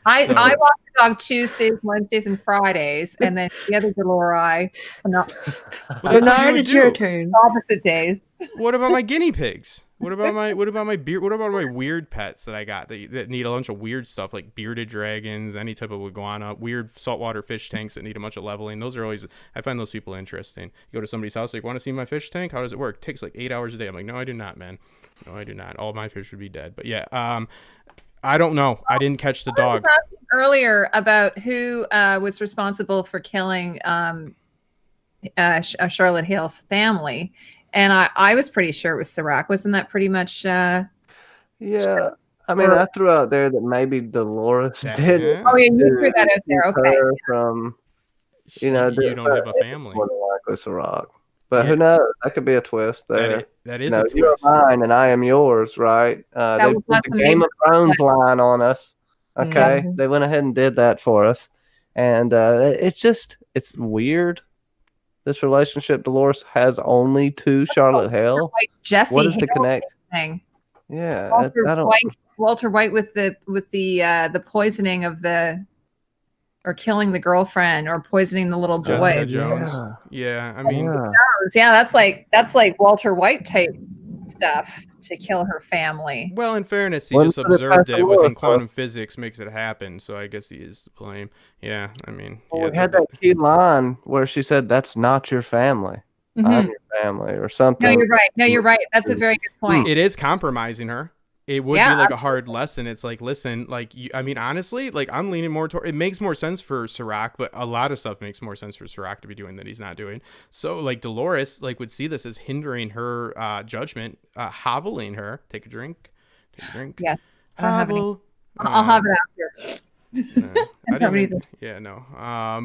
I walk the dog Tuesdays, Wednesdays, and Fridays, and then the other Dolores, Well, that's what you would it's your do. turn. opposite days. What about my guinea pigs? What about my beard? What about my weird pets that I got that need a bunch of weird stuff like bearded dragons, any type of iguana, weird saltwater fish tanks that need a bunch of leveling? Those are always, I find those people interesting. You go to somebody's house, like, want to see my fish tank? How does it work? It takes like 8 hours a day. I'm like, no, I do not, man. No, I do not. All my fish would be dead. But yeah, I don't know. I didn't catch the dog. I was asking earlier about who was responsible for killing Charlotte Hale's family. And I was pretty sure it was Serac. Wasn't that pretty much? Yeah. I mean, I threw out there that maybe Dolores did it. Oh, yeah, you threw that out there. Okay. From, you don't have a family. More than likely Serac. But who knows? That could be a twist there. That is a twist. You're mine and I am yours, right? They put the Game of Thrones line on us. Okay. They went ahead and did that for us. And it's weird. This relationship, Dolores has only to Charlotte Hale. Jesse, what is the connection? Thing. Yeah, Walter White with the poisoning of or killing the girlfriend or poisoning the little boy. Jessica Jones. Yeah, I mean, that's like Walter White type stuff to kill her family. Well, in fairness, he just observed it within quantum physics makes it happen. So I guess he is to blame. Yeah, I mean, we had that key line where she said, "That's not your family. I'm your family," or something. No, you're right. That's a very good point. It is compromising her. It would be like a hard lesson. It's like, listen, like, I mean, honestly, like, I'm leaning more toward, it makes more sense for Serac, but a lot of stuff makes more sense for Serac to be doing that he's not doing. So, like, Dolores, like, would see this as hindering her judgment, hobbling her. Take a drink. Yeah. Hobble. I'll have it after. No, I didn't. Yeah, no.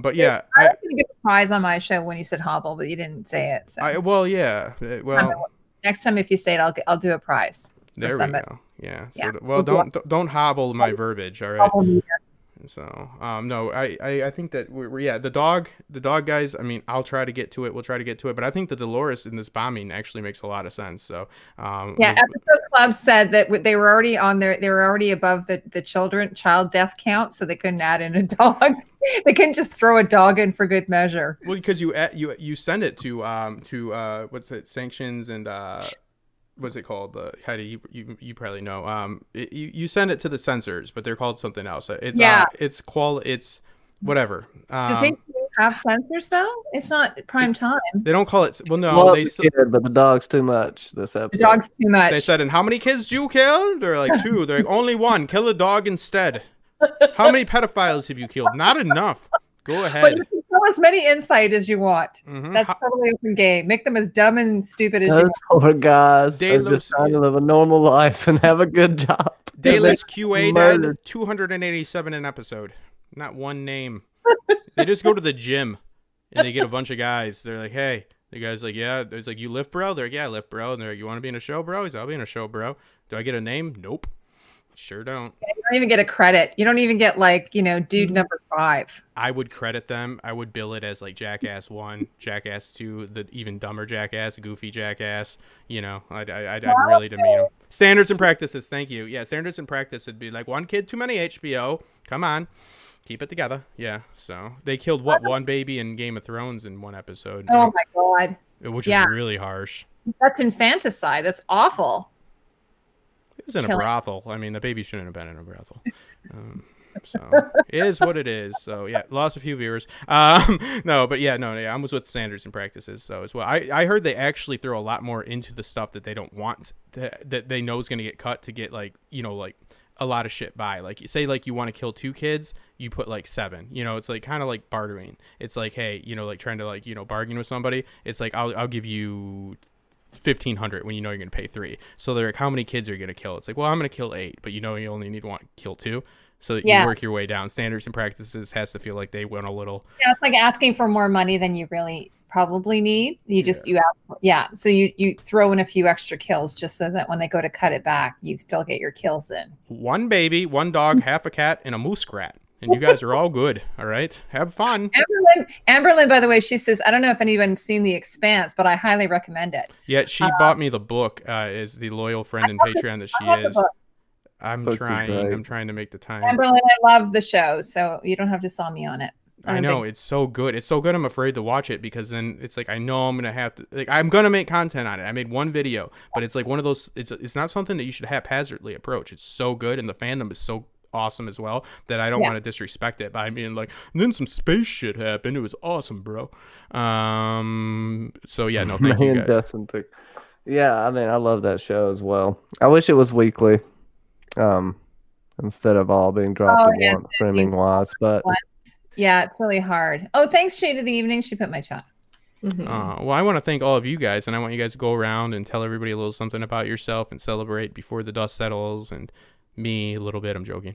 But yeah, I was gonna get a prize on my show when you said hobble, but you didn't say it. So. Well, next time if you say it, I'll do a prize. There we go. Yeah. So, well, don't hobble my verbiage. All right. So, no, I think that we're the dog guys. I mean, I'll try to get to it. We'll try to get to it. But I think the Dolores in this bombing actually makes a lot of sense. So, Episode Club said that they were already on there. They were already above the child death count, so they couldn't add in a dog. They couldn't just throw a dog in for good measure. Well, because you send it to what's it, sanctions and what's it called? Heidi, you probably know. You send it to the censors, but they're called something else. It's whatever. Does they have censors though? It's not prime time. They don't call it. Well, no, but the dog's too much. This episode. The dog's too much. They said, "And how many kids do you kill?" They're like 2. They're like, "Only 1. Kill a dog instead." How many pedophiles have you killed? Not enough. Go ahead. But you can tell as many insight as you want. Mm-hmm. That's totally open game. Make them as dumb and stupid as you want. Poor guys. They're just trying to live a normal life and have a good job. Delos QA dead 287 an episode. Not one name. They just go to the gym and they get a bunch of guys. They're like, "Hey," the guy's like, "Yeah." It's like, "You lift, bro?" They're like, "Yeah, I lift, bro." And they're like, "You want to be in a show, bro?" He's like, "I'll be in a show, bro." Do I get a name? Nope. Sure don't. Yeah, you don't even get a credit. You don't even get dude number 5. I would credit them. I would bill it as like Jackass 1, Jackass 2, the even dumber Jackass, Goofy Jackass. I'd really demean them. Standards and practices. Thank you. Yeah, standards and practice would be like 1 kid too many. HBO. Come on, keep it together. Yeah. So they killed one baby in Game of Thrones in 1 episode. Oh my god. Which is really harsh. That's infanticide. That's awful. It was in a brothel. I mean, the baby shouldn't have been in a brothel. So it is what it is. So yeah, lost a few viewers. I'm with standards and practices. So as well, I heard they actually throw a lot more into the stuff that they don't want that they know is going to get cut to get like a lot of shit by. Like say like you want to kill 2 kids, you put like 7. It's like kind of like bartering. It's like, hey, like trying to bargain with somebody. It's like I'll give you 1,500 when you're going to pay 3. So they're like, how many kids are you going to kill? It's like, well, I'm going to kill 8, but you only need to kill 2. So that you work your way down. Standards and practices has to feel like they went a little. Yeah, it's like asking for more money than you really probably need. You ask for, so you throw in a few extra kills just so that when they go to cut it back, you still get your kills in. 1 baby, 1 dog, half a cat, and a muskrat. And you guys are all good. All right. Have fun. Amberlyn, by the way, she says, I don't know if anyone's seen The Expanse, but I highly recommend it. Yeah, she bought me the book as the loyal friend and Patreon that she is. I'm trying to make the time. Amberlyn, I love the show, so you don't have to sell me on it. I know, it's so good. It's so good I'm afraid to watch it, because then it's like I know I'm gonna have to, like, I'm gonna make content on it. I made one video, but it's like one of those, it's not something that you should haphazardly approach. It's so good, and the fandom is so awesome as well, that I don't want to disrespect it by being like, and then some space shit happened. It was awesome, bro. So yeah, no, thank you guys. Justin took. Yeah, I mean, I love that show as well. I wish it was weekly, instead of all being dropped at once, streaming wise. But yeah, it's really hard. Oh, thanks, Shade of the Evening. She put my chat. Well, I want to thank all of you guys, and I want you guys to go around and tell everybody a little something about yourself and celebrate before the dust settles, and me a little bit. I'm joking.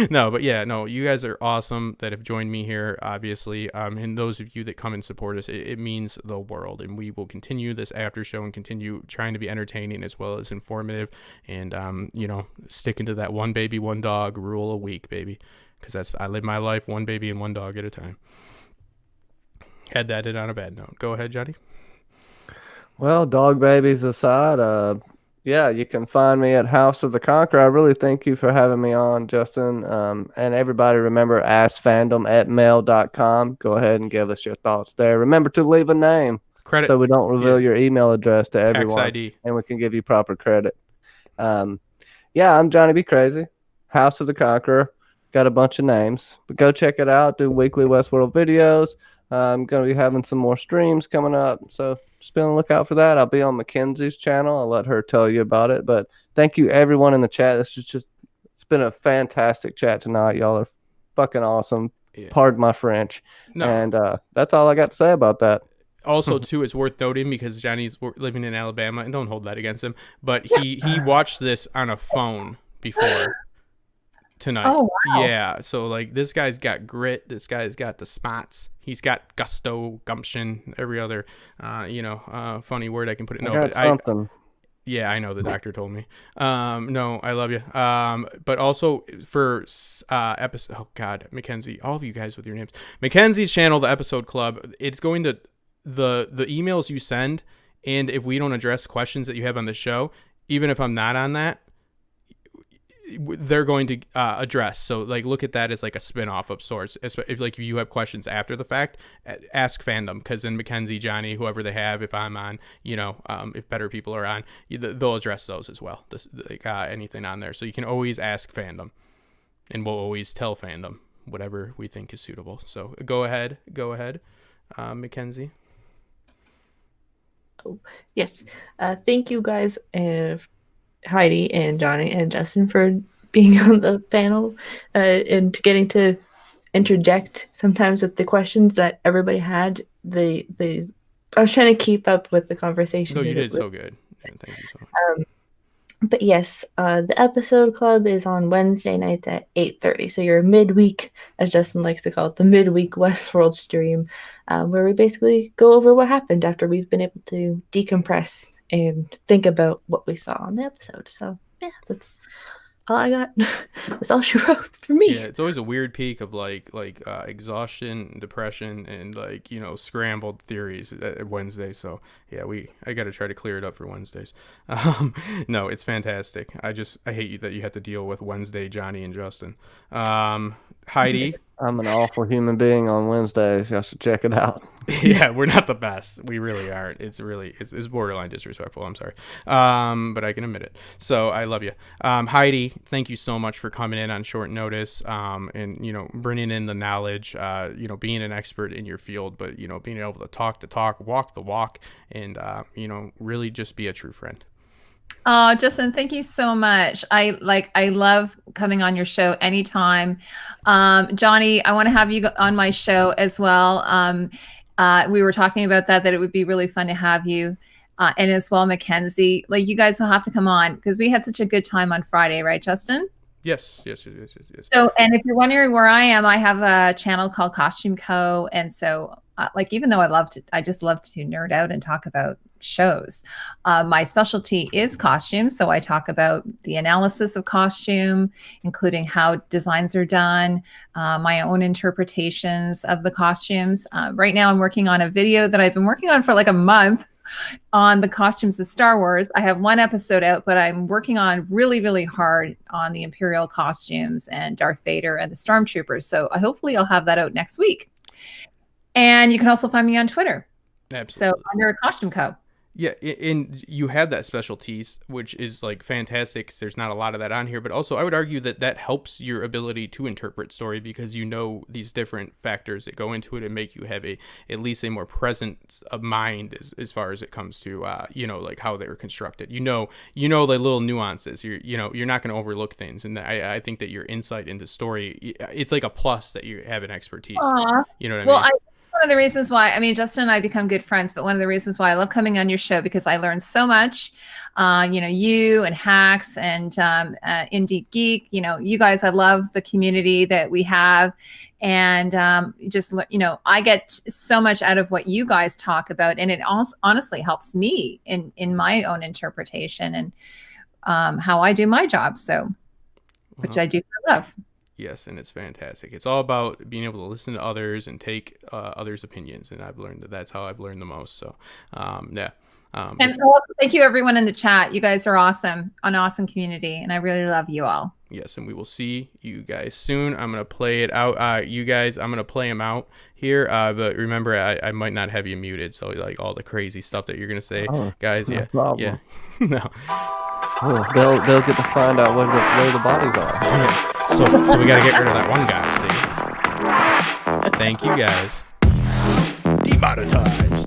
No, but yeah, no, you guys are awesome that have joined me here, obviously. And those of you that come and support us, it means the world. And we will continue this after show and continue trying to be entertaining as well as informative, and sticking to that one baby, one dog rule a week, baby. Because I live my life one baby and one dog at a time. Had that on a bad note. Go ahead, Johnny. Well, dog babies aside, yeah, you can find me at House of the Conqueror. I really thank you for having me on, Justin. And everybody, remember, askfandom@mail.com. Go ahead and give us your thoughts there. Remember to leave a name Credit, so we don't reveal your email address to everyone. Tax ID. And we can give you proper credit. Yeah, I'm Johnny B. Crazy. House of the Conqueror. Got a bunch of names, but go check it out. Do weekly Westworld videos. I'm going to be having some more streams coming up, so just be on the lookout for that. I'll be on Mackenzie's channel. I'll let her tell you about it. But thank you, everyone in the chat. It's been a fantastic chat tonight. Y'all are fucking awesome. Yeah. Pardon my French. No. And that's all I got to say about that. Also, too, it's worth noting, because Johnny's living in Alabama, and don't hold that against him, but he watched this on a phone before tonight. Oh, wow. Yeah, so like, this guy's got grit, this guy's got the spots, he's got gusto, gumption, every other funny word I can put it. No, something. Yeah, I know, the doctor told me. No, I love you. But also for episode, oh god, Mackenzie, all of you guys with your names, Mackenzie's channel, the episode club, it's going to the emails you send, and if we don't address questions that you have on the show, even if I'm not on that, they're going to address. So like, look at that as like a spin-off of sorts. If like you have questions after the fact, ask fandom, because then Mackenzie, Johnny, whoever they have, if I'm on, if better people are on, they'll address those as well. Anything on there, so you can always ask fandom, and we'll always tell fandom whatever we think is suitable. So go ahead, Mackenzie. Oh yes, thank you guys, Heidi and Johnny and Justin, for being on the panel, and getting to interject sometimes with the questions that everybody had. I was trying to keep up with the conversation. No, you did so good. Thank you so much. But yes, the episode club is on Wednesday nights at 8:30. So your midweek, as Justin likes to call it, the midweek Westworld stream, where we basically go over what happened after we've been able to decompress and think about what we saw on the episode. So yeah, that's all I got. That's all she wrote for me. Yeah, it's always a weird peak of like exhaustion, depression, and like, scrambled theories at Wednesday. So yeah, I got to try to clear it up for Wednesdays. No, it's fantastic. I hate you that you have to deal with Wednesday, Johnny and Justin. Heidi. I'm an awful human being on Wednesdays. Y'all should check it out. Yeah, we're not the best. We really aren't. It's borderline disrespectful. I'm sorry. But I can admit it. So I love you. Heidi, thank you so much for coming in on short notice, and, bringing in the knowledge, being an expert in your field, but, being able to talk the talk, walk the walk, and, really just be a true friend. Oh, Justin, thank you so much. I love coming on your show anytime. Johnny, I want to have you on my show as well. We were talking about that it would be really fun to have you, and as well, Mackenzie. Like, you guys will have to come on, because we had such a good time on Friday, right, Justin? Yes. So, and if you're wondering where I am, I have a channel called Costume Co. And so, even though I just love to nerd out and talk about shows, my specialty is costume. So I talk about the analysis of costume, including how designs are done, my own interpretations of the costumes. Right now I'm working on a video that I've been working on for like a month on the costumes of Star Wars. I have one episode out, but I'm working on really, really hard on the Imperial costumes and Darth Vader and the Stormtroopers. So hopefully I'll have that out next week. And you can also find me on Twitter. Absolutely. So under Costume Co. Yeah, and you have that specialties, which is like fantastic 'cause there's not a lot of that on here. But also, I would argue that that helps your ability to interpret story because you know these different factors that go into it and make you have at least a more presence of mind as far as it comes to like how they were constructed. You know the little nuances. You're not going to overlook things, and I think that your insight into story, it's like a plus that you have an expertise. Aww. You know what I mean? One of the reasons why, Justin and I become good friends, but one of the reasons why I love coming on your show, because I learned so much, you and Hacks and Indie Geek, you guys, I love the community that we have. And I get so much out of what you guys talk about. And it also honestly helps me in my own interpretation and how I do my job. So, which I do for love. Yes, and it's fantastic. It's all about being able to listen to others and take others' opinions, and I've learned that's how I've learned the most. So, yeah. And also thank you, everyone in the chat. You guys are awesome, an awesome community, and I really love you all. Yes, and we will see you guys soon. I'm going to play it out. You guys, I'm going to play them out here, but remember, I might not have you muted, so like all the crazy stuff that you're going to say, guys, yeah. No. Oh, they'll get to find out where the bodies are. Yeah. So we got to get rid of that one guy, see? Thank you, guys. Demonetized.